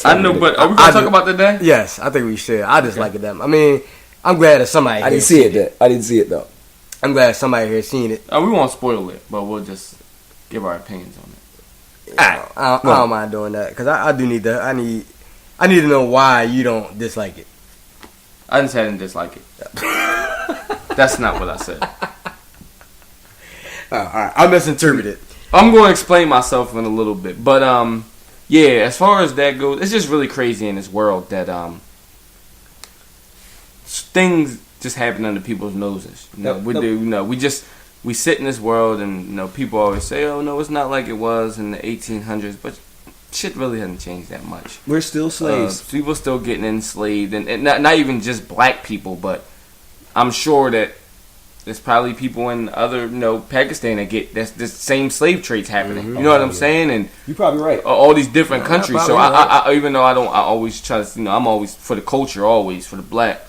I know, but are we gonna talk about the day? Yes, I think we should. I just like it that. I mean, I'm glad that somebody. I didn't see it. I didn't see it though. I'm glad somebody here seen it. We won't spoil it, but we'll just give our opinions on it. I don't mind doing that because I do need that. I need to know why you don't dislike it. I didn't say I didn't dislike it. That's not what I said. All right, I misinterpreted. I'm going to explain myself in a little bit, but yeah. As far as that goes, it's just really crazy in this world that things just happen under people's noses. We sit in this world, and people always say, "Oh no, it's not like it was in the 1800s," but shit really hasn't changed that much. We're still slaves. People still getting enslaved, and not even just black people, but I'm sure that there's probably people in other, Pakistan that get this same slave trades happening. You know what I'm saying? And you're probably right. All these different countries. So I even though I always try to, I'm always for the culture, always for the black,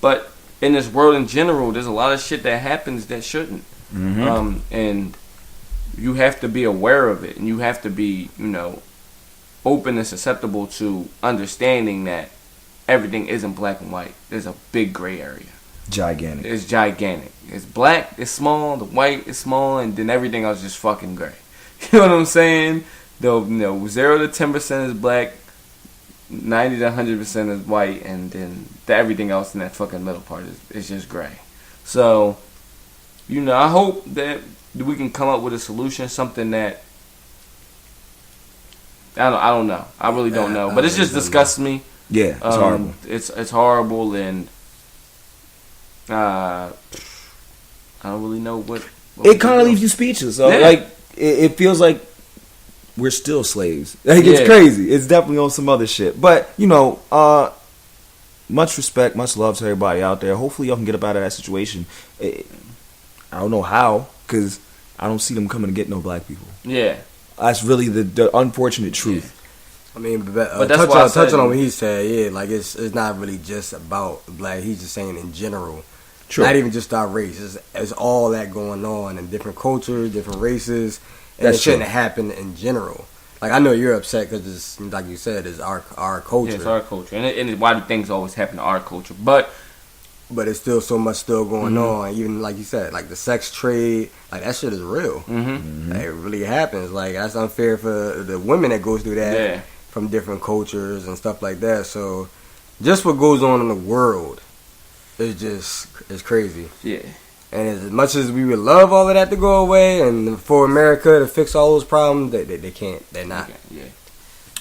but in this world in general, there's a lot of shit that happens that shouldn't. And you have to be aware of it, and you have to be, open and susceptible to understanding that everything isn't black and white. There's a big gray area. Gigantic. It's gigantic. It's black, it's small, the white is small, and then everything else is just fucking gray. You know what I'm saying? 0 to 10% is black, 90 to 100% is white, and then everything else in that fucking middle part is just gray. So, I hope that we can come up with a solution, something that I don't know. I really don't know, but it just disgusts me. Yeah, it's horrible. It's horrible, and I don't really know what it kind of leaves you speechless. So, it feels like we're still slaves. It's crazy. It's definitely on some other shit. But much respect, much love to everybody out there. Hopefully, y'all can get up out of that situation. I don't know how, because I don't see them coming to get no black people. Yeah. That's really the unfortunate truth. I mean, but that's touching on what he said, it's not really just about black. He's just saying in general. True. Not even just our race. It's all that going on in different cultures, different races, and That's it shouldn't true. happen in general. Like, I know you're upset because it's, like you said, it's our culture. Yeah, it's our culture, and why do things always happen to our culture? But it's still so much still going on. Even like you said, like the sex trade, like that shit is real. Like, it really happens. Like, that's unfair for the women that goes through that from different cultures and stuff like that. So, just what goes on in the world is crazy. Yeah. And as much as we would love all of that to go away, and for America to fix all those problems, they can't. They're not. Yeah.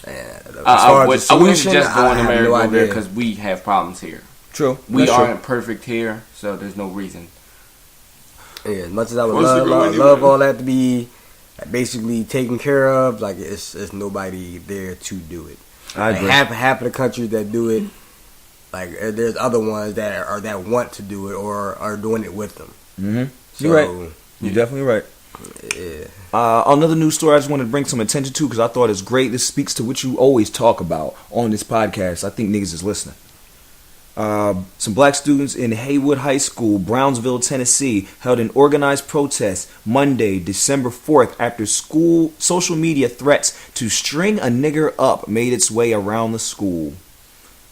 And as I far as the wouldn't solution, suggest going to I have America no over there idea. because we have problems here. True. We That's aren't perfect here, so there's no reason. Yeah, as much as I would What's the love going all that to be basically taken care of, like it's nobody there to do it. I agree. Half of the countries that do it, like there's other ones that want to do it or are doing it with them. So, You're right. You're definitely right. Yeah. Another news story I just wanted to bring some attention to because I thought it's great. This speaks to what you always talk about on this podcast. I think niggas is listening. Some black students in Haywood High School, Brownsville, Tennessee, held an organized protest Monday, December 4th, after school social media threats to string a nigger up made its way around the school.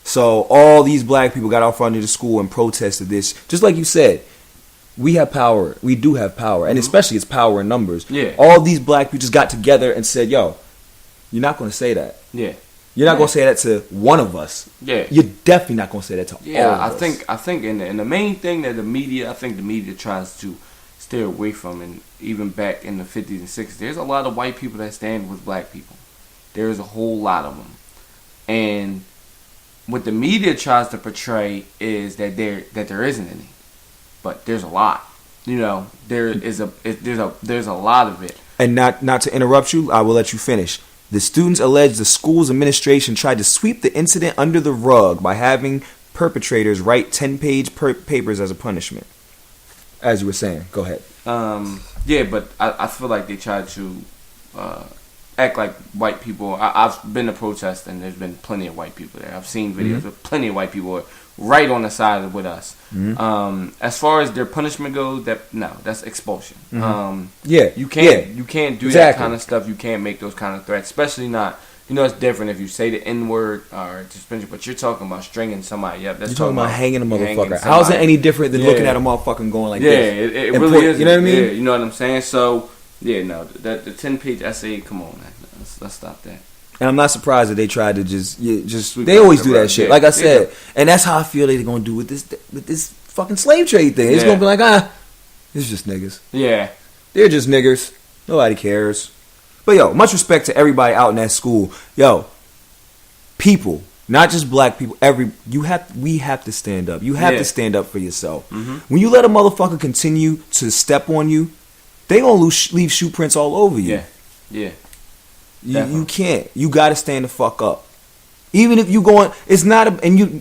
So all these black people got out front of the school and protested this. Just like you said, we have power. We do have power. And especially it's power in numbers. Yeah. All these black people just got together and said, yo, you're not going to say that. Yeah. You're not going to say that to one of us. Yeah. You're definitely not going to say that to all of us. I think in the main thing that the media tries to steer away from, and even back in the 50s and 60s, there's a lot of white people that stand with black people. There's a whole lot of them. And what the media tries to portray is that there isn't any. But there's a lot. There's a lot of it. And not to interrupt you, I will let you finish. The students allege the school's administration tried to sweep the incident under the rug by having perpetrators write 10-page papers as a punishment. As you were saying, go ahead. Yeah, but I feel like they tried to act like white people. I've been to protests and there's been plenty of white people there. I've seen videos of plenty of white people right on the side with us. Mm-hmm. As far as their punishment goes, that's expulsion. Mm-hmm. You can't do that exactly. kind of stuff. You can't make those kind of threats, especially not. It's different if you say the N word or suspension, but you're talking about stringing somebody up. That's you're talking about hanging a motherfucker. hanging How's it any different than looking at a motherfucker and going like this? Yeah, it really is. You know what I mean? Yeah, you know what I'm saying? So, the 10-page essay, come on, man. Let's stop that. And I'm not surprised that they tried to just they always do that shit. Like I said, and that's how I feel they're gonna do with this fucking slave trade thing. It's gonna be like, it's just niggas. Yeah, they're just niggers. Nobody cares. But yo, much respect to everybody out in that school. Yo, people, not just black people. We have to stand up. You have to stand up for yourself. Mm-hmm. When you let a motherfucker continue to step on you, they gonna leave shoe prints all over you. Yeah. You can't. You got to stand the fuck up. Even if you going, it's not.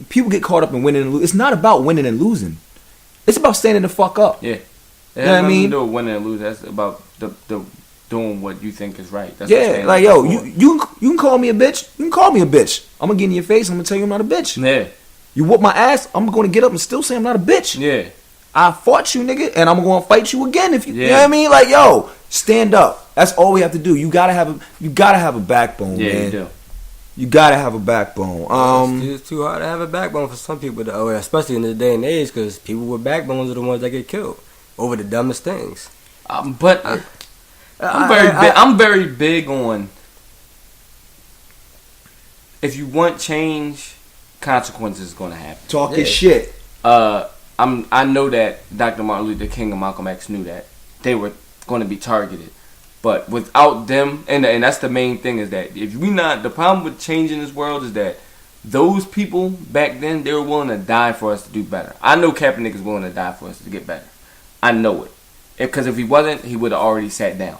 People get caught up in winning and losing. It's not about winning and losing. It's about standing the fuck up. Yeah. You know what I mean? To do with winning and losing. That's about the doing what you think is right. That's like you can call me a bitch. You can call me a bitch. I'm gonna get in your face. I'm gonna tell you I'm not a bitch. Yeah. You whoop my ass. I'm gonna get up and still say I'm not a bitch. Yeah. I fought you, nigga, and I'm gonna fight you again if you. You know what I mean? Like, yo, stand up. That's all we have to do. You gotta have a backbone, man. You do. You gotta have a backbone. It's too hard to have a backbone for some people, though, especially in this day and age, because people with backbones are the ones that get killed over the dumbest things. But I'm very big on, if you want change, consequences is gonna happen. Talk your shit. I know that Dr. Martin Luther King and Malcolm X knew that they were going to be targeted, but without them, and that's the main thing, is that the problem with change in this world is that those people back then, they were willing to die for us to do better. I know Kaepernick is willing to die for us to get better. I know it, because if he wasn't, he would have already sat down.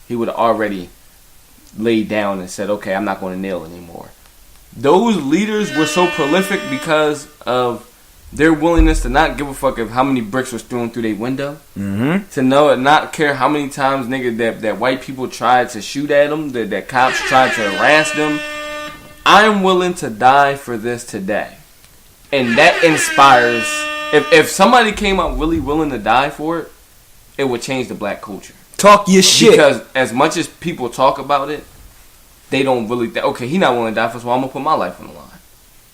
He would have already laid down and said, "Okay, I'm not going to kneel anymore." Those leaders were so prolific because of their willingness to not give a fuck of how many bricks was thrown through their window. Mm-hmm. To not care how many times, nigga, that white people tried to shoot at them, that cops tried to harass them. I'm willing to die for this today. And that inspires. If somebody came out really willing to die for it, it would change the black culture. Talk your shit. Because as much as people talk about it, they don't really okay, he not willing to die for, so I'm going to put my life on the line.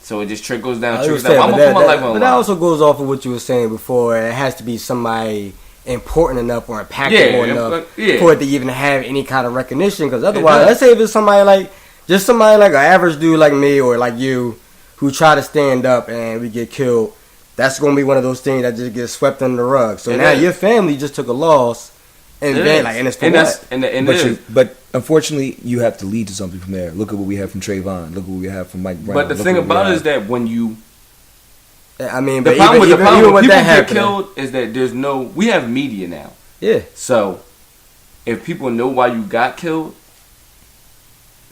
So it just trickles down. I'm going to put my life on the line. But that also goes off of what you were saying before. It has to be somebody important enough or impactful enough for it to even have any kind of recognition. Because otherwise, let's say if it's somebody like an average dude like me or like you who try to stand up and we get killed, that's going to be one of those things that just gets swept under the rug. So now your family just took a loss. And it's for what? But unfortunately, you have to lead to something from there. Look at what we have from Trayvon. Look at what we have from Mike Brown. But the thing about it is that when you, the problem with people get killed is that we have media now. Yeah. So if people know why you got killed,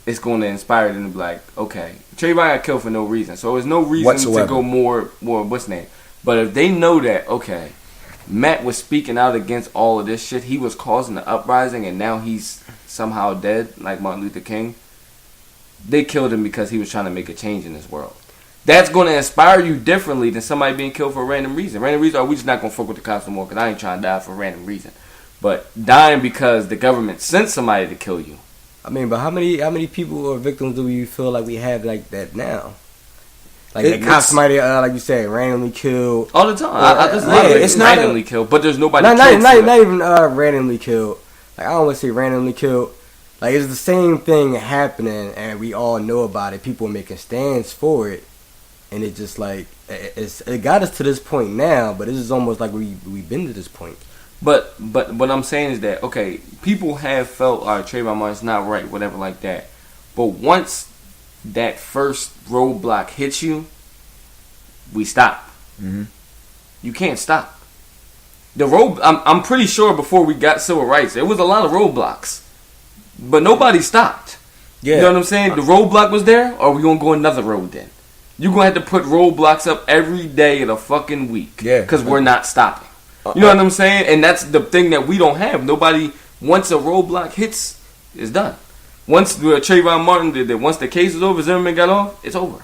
it's going to inspire them to be like, okay, Trayvon got killed for no reason. So there's no reason to go more what's name. But if they know that, okay, Matt was speaking out against all of this shit. He was causing the uprising, and now he's somehow dead, like Martin Luther King. They killed him because he was trying to make a change in this world. That's going to inspire you differently than somebody being killed for a random reason. Random reason, we just not going to fuck with the cops no more because I ain't trying to die for a random reason. But dying because the government sent somebody to kill you. I mean, but how many people or victims do we feel like we have like that now? Like the cops might, like you said, randomly killed all the time. It's not randomly killed, but there's nobody. Not even randomly killed. Like I don't want to say randomly killed. Like it's the same thing happening, and we all know about it. People are making stands for it, and it just like it got us to this point now. But it's just almost like we've been to this point. But what I'm saying is that okay, people have felt Trayvon Martin's not right, whatever like that. But once that first roadblock hits you, we stop. Mm-hmm. You can't stop. I'm pretty sure before we got civil rights, there was a lot of roadblocks, but nobody stopped. Yeah. You know what I'm saying? The roadblock was there, or we gonna go another road then? You're gonna have to put roadblocks up every day of the fucking week. Yeah. Because we're not stopping. You know what I'm saying? And that's the thing that we don't have. Nobody, once a roadblock hits, it's done. Once Trayvon Martin did that, once the case is over, Zimmerman got off, it's over.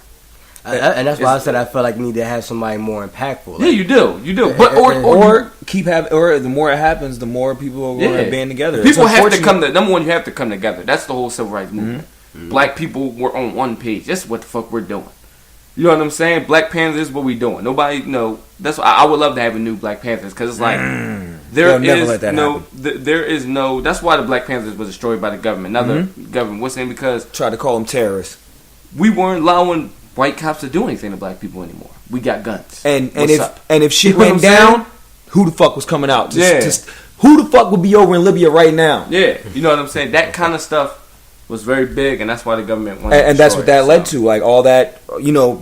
And that's why I said I feel like you need to have somebody more impactful. Yeah, you do. But or keep having, or the more it happens, the more people are going to band together. People have to come. Number one, you have to come together. That's the whole civil rights movement. Black people were on one page. That's what the fuck we're doing. You know what I'm saying? Black Panthers is what we doing. Nobody that's why I would love to have a new Black Panthers because it's like there is no. That's why the Black Panthers was destroyed by the government. Another government. What's the name? Because try to call them terrorists. We weren't allowing white cops to do anything to black people anymore. We got guns. And if shit went down, who the fuck was coming out? Who the fuck would be over in Libya right now? Yeah, you know what I'm saying? That kind of stuff was very big, and that's why the government wanted and that's what that led to. Like, all that,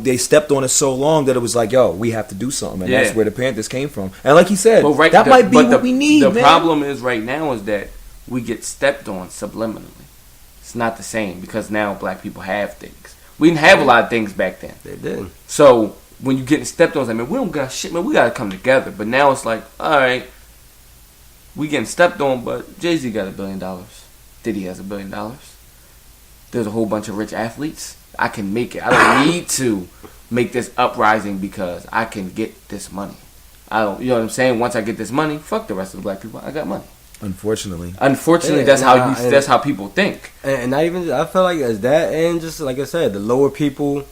they stepped on it so long that it was like, yo, we have to do something. And that's where the Panthers came from. And like he said, that might be what we need, The problem is right now is that we get stepped on subliminally. It's not the same because now black people have things. We didn't have a lot of things back then. They did. So when you getting stepped on, it's like, man, we don't got shit, man. We got to come together. But now it's like, all right, we getting stepped on, but Jay-Z got $1 billion. Diddy has $1 billion. There's a whole bunch of rich athletes. I can make it. I don't need to make this uprising because I can get this money. You know what I'm saying? Once I get this money, fuck the rest of the black people. I got money. Unfortunately, that's how people think. And not even, I feel like as that, and just like I said, the lower people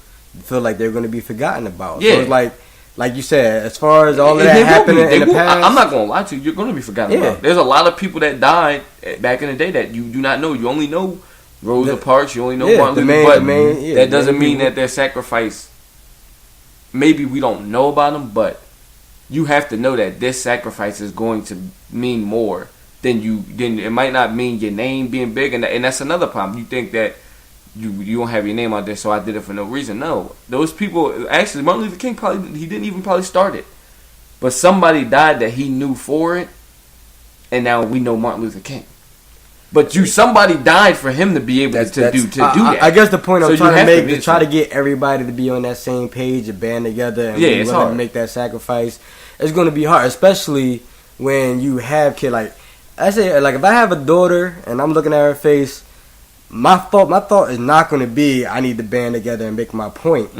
feel like they're going to be forgotten about. Yeah. So it's like you said, as far as all of that happening in the past, I'm not going to lie to you. You're going to be forgotten about. There's a lot of people that died back in the day that you do not know. You only know Rosa Parks. You only know Martin Luther. But that doesn't mean that their sacrifice. Maybe we don't know about them, but you have to know that this sacrifice is going to mean more. Then it might not mean your name being big, and that's another problem. You think that you don't have your name out there, so I did it for no reason. No, those people actually, Martin Luther King he didn't even start it, but somebody died that he knew for it, and now we know Martin Luther King. But somebody died for him to be able to do that. I guess the point I'm trying to make is try to get everybody to be on that same page and band together and it's hard to make that sacrifice. It's going to be hard, especially when you have kids like. I say, like, if I have a daughter and I'm looking at her face, my thought is not going to be I need to band together and make my point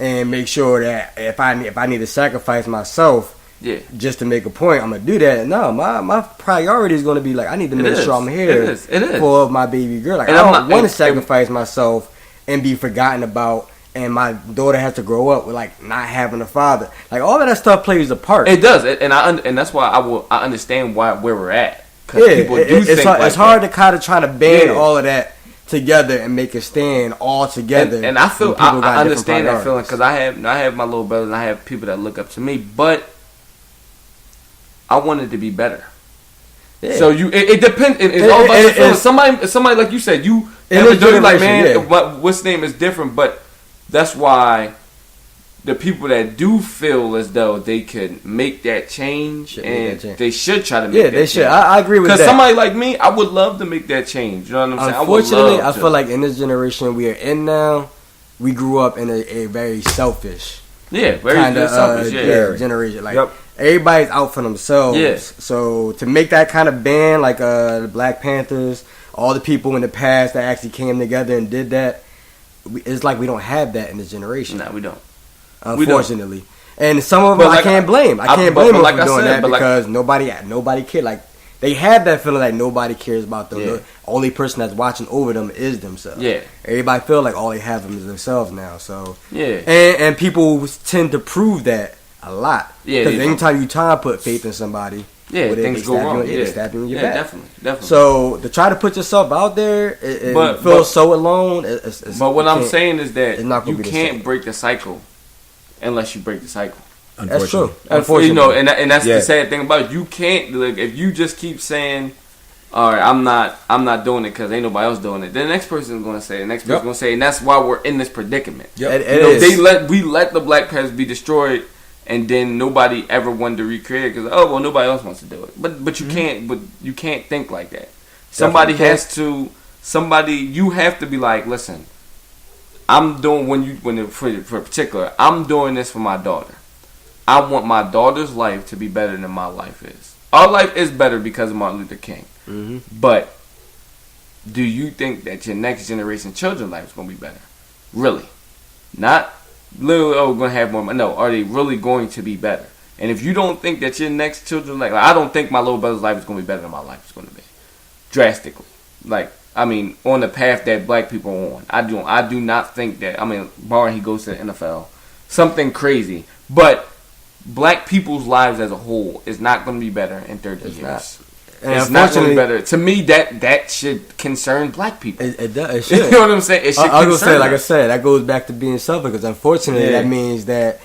and make sure that if I need to sacrifice myself just to make a point, I'm going to do that. No, my priority is going to be like I need to make sure I'm here for my baby girl. Like, I don't want to sacrifice myself and be forgotten about. And my daughter has to grow up with like not having a father. Like all of that stuff plays a part. It does, and that's why I understand where we're at. People do it's hard to kind of try to band all of that together and make it stand all together. And I feel I understand that feeling because I have my little brother and I have people that look up to me, but I want it to be better. Yeah. So it depends. It's all about the feeling. Somebody like you said, you like, man, what's name is different, but. That's why the people that do feel as though they could make that change, they should try to make that change. Yeah, they should. I agree with that. Because somebody like me, I would love to make that change. You know what I'm saying? Unfortunately, I feel like in this generation we are in now, we grew up in a very selfish, selfish generation. Like everybody's out for themselves. Yeah. So to make that kind of band, like the Black Panthers, all the people in the past that actually came together and did that. It's like we don't have that in this generation. No, we don't. Unfortunately, and some of them I can't blame. I can't blame them for doing that because nobody cares. Like they have that feeling like nobody cares about them. The only person that's watching over them is themselves. Yeah, everybody feel like all they have them is themselves now. So and people tend to prove that a lot. Yeah, because anytime you try to put faith in somebody. Yeah, things go wrong. They stab you in your back. Definitely. So to try to put yourself out there and feel so alone. But what I'm saying is that you can't break the cycle unless you break the cycle. That's true. Unfortunately, and that's the sad thing about it. You can't if you just keep saying, "All right, I'm not doing it because ain't nobody else doing it." Then the next person is going to say, the next person is going to say, and that's why we're in this predicament. Yep. We let the Black Panthers be destroyed. And then nobody ever wanted to recreate it because nobody else wants to do it. But you can't. But you can't think like that. Somebody has to. You have to be like, listen. I'm doing for particular. I'm doing this for my daughter. I want my daughter's life to be better than my life is. Our life is better because of Martin Luther King. Mm-hmm. But do you think that your next generation children's life is going to be better? Really? Not literally, oh, we're going to have more money. No, are they really going to be better? And if you don't think that your next children, like I don't think my little brother's life is going to be better than my life is going to be. Drastically. Like, I mean, on the path that black people are on. I do not think that, I mean, barring he goes to the NFL, something crazy. But black people's lives as a whole is not going to be better in 30 years. It's not going to be better. To me, that should concern black people. It does. It should. You know what I'm saying? It should I was concern gonna say, like them. I said, that goes back to being selfish, because unfortunately that means that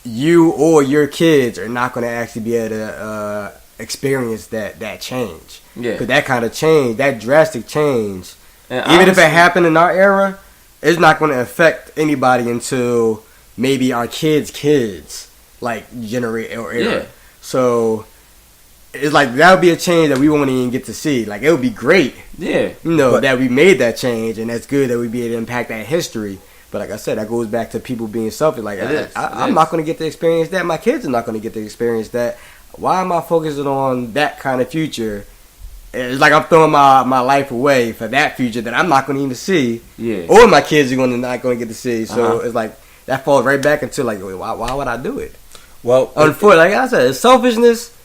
you or your kids are not going to actually be able to experience that change. Yeah. Because that kind of change, that drastic change, And even if it honestly- happened in our era, it's not going to affect anybody until maybe our kids, like, generate or era. Yeah. So it's like that would be a change that we won't even get to see. Like, it would be great, Yeah. that we made that change, and that's good that we be able to impact that history. But like I said, that goes back to people being selfish. Like, I'm not going to get to experience that. My kids are not going to get to experience that. Why am I focusing on that kind of future? It's like I'm throwing my life away for that future that I'm not going to even see. Yeah. Or my kids are not going to get to see. So it's like that falls right back into like, why would I do it? Well, Unfortunately, like I said, it's selfishness.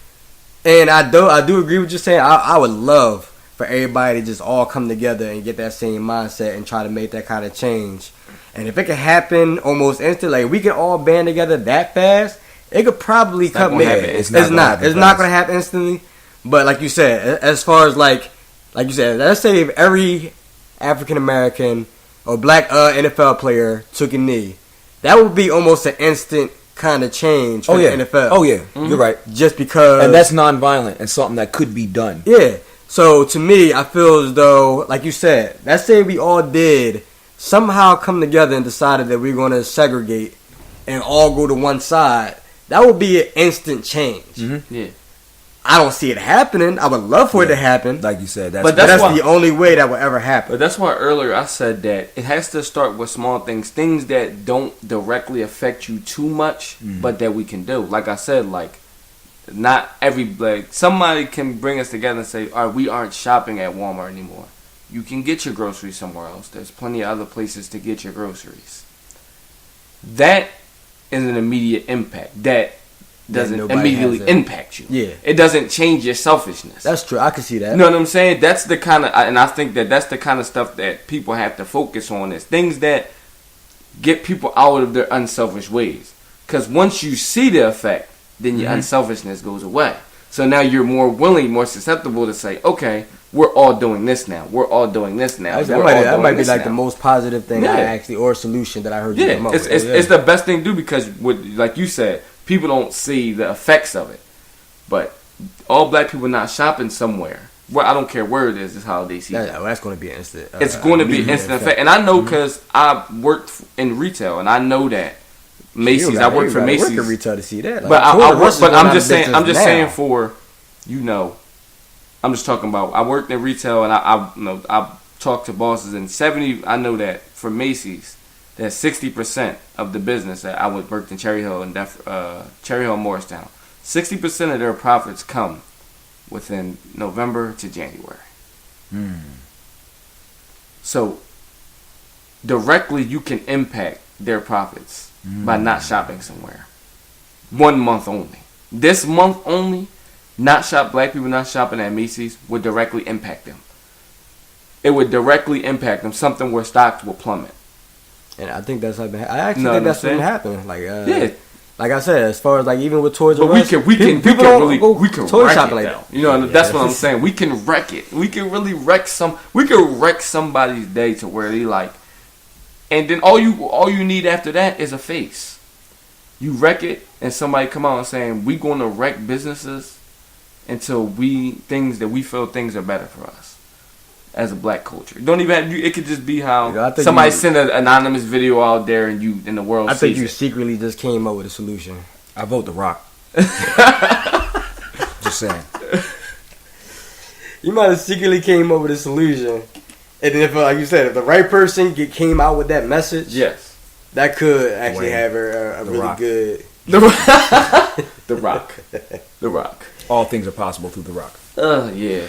And I do agree with you saying. I would love for everybody to just all come together and get that same mindset and try to make that kind of change. And if it could happen almost instantly, like we can all band together that fast, it could probably come. gonna happen. It's not going to happen instantly. But like you said, as far as like you said, let's say if every African American or black NFL player took a knee, that would be almost an instant kind of change for the NFL. Oh yeah, you're right. Just because, And that's nonviolent and something that could be done. yeah. So to me, I feel as though, like you said, let's say we all did somehow come together and decided that we're going to segregate and all go to one side. That would be an instant change. Mm-hmm. Yeah. I don't see it happening. I would love for it to happen. Like you said, But That's That's why- the only way that will ever happen. But that's why earlier I said that it has to start with small things that don't directly affect you too much, but that we can do. Like I said, like not every like somebody can bring us together and say, "All right, we aren't shopping at Walmart anymore. You can get your groceries somewhere else. There's plenty of other places to get your groceries." That is an immediate impact. That doesn't nobody immediately has it. impact you. Yeah. It doesn't change your selfishness. That's true. I can see that. You know what I'm saying? That's the kind of, and I think that's the kind of stuff that people have to focus on, is things that get people out of their unselfish ways. Because once you see the effect, then your unselfishness goes away. So now you're more willing, more susceptible to say, okay, we're all doing this now. We're all doing this now. That might be like the most positive thing I actually, or solution that I heard you Yeah, come up it's, with. it's the best thing to do, because, like you said, people don't see the effects of it. But all black people not shopping somewhere, well, I don't care where it is this holiday season. That's going to be an instant. It's going to be instant effect. And I know because I worked in retail, and I know that Macy's. I worked for Macy's. Work in retail to see that. But I'm just saying for, I'm just talking about, I worked in retail, and I talked to bosses, and I know that for Macy's, that 60% of the business that I worked in Cherry Hill and Cherry Hill and Morristown, 60% of their profits come within November to January. So directly you can impact their profits by not shopping somewhere. 1 month only. This month only, black people not shopping at Macy's would directly impact them. It would directly impact them, something where stocks will plummet. And I think that's what what's been happening. Like, Yeah. like I said, as far as like even with Toys R But Us, we can toy wreck shopping it, like though. that. You know, Yeah, that's what I'm saying. We can wreck it. We can really wreck somebody's day to where they like, and then all you need after that is a face. You wreck it, and somebody come out and saying, we going to wreck businesses until things that we feel things are better for us as a black culture. Don't even have, it could just be how somebody send an anonymous video out there and you in the world. I think you it. secretly just came up with a solution. I vote The Rock. Just saying. You might have secretly came up with a solution, and then if, like you said, if the right person came out with that message, Yes. that could actually Wayne. have a really Rock. good. The Rock. The Rock. all things are possible through The Rock. Yeah.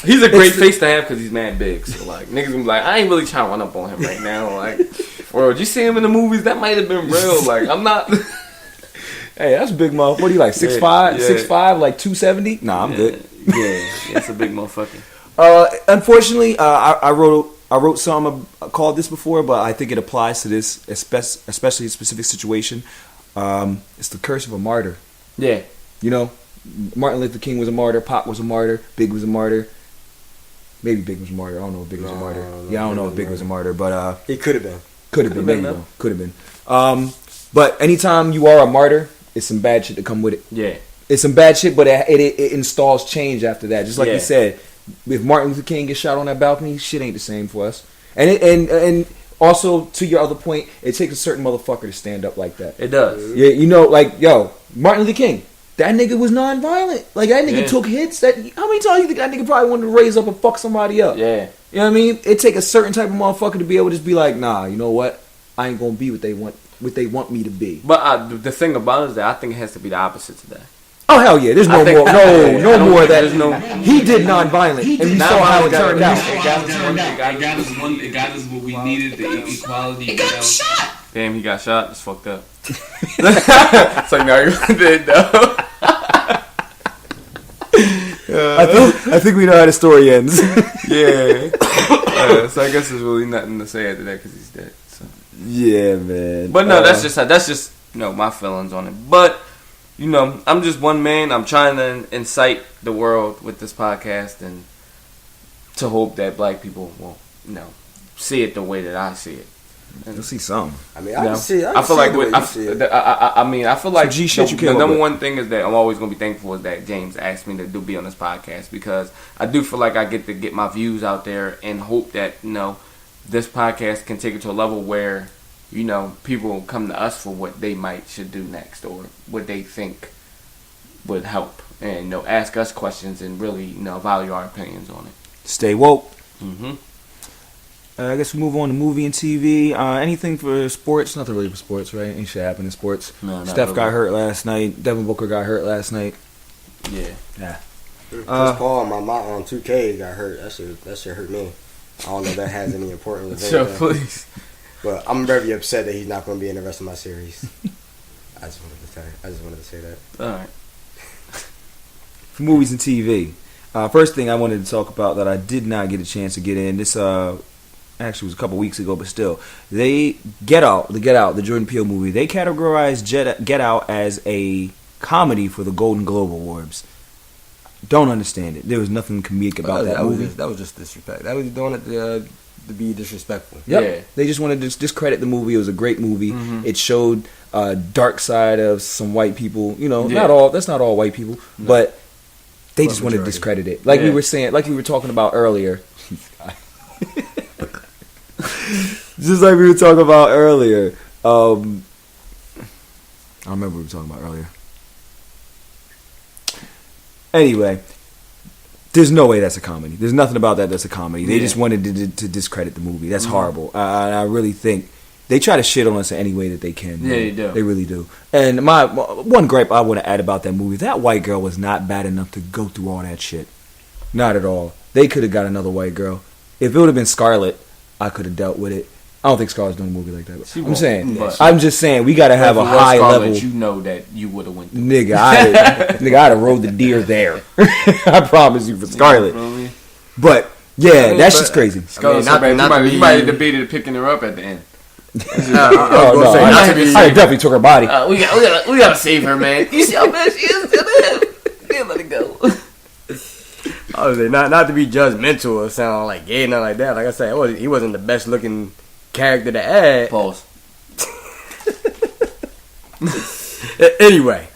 He's a great face to have because he's mad big. So like niggas gonna be like, I ain't really trying to run up on him right now. Like, bro, did you see him in the movies? That might have been real. Like, I'm not. Hey, that's a big motherfucker. What are you like 6'5", 6'5", like 270? Nah, I'm good. Yeah, that's a big motherfucker. Unfortunately, I wrote something called this before, but I think it applies to this, especially a specific situation. It's the curse of a martyr. Yeah. You know, Martin Luther King was a martyr. Pac was a martyr. Big was a martyr. Maybe Big was a martyr. I don't know if Big was a martyr. Yeah, I don't know if Big was a martyr, but he could have been. Could have been. There you go. Could have been. But anytime you are a martyr, it's some bad shit to come with it. Yeah. It's some bad shit, but it installs change after that. Just like you said, if Martin Luther King gets shot on that balcony, shit ain't the same for us. And also, to your other point, it takes a certain motherfucker to stand up like that. It does. Yeah, you know, like, yo, Martin Luther King, that nigga was non-violent. Like, that nigga took hits. How many times you think that nigga probably wanted to raise up and fuck somebody up? Yeah. You know what I mean? It take a certain type of motherfucker to be able to just be like, nah, you know what? I ain't gonna be what they want me to be. But the thing about it is that I think it has to be the opposite today. Oh hell yeah! There's no more of that. There's no. He did non-violent, and we saw how it turned out. It got us what we needed. The equality. He got shot. Damn, he got shot. That's fucked up. It's like no, you did though. I think we know how the story ends. Yeah. So I guess there's really nothing to say after that because he's dead. So. Yeah, man. But no, that's just my feelings on it. But I'm just one man. I'm trying to incite the world with this podcast and to hope that black people will see it the way that I see it. You'll see some. I mean, I feel like the number one thing is that I'm always gonna be thankful is that James asked me to be on this podcast because I do feel like I get to get my views out there and hope that this podcast can take it to a level where people come to us for what they should do next or what they think would help and ask us questions and really value our opinions on it. Stay woke. Mm-hmm. I guess we move on to movie and TV. Anything for sports? Nothing really for sports, right? Ain't shit happened in sports. No, Steph really. Got hurt last night. Devin Booker got hurt last night. Yeah. Chris Paul, my on 2K got hurt. That shit hurt me. I don't know if that has any importance. So please. But I'm very upset that he's not going to be in the rest of my series. I just wanted to say that. All right. For movies and TV. First thing I wanted to talk about that I did not get a chance to get in. This actually was a couple weeks ago, but still. The Jordan Peele movie, they categorized Get Out as a comedy for the Golden Globe Awards. Don't understand it. There was nothing comedic about that movie. That was just disrespect. That was doing it to be disrespectful. Yep. Yeah. They just wanted to discredit the movie. It was a great movie. Mm-hmm. It showed a dark side of some white people. That's not all white people, but they just wanted to discredit it. Like we were saying, like we were talking about earlier. Just like we were talking about earlier. I don't remember what we were talking about earlier. Anyway, there's no way that's a comedy. There's nothing about that's a comedy. They just wanted to discredit the movie. That's horrible. I really think they try to shit on us in any way that they can. Yeah, they do. They really do. And my one gripe I want to add about that movie, that white girl was not bad enough to go through all that shit. Not at all. They could have got another white girl. If it would have been Scarlett, I could have dealt with it. I don't think Scarlett's doing a movie like that. I'm just saying we gotta have a high level. You know that you would have went. Nigga, I'd have rode the deer there. I promise you for Scarlett. But yeah, that's just crazy. Scarlett, you might have debated picking her up at the end. I definitely took her body. We gotta save her, man. You see how bad she is? Can't let it go. I was not to be judgmental or sound like gay, nothing like that. Like I said, he wasn't the best looking character to add. Pause. Anyway,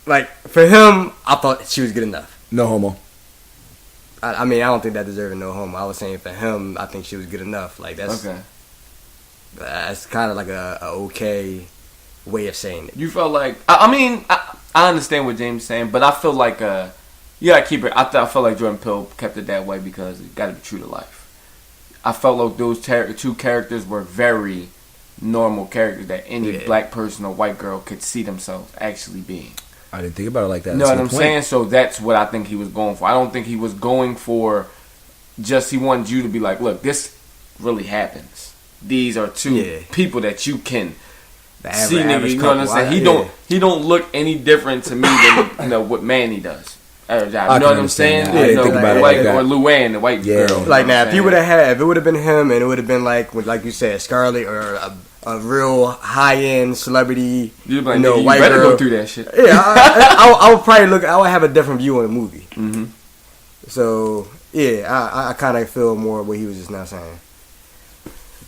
like for him, I thought she was good enough. No homo. I mean, I don't think that deserved no homo. I was saying for him, I think she was good enough. Like that's okay. That's kind of like a okay way of saying it. You felt like I understand what James is saying, but I feel like you gotta keep it. I felt like Jordan Peele kept it that way because it got to be true to life. I felt like those two characters were very normal characters that any black person or white girl could see themselves actually being. I didn't think about it like that. You know what I'm saying? So that's what I think he was going for. I don't think he was going for just he wanted you to be like, look, this really happens. These are two people that you can see, nigga. You know what I'm saying? He don't look any different to me than what Manny does. You know what I'm saying? I didn't think about it like that. Or Luann, the white girl. Like now, if it would have been him, and it would have been like you said, Scarlett or a real high end celebrity, You'd be like, you white better girl. Go through that shit. Yeah, I would probably look. I would have a different view on the movie. Mm-hmm. So yeah, I kind of feel more what he was just now saying.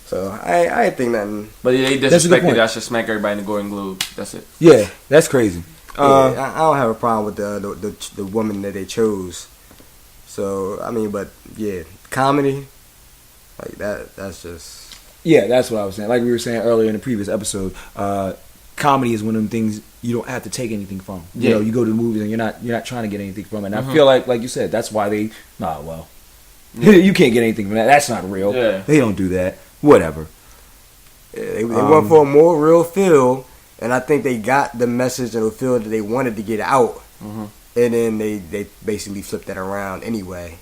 So I ain't think nothing. But yeah, they disrespected. I should smack everybody in the Golden Globe. That's it. Yeah, that's crazy. I don't have a problem with the woman that they chose. So I mean, but yeah, comedy like that. That's just that's what I was saying. Like we were saying earlier in the previous episode, comedy is one of them things you don't have to take anything from. You know, you go to the movies and you're not trying to get anything from it. And I feel like you said, that's why they you can't get anything from that. That's not real. Yeah. They don't do that. Whatever. Yeah, they went for a more real feel. And I think they got the message and the feel that they wanted to get out. Mm-hmm. And then they basically flipped that around anyway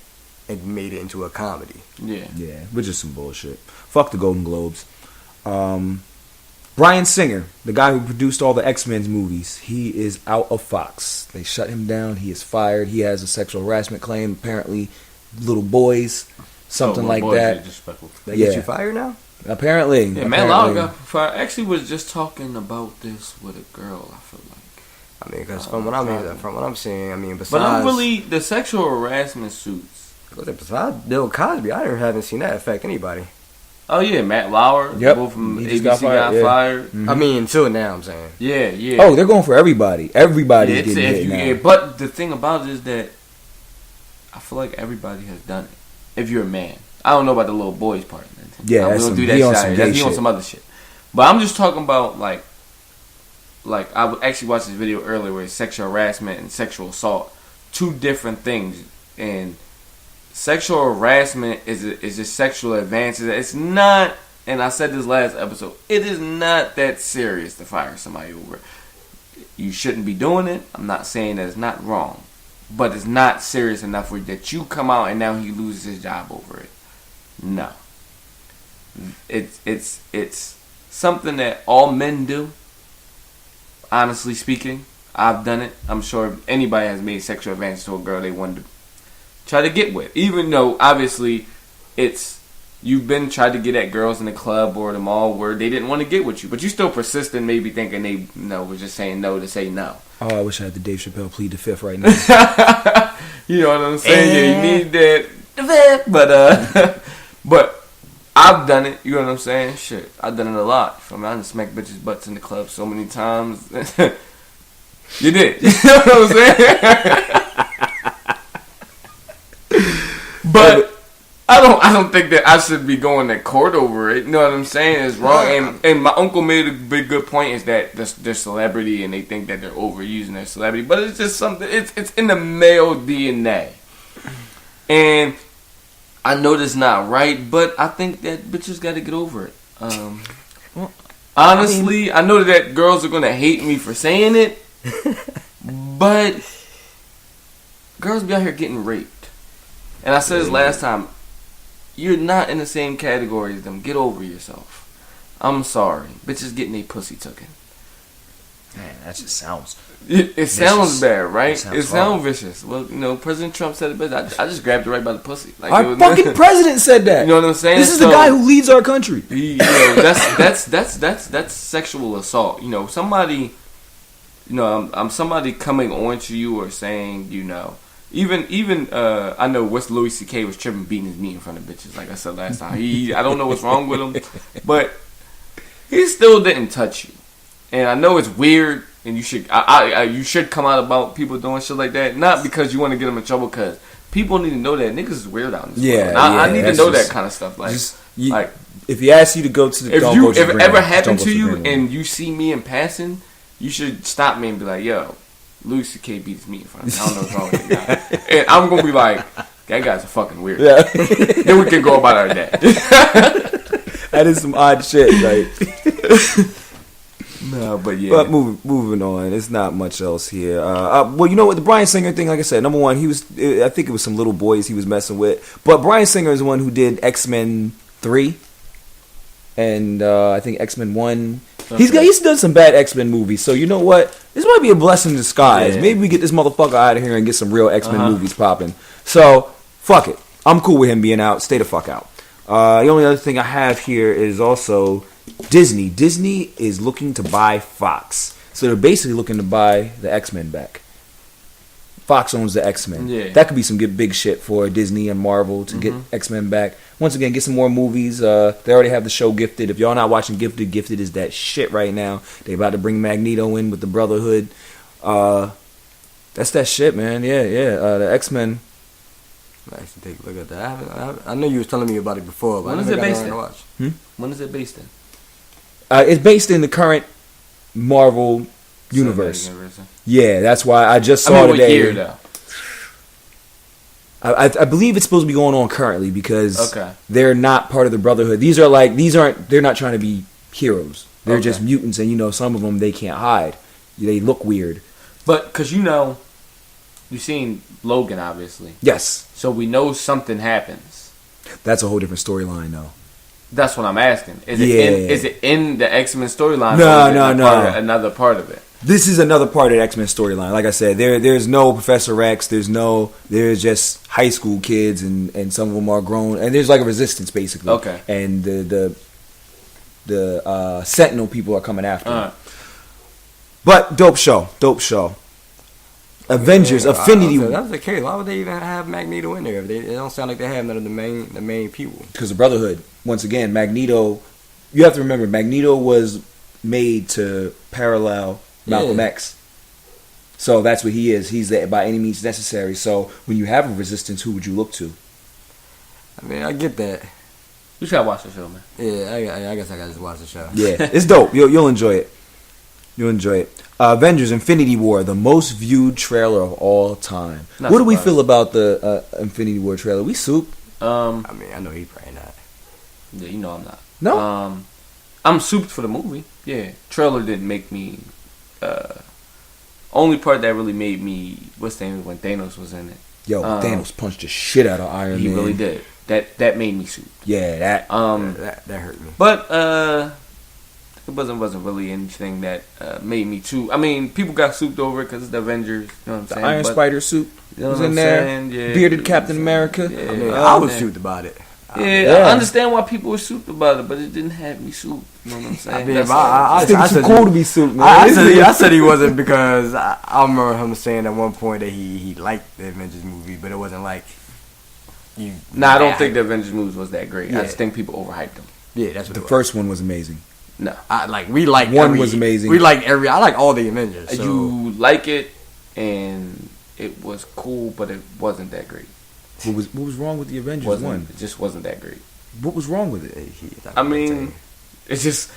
and made it into a comedy. Yeah. Yeah, which is some bullshit. Fuck the Golden Globes. Bryan Singer, the guy who produced all the X-Men movies, he is out of Fox. They shut him down. He is fired. He has a sexual harassment claim. Apparently, little boys, something like that. They get you fired now? Apparently. Yeah, Matt Lauer got fired. Actually was just talking about this with a girl, I feel like. I mean, because from what I'm seeing, I mean, besides... But I'm really, the sexual harassment suits. Besides Bill Cosby, I haven't seen that affect anybody. Oh, yeah, Matt Lauer. Yep. Both from he ABC got fired. Mm-hmm. I mean, until now, I'm saying. Yeah, yeah. Oh, they're going for everybody. Everybody's getting hit now. Yeah, but the thing about it is that I feel like everybody has done it. If you're a man. I don't know about the little boys part. Yeah, we don't do that shit. He on some other shit. But I'm just talking about like I actually watched this video earlier where it's sexual harassment and sexual assault, two different things. And sexual harassment is just sexual advances. It's not, and I said this last episode, it is not that serious to fire somebody over. You shouldn't be doing it. I'm not saying that it's not wrong, but it's not serious enough for that you come out and now he loses his job over it. No. It's something that all men do. Honestly speaking, I've done it. I'm sure if anybody has made sexual advances to a girl they wanted to try to get with, even though obviously you've been tried to get at girls in the club or the mall where they didn't want to get with you, but you still persistent, maybe thinking they were just saying no to say no. Oh, I wish I had the Dave Chappelle plead the fifth right now. You know what I'm saying? Yeah, you need that, but I've done it. You know what I'm saying? Shit, I've done it a lot. I done smacked bitches' butts in the club so many times. You did. You know what I'm saying? But I don't think that I should be going to court over it. You know what I'm saying? It's wrong. And my uncle made a big good point is that they're celebrity and they think that they're overusing their celebrity. But it's just something. It's in the male DNA. And I know that's not right, but I think that bitches got to get over it. Honestly, I know that girls are going to hate me for saying it, but girls be out here getting raped. And I said this last time, you're not in the same category as them. Get over yourself. I'm sorry. Bitches getting their pussy taken. Man, that just sounds... It sounds bad, right? It sounds vicious. Well, you know, President Trump said it best. I just grabbed it right by the pussy. Like, our fucking president said that. You know what I'm saying? This is the guy who leads our country. That's sexual assault. You know, somebody, I'm somebody coming on to you or saying, even I know West Louis C.K. was tripping, beating his meat in front of bitches. Like I said last time, I don't know what's wrong with him, but he still didn't touch you. And I know it's weird. And you should come out about people doing shit like that. Not because you want to get them in trouble, because people need to know that niggas is weird out in this world. I need to know that kind of stuff. Like, if he asks you to go to the if it ever happened to you and you see me in passing, you should stop me and be like, yo, Louis C.K. beats me in front of me. I don't know what's wrong with that guy. And I'm gonna be like, that guy's a fucking weird. Yeah. Then we can go about our day. That is some odd shit, like. No, But yeah. But moving on, it's not much else here. Well, you know what? The Bryan Singer thing, like I said, number one, I think it was some little boys he was messing with. But Bryan Singer is the one who did X-Men 3. And I think X-Men 1. Okay. He's done some bad X-Men movies. So you know what? This might be a blessing in disguise. Yeah. Maybe we get this motherfucker out of here and get some real X-Men movies popping. So, fuck it. I'm cool with him being out. Stay the fuck out. The only other thing I have here is also Disney. Disney is looking to buy Fox. So they're basically looking to buy the X-Men back. Fox owns the X-Men. Yeah. That could be some big shit for Disney and Marvel to get X-Men back. Once again, get some more movies. They already have the show Gifted. If y'all not watching Gifted, Gifted is that shit right now. They about to bring Magneto in with the Brotherhood. That's that shit, man. Yeah. The X-Men. I actually take a look at that. I know you was telling me about it before, but when is it based in? When is it based in? It's based in the current Marvel universe. Yeah, that's why I just saw today. What year, though? I believe it's supposed to be going on currently because they're not part of the Brotherhood. They're not trying to be heroes. They're just mutants, and some of them they can't hide. They look weird. But because you've seen Logan, obviously. Yes. So we know something happens. That's a whole different storyline, though. That's what I'm asking. Is it in the X-Men storyline? No. Another part of it. This is another part of the X-Men storyline. Like I said, there's no Professor X. There's just high school kids, and some of them are grown. And there's like a resistance, basically. Okay. And the Sentinel people are coming after them. But dope show. Avengers, Affinity. That's the case. Why would they even have Magneto in there? It don't sound like they have none of the main people. Because the Brotherhood. Once again, Magneto. You have to remember, Magneto was made to parallel Malcolm X. So that's what he is. He's there by any means necessary. So when you have a resistance, who would you look to? I mean, I get that. You should watch the show, man. Yeah, I guess I gotta just watch the show. Yeah, it's dope. You'll enjoy it. Avengers: Infinity War, the most viewed trailer of all time. What do we feel about the Infinity War trailer? We soup. I mean, I know he probably not. Yeah, I'm not. No. I'm souped for the movie. Yeah, trailer didn't make me. Only part that really made me what's the name when Thanos was in it. Yo, Thanos punched the shit out of Iron Man. He really did. That made me souped. Yeah, that hurt me. But it wasn't really anything that made me too. I mean, people got souped over it because it's the Avengers. You know what I'm saying? Iron Spider suit was in there. Yeah, bearded Captain America. Yeah, I was souped about it. I understand why people were souped about it, but it didn't have me souped. You know what I'm saying? I think it's cool to be souped, man. I said he wasn't because I remember him saying at one point that he liked the Avengers movie, but it wasn't like you. I don't think the Avengers movie was that great. Yeah. I just think people overhyped them. Yeah, that's what the first one was amazing. No, we like one was amazing. We like I like all the Avengers. So. You like it, and it was cool, but it wasn't that great. What was wrong with the Avengers one? It just wasn't that great. What was wrong with it? I mean, it's just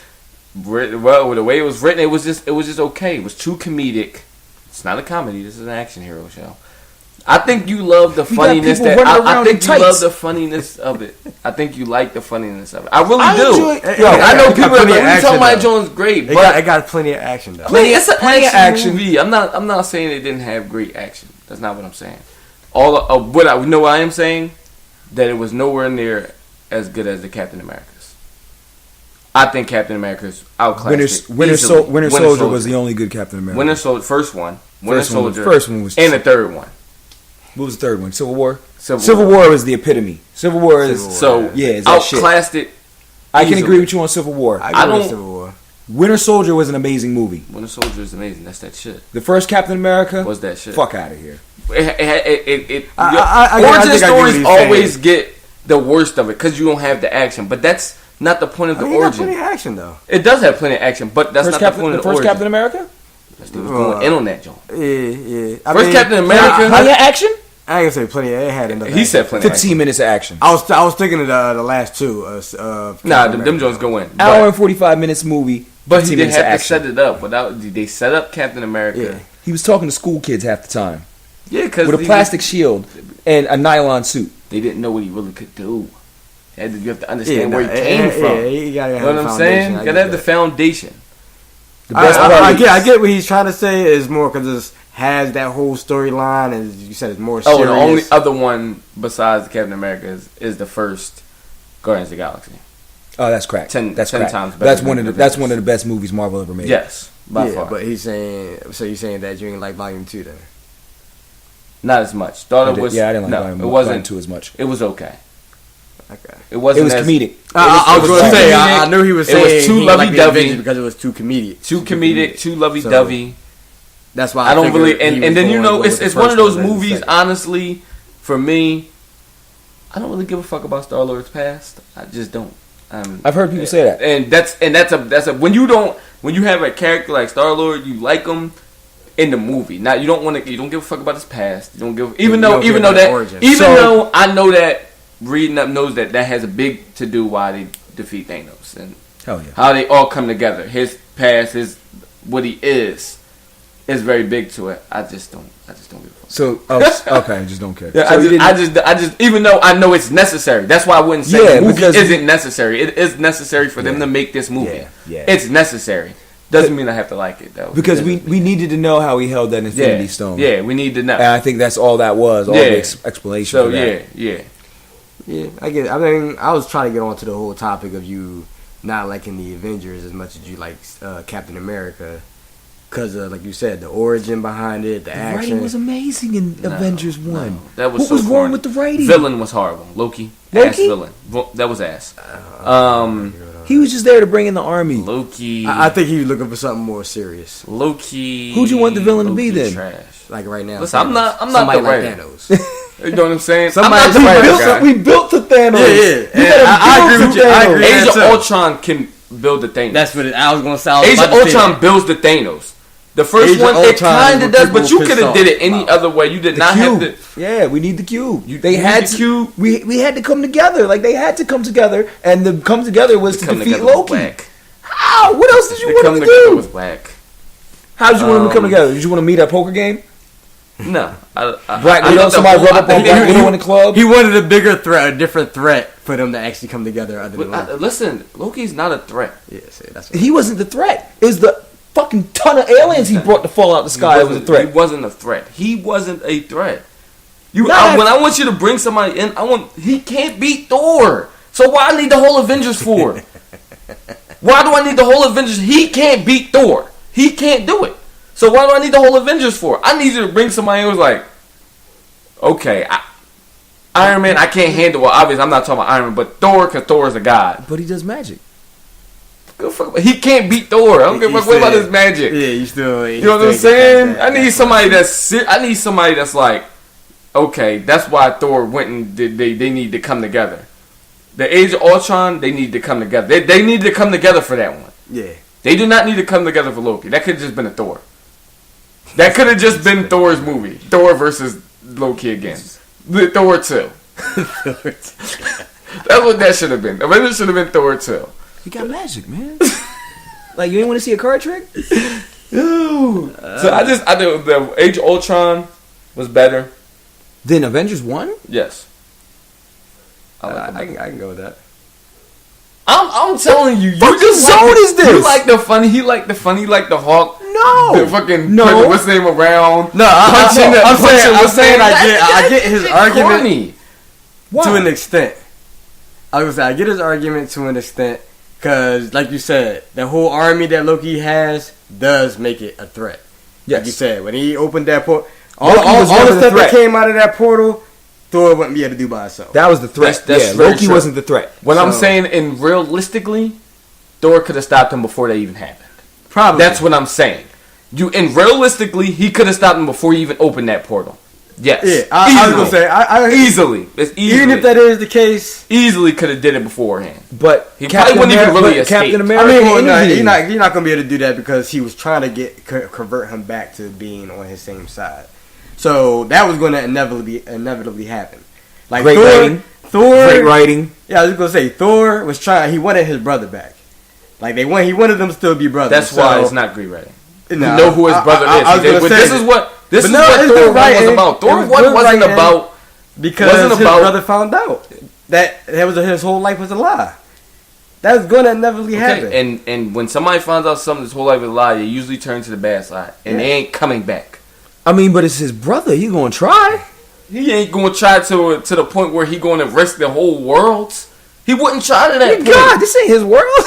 the way it was written, it was just okay. It was too comedic. It's not a comedy. This is an action hero show. I think you love the funniness I think you love the funniness of it. I think you like the funniness of it. I really do. I know people are like, "You talking about Jones great," but it got plenty of action though. It's an action movie. I'm not saying it didn't have great action. That's not what I'm saying. What I am saying that it was nowhere near as good as the Captain America's. I think Captain America's outclassed. Winter Soldier was the only good Captain America. Winter Soldier, first one. Winter Soldier, first one was, and the third one. What was the third one? Civil War. Civil War was the epitome. Civil War is outclassed it. I can agree with you on Civil War. I agree with Civil War. Winter Soldier was an amazing movie. Winter Soldier is amazing. That's that shit. The first Captain America was that shit. Fuck out of here. Origin stories always get the worst of it because you don't have the action, but that's not the point of the origin. Plenty of action though. It does have plenty of action, but that's not the point of the origin. First Captain America. That's going in on that joint. Yeah. First Captain America. Plenty of action. I ain't gonna say plenty. It had enough. He said plenty. 15 minutes of action. I was thinking of the last two. Them joints go in. Hour and 45 minutes movie. But he didn't have to set it up. They set up Captain America. Yeah. He was talking to school kids half the time. Yeah, because with a plastic shield and a nylon suit. They didn't know what he really could do. You have to understand where he came from. You gotta have know what I'm saying? You gotta have the foundation. The best part. I get what he's trying to say is more because it has that whole storyline, and as you said, it's more serious. Oh, the only other one besides Captain America is the first Guardians of the Galaxy. Oh, that's correct. That's 10 correct. times better. That's one of the best movies Marvel ever made. Yes, by far. But he's saying, so you're saying that you didn't like Volume 2 then? Not as much. Thought it was. Yeah, I didn't like Volume 2 as much. It was okay. Okay. It wasn't. It was comedic. I was going to say, I knew he was saying it was too lovey-dovey because it was too comedic. Too comedic, too lovey-dovey. That's why I don't really. And then it's one of those movies. Honestly, for me, I don't really give a fuck about Star-Lord's past. I just don't. I've heard people say that, and that's a when you have a character like Star-Lord, you like him in the movie. Now you don't give a fuck about his past. You don't give even though I know that reading up knows that has a big to do why they defeat Thanos and hell yeah, how they all come together. His past, his what he is very big to it. I just don't give a fuck. So okay, I just don't care. Yeah, so I just even though I know it's necessary. That's why I wouldn't say the movie isn't necessary. It is necessary for them to make this movie. Yeah. It's necessary. Doesn't mean I have to like it though. Because we needed to know how he held that Infinity Stone. Yeah, we need to know. And I think that's all that was. All the explanation. So for that. Yeah, I get it. I mean, I was trying to get onto the whole topic of you not liking the Avengers as much as you like Captain America. Because, like you said, the origin behind it, the action. writing was amazing in Avengers 1. No, that was what so was corny. wrong with the writing? Villain was horrible. Loki? Ass villain. That was ass. He was just there to bring in the army. Loki. I think he was looking for something more serious. Loki. Who'd you want the villain to be then? Trash. Like right now. Listen, I'm not somebody the like writer. Thanos. You know what I'm saying? Somebody we built the Thanos. I agree with you. I agree. Age of Ultron can build the Thanos. That's what I was going to say. Age of Ultron builds the Thanos. The first one, it kind of does, but you could have did it any other way. You did not have to. Yeah, we need the cube. They had the cube. We had to come together. Like they had to come together, and the come together was to defeat Loki. How? What else did you want them to do? Was whack. How did you want them to come together? Did you want to meet at a poker game? No. Black Widow. Somebody rub up on Black Widow in the club. He wanted a bigger threat, a different threat for them to actually come together. Other than Loki. Listen, Loki's not a threat. Yeah, see, that's he wasn't the threat. It was the fucking ton of aliens he brought to fall out the sky. It was a threat. He wasn't a threat. He wasn't a threat. When I want you to bring somebody in, he can't beat Thor. So why I need the whole Avengers for? Why do I need the whole Avengers? He can't beat Thor. He can't do it. So why do I need the whole Avengers for? I need you to bring somebody who's like, okay, Iron Man, I can't handle. Well, obviously I'm not talking about Iron Man, but Thor, because Thor is a god. But he does magic. He can't beat Thor. I don't give a fuck about his magic. Yeah, you still. You know what I'm saying? I need somebody that's like, okay, that's why Thor went and they need to come together. The Age of Ultron, they need to come together. They need to come together for that one. Yeah. They do not need to come together for Loki. That could have just been a Thor. That could have just been Thor's movie. Thor versus Loki again. Thor 2. That's what that should have been. Avengers should have been Thor 2. He got magic, man. Like, you ain't want to see a card trick? So I do the Age of Ultron was better. Then Avengers 1? Yes. I can go with that. I'm telling you, What zone is this? You like the funny. He like the funny. Like the Hawk. No. The fucking No. what's his name around? No, I'm saying I get his argument corny. to an extent. I was gonna say I get his argument to an extent because, like you said, the whole army that Loki has does make it a threat. Yes. Like you said, when he opened that portal, all was the never the stuff that threat. came out of that portal, Thor wouldn't be able to do by himself. That was the threat. That's very Loki true. wasn't the threat. What I'm saying, and realistically, Thor could have stopped him before they even happened. Probably. That's what I'm saying. Realistically, he could have stopped him before he even opened that portal. Yes. Yeah, I was gonna say I easily. It's easily. Even if that is the case, easily could have did it beforehand. But He probably wouldn't even really escape. Captain I America. mean, intervened. you're not gonna be able to do that because he was trying to convert him back to being on his same side. So that was going to inevitably happen. Like Great writing. Great writing. Yeah, I was gonna say Thor was trying. He wanted his brother back. Like he wanted them to still be brothers. That's why it's not great writing. No, You know who his brother is. But this is what no, Thor 1 was about. Thor 1 wasn't about because his brother found out that his whole life was a lie. That's gonna inevitably happen. And when somebody finds out something his whole life is a lie, they usually turn to the bad side, and they ain't coming back. I mean, but it's his brother. He gonna try. He ain't gonna try to the point where he gonna risk the whole world. He wouldn't try to that point. God, this ain't his world.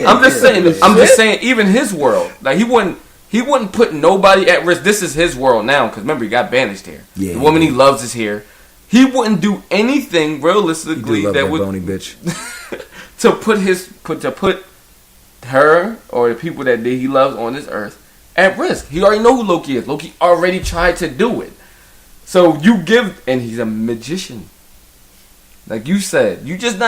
I'm just saying, even his world, like he wouldn't put nobody at risk. This is his world now, because remember he got banished here. Yeah, the woman he loves is here. He wouldn't do anything realistically that would bony bitch. to put her or the people that he loves on this earth at risk. He already know who Loki is. Loki already tried to do it. So and he's a magician. Like you said, you just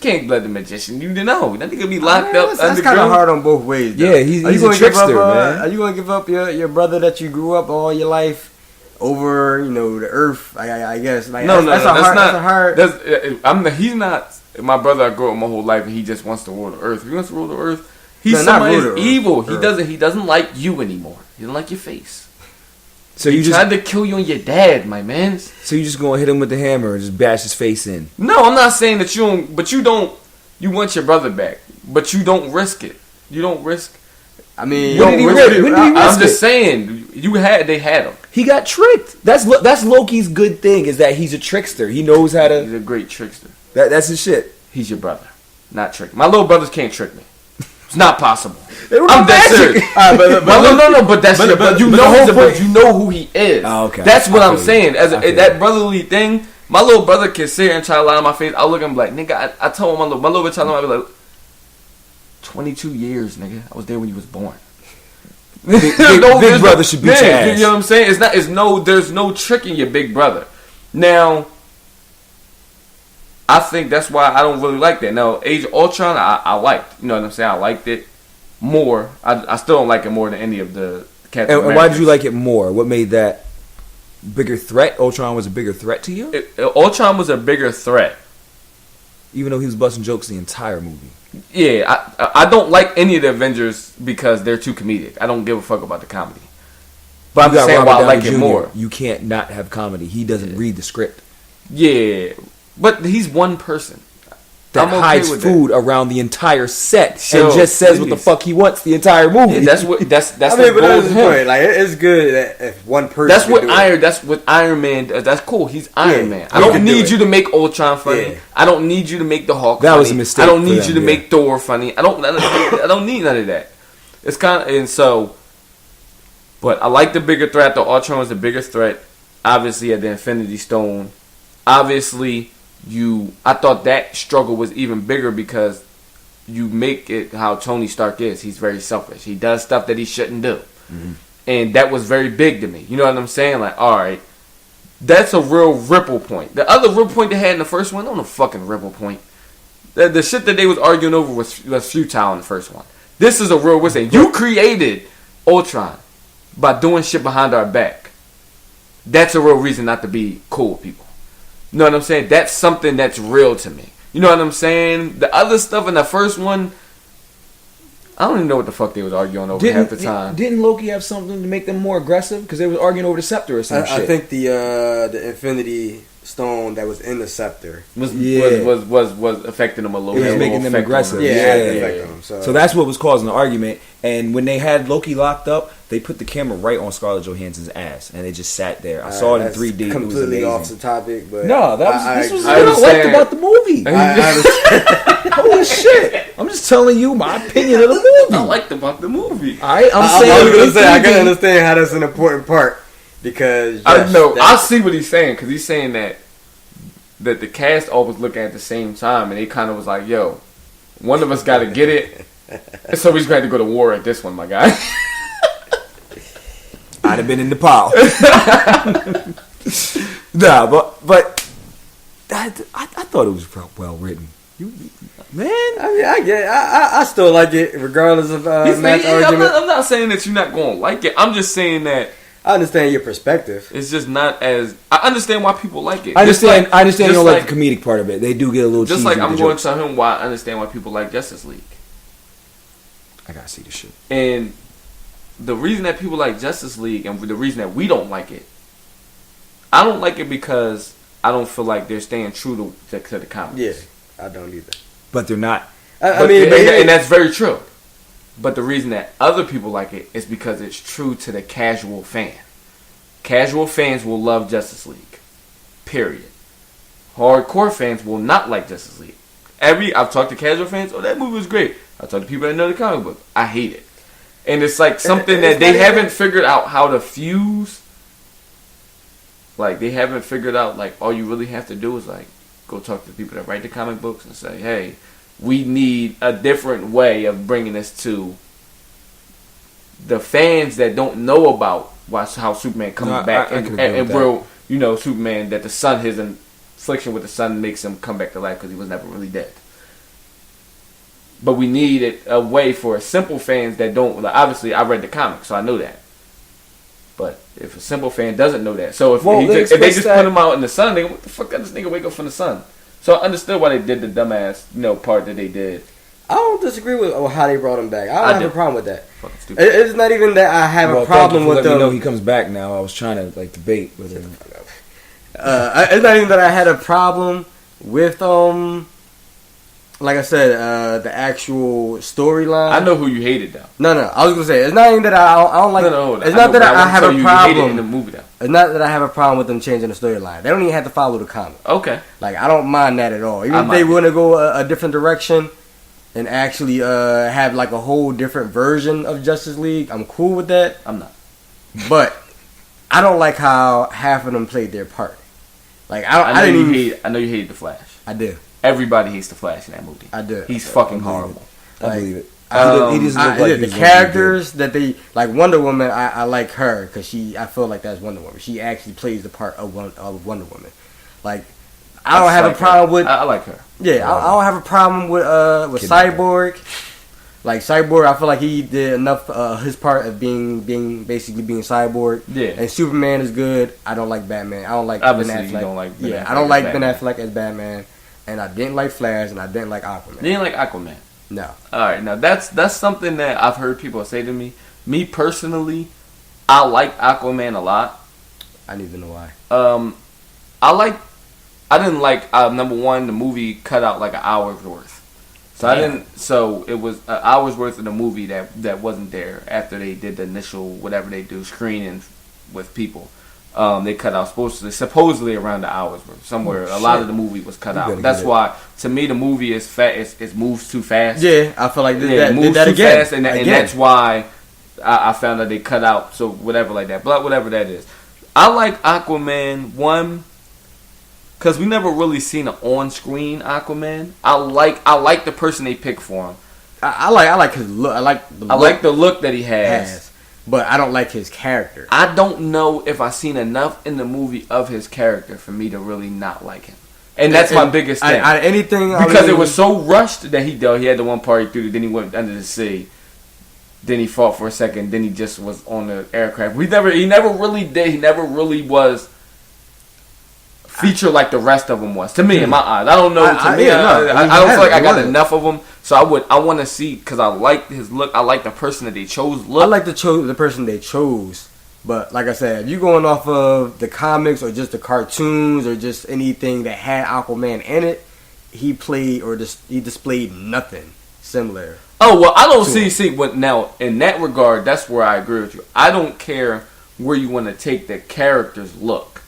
can't let the magician. You know, that nigga be locked up. That's kind of hard on both ways. Though. Yeah, he's a trickster, man. Are you gonna give up your brother that you grew up all your life over, the earth? I guess. Like, that's hard. He's not my brother. I grew up my whole life, and he just wants to rule the earth. He wants to rule the earth. He's evil. He doesn't like you anymore. He doesn't like your face. So he tried to kill you and your dad, my man. So you just gonna hit him with the hammer and just bash his face in? No, I'm not saying that you don't. But you don't. You want your brother back, but you don't risk it. You don't risk. I mean, when did he risk it? I'm just saying. They had him. He got tricked. That's Loki's good thing, is that he's a trickster. He knows how to. He's a great trickster. That's his shit. He's your brother, not trick. My little brothers can't trick me. It's not possible. I'm dead serious. But that's your brother. You know who he is. Oh, okay. That's what I'm saying. That brotherly thing, my little brother can sit here and try to lie in my face. I'll look at him like, nigga, I told my little bit child, I'll be like, 22 years, nigga. I was there when you was born. Big brother should beat your ass. You know what I'm saying? There's no tricking your big brother. Now, I think that's why I don't really like that. Now, Age of Ultron, I liked. You know what I'm saying? I liked it more. I still don't like it more than any of the Captain Americas. And why did you like it more? What made that bigger threat? Ultron was a bigger threat to you? Ultron was a bigger threat. Even though he was busting jokes the entire movie. Yeah, I don't like any of the Avengers because they're too comedic. I don't give a fuck about the comedy. But I'm just saying why I like it more. You can't not have comedy. He doesn't read the script. Yeah, but he's one person that hides food around the entire set and just says what the fuck he wants the entire movie. Yeah, that's what that's I mean, but that's the point. Like, it's good that if one person. That's what Iron Man does. That's cool. He's Iron Man. I don't need you to make Ultron funny. Yeah. I don't need you to make the Hulk funny. That was a mistake. I don't need you to make Thor funny. I don't need none of that. It's kind of, and so. But I like the bigger threat. The Ultron was the bigger threat. Obviously, at the Infinity Stone. Obviously, I thought that struggle was even bigger because you make it how Tony Stark is. He's very selfish. He does stuff that he shouldn't do. Mm-hmm. And that was very big to me. You know what I'm saying? Like, all right, that's a real ripple point. The other ripple point they had in the first one, no fucking ripple point. The shit that they was arguing over was futile in the first one. This is a real we're saying. You created Ultron by doing shit behind our back. That's a real reason not to be cool with people. You know what I'm saying? That's something that's real to me. You know what I'm saying? The other stuff in the first one, I don't even know what the fuck they was arguing over half the time. Didn't Loki have something to make them more aggressive? Because they was arguing over the scepter or some shit. I think the Infinity Stone that was in the scepter was affecting them a little bit. It was making them aggressive. Yeah. So that's what was causing the argument. And when they had Loki locked up, they put the camera right on Scarlett Johansson's ass, and they just sat there. I saw it in 3D. Completely it was off the topic, but no, this was what I liked about the movie. Holy shit! I'm just telling you my opinion of the movie. I liked about the movie. I can understand how that's an important part because I see what he's saying because he's saying that the cast all was looking at the same time, and they kind of was like, "Yo, one of us got to get it." So we just had to go to war at this one, my guy. I'd have been in Nepal. Nah, but I thought it was well written. Man, I mean, I get it. I still like it, regardless of Matt's argument. I'm not saying that you're not going to like it. I'm just saying that I understand your perspective. It's just not as I understand why people like it. I understand you don't like the comedic part of it. They do get a little just cheesy like I'm going jokes. to tell him why I understand why people like Justice League. I gotta see this shit. And the reason that people like Justice League and the reason that we don't like it, I don't like it because I don't feel like they're staying true to the comics. Yeah, I don't either. But they're not. And that's very true. But the reason that other people like it is because it's true to the casual fan. Casual fans will love Justice League. Period. Hardcore fans will not like Justice League. I've talked to casual fans, oh, that movie was great. I've talked to people that know the comic book. I hate it. And it's like something that they haven't figured out how to fuse. Like, they haven't figured out, like, all you really have to do is, like, go talk to the people that write the comic books and say, hey, we need a different way of bringing this to the fans that don't know about how Superman comes back. And real, Superman, that the sun, his affliction with the sun makes him come back to life because he was never really dead. But we need a way for simple fans that don't, like, obviously I read the comics, so I know that. But if a simple fan doesn't know that, so if they just put him out in the sun, they go, what the fuck did this nigga wake up from the sun? So I understood why they did the dumbass, part that they did. I don't disagree with how they brought him back. I don't have a problem with that. It's not even that I have a problem with them. Let me know he comes back now. I was trying to debate with him. It's not even that I had a problem with like I said, the actual storyline. I know who you hated though. No, I was gonna say it's not even that I don't like. No, it's not that I have a problem. You hated in the movie though. It's not that I have a problem with them changing the storyline. They don't even have to follow the comic. Okay. Like, I don't mind that at all. Even if they want to go a different direction and actually have like a whole different version of Justice League, I'm cool with that. I'm not. But I don't like how half of them played their part. Like, I know you hated the Flash. I do. Everybody hates the Flash in that movie. I do. He's fucking horrible. I believe it. He doesn't look like the characters that they like. Wonder Woman, I like her because I feel like that's Wonder Woman. She actually plays the part of Wonder Woman. Like, I don't have a problem with. I like her. Yeah, I don't have a problem with Cyborg. Like, Cyborg, I feel like he did enough his part of being Cyborg. Yeah. And Superman is good. I don't like Batman. I don't like Obviously, Ben Affleck. you don't like Ben Affleck. I don't like Ben Affleck as Batman. And I didn't like Flash, and I didn't like Aquaman. You didn't like Aquaman? No. Alright, now that's something that I've heard people say to me. Me personally, I like Aquaman a lot. I don't even know why. I didn't like, number one, the movie cut out like an hour's worth. So it was an hour's worth of the movie that wasn't there after they did the initial, whatever they do, screening with people. They cut out supposedly around the hour's worth. Somewhere, a lot of the movie was cut out. That's why, to me, the movie is fast. It moves too fast. Yeah, I feel like it moves too fast, and that's why I found that they cut out. So whatever like that, but whatever that is, I like Aquaman 1 because we never really seen an on-screen Aquaman. I like the person they picked for him. I like his look. I like the look that he has. But I don't like his character. I don't know if I've seen enough in the movie of his character for me to really not like him. And that's my biggest thing. Because it was so rushed that he had the one part he threw, then he went under the sea. Then he fought for a second. Then he just was on the aircraft. He never really did. He never really was featured like the rest of them was. To me, in my eyes. I don't know. I don't feel like I got enough of them. So I want to see, because I like his look. I like the person that they chose. I like the person they chose. But like I said, if you're going off of the comics or just the cartoons or just anything that had Aquaman in it, he displayed nothing similar. Oh, well, I don't see what now in that regard. That's where I agree with you. I don't care where you want to take the character's look.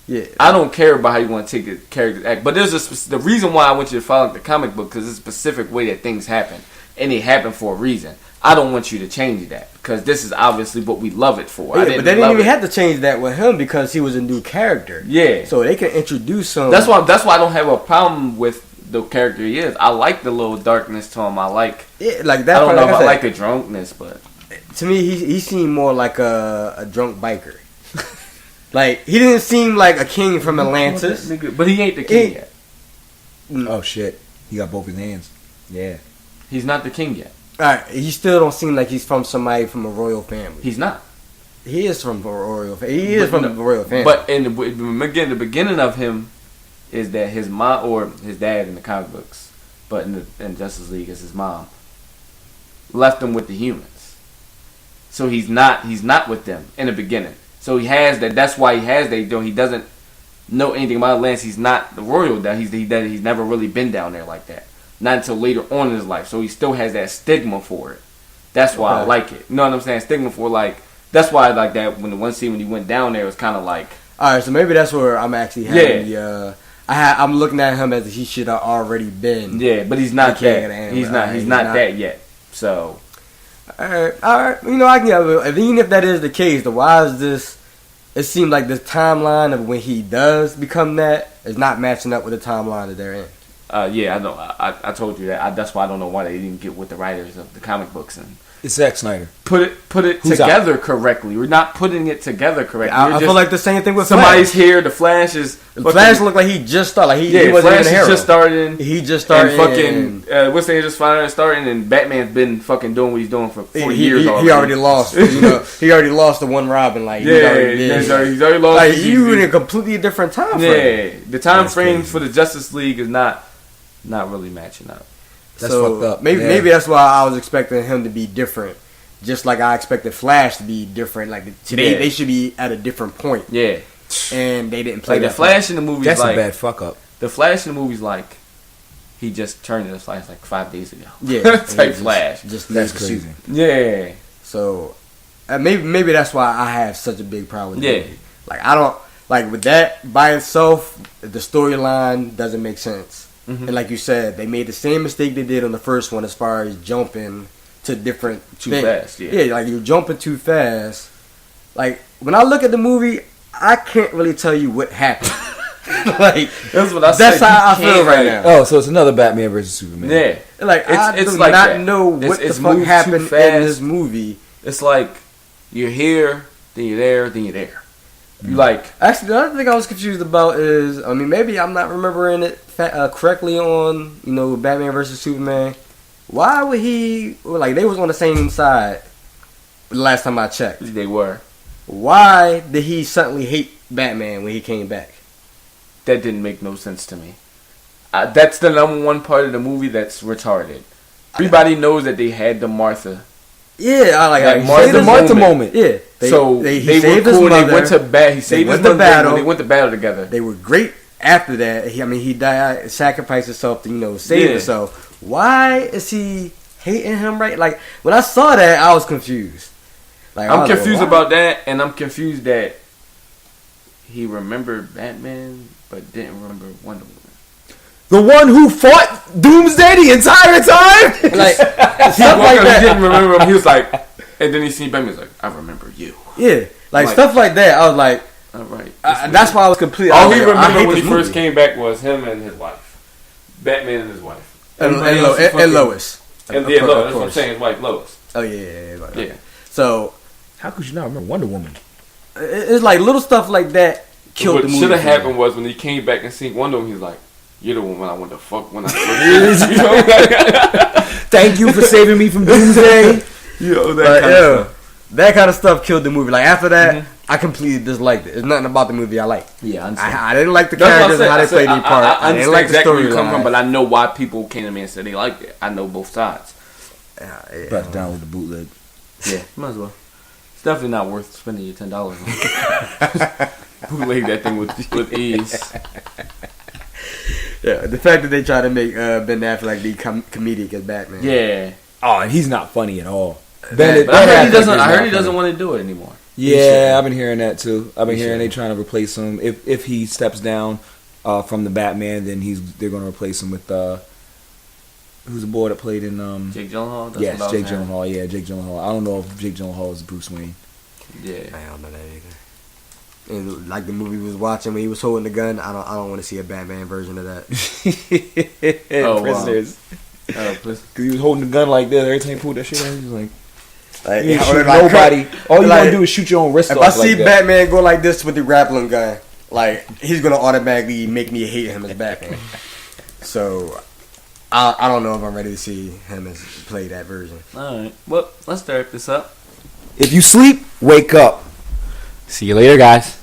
Yeah, I don't care about how you want to take the character's act, but there's the reason why I want you to follow the comic book, because it's a specific way that things happen, and they happen for a reason. I don't want you to change that, because this is obviously what we love it for. Yeah, but they didn't even have to change that with him because he was a new character. Yeah, so they can introduce him. That's why I don't have a problem with the character he is. I like the little darkness to him. I like like that. I don't know if I like the drunkenness, but to me, he seemed more like a drunk biker. Like, he didn't seem like a king from Atlantis. But he ain't the king yet. Oh, shit. He got both his hands. Yeah. He's not the king yet. Alright, he still don't seem like he's from somebody from a royal family. He's not. He is from a royal family. He is from a royal family. But the beginning of him is that his mom, or his dad in the comic books, but in Justice League is his mom, left him with the humans. So he's not with them in the beginning. So he has that. That's why he has that. Though he doesn't know anything about Atlantis. He's not the royal. He's never really been down there like that. not until later on in his life. So he still has that stigma for it. That's why I like it. You know what I'm saying? Stigma for like. That's why I like that. When the one scene when he went down there, it was kind of like. All right, so maybe that's where I'm actually having the. I'm looking at him as he should have already been. Yeah, but he's not that. He's not that yet. So. All right. You know, I can. Even if that is the case, then why is this? It seems like this timeline of when he does become that is not matching up with the timeline that they're in. Yeah, I know. I told you that. That's why I don't know why they didn't get with the writers of the comic books and. It's Zack Snyder. Put it Who's together correctly. We're not putting it together correctly. I feel like the same thing with somebody's Flash. here. The Flash is. Flash looked like he just started. Like he wasn't Flash even a hero. just started. He just started. And fucking what's the name? Just starting, and Batman's been fucking doing what he's doing for 40 years already. He already lost. You know, he already lost the one Robin. Like he's already lost. Like you in a completely different time frame. Yeah, the time frame for the Justice League is not really matching up. That's fucked up. Maybe that's why I was expecting him to be different. Just like I expected Flash to be different. Like today, they should be at a different point. Yeah, and they didn't play like the Flash in the movies. That's like, a bad fuck up. The Flash in the movies, like he just turned into Flash like 5 days ago. Yeah, type Flash. Just that's crazy. Yeah. So maybe that's why I have such a big problem with it. Movie. Like I don't like with that by itself. The storyline doesn't make sense. Mm-hmm. And like you said, they made the same mistake they did on the first one as far as jumping to different things. Fast, yeah, like you're jumping too fast. Like when I look at the movie, I can't really tell you what happened. Like that's what that's how I feel right now. Oh, so it's another Batman versus Superman. Yeah, like I do like not that. know what the fuck happened in this movie. It's like you're here, then you're there, then you're there. You like actually the other thing I was confused about is maybe I'm not remembering it correctly on Batman versus Superman. Why would he like they was on the same side the last time I checked? They were. Why did he suddenly hate Batman when he came back? That didn't make no sense to me. That's the number one part of the movie that's retarded. Everybody knows that they had the Martha. Yeah, I like the Martha moment. Yeah, they were cool. They went to battle. He saved his mother. They went to battle together. They were great after that. He died, sacrificed himself to save himself. Why is he hating him? Right? Like when I saw that, I was confused. Like I'm confused about that, and I'm confused that he remembered Batman but didn't remember Wonder Woman. The one who fought Doomsday the entire time? Like stuff like that. He didn't remember him. He was like, and then he seen Batman. He was like, I remember you. Yeah, like stuff like that. I was like, all right. That's why I was completely. All he remembered when he first came back was him and his wife, Batman and his wife. And Lois. And Lois. That's what I'm saying. His wife, Lois. Oh, yeah. Yeah. So. How could you not remember Wonder Woman? It's like little stuff like that killed the movie. What should have happened was when he came back and seen Wonder Woman, he's like, you're the woman I want to fuck when I first Thank you for saving me from Doomsday. That kind of stuff killed the movie. Like after that, I completely disliked it. There's nothing about the movie I like. Yeah, I didn't like the characters and how they played their part. I didn't like the story line. But I know why people came to me and said they liked it. I know both sides. About to download the bootleg. Yeah, might as well. It's definitely not worth spending your $10 on. Bootleg that thing with ease. Yeah, the fact that they try to make Ben Affleck be comedic as Batman. Yeah. Oh, and he's not funny at all. I heard he doesn't want to do it anymore. Yeah, I've been hearing that too. I've been hearing they trying to replace him. If he steps down from the Batman, then they're going to replace him with who's the boy that played in Jake Gyllenhaal. Yes, Jake Gyllenhaal. Yeah, Jake Gyllenhaal. I don't know if Jake Gyllenhaal is Bruce Wayne. Yeah, I don't know that either. And like the movie we was watching when he was holding the gun, I don't want to see a Batman version of that. Prisoners. Because he was holding the gun like this every time he pulled that shit out. He was like shoot nobody. All you want to do is shoot your own wrist off. If I see Batman go like this with the grappling gun, like he's gonna automatically make me hate him as Batman. So I don't know if I'm ready to see him as play that version. All right. Well, let's start this up. If you sleep, wake up. See you later, guys.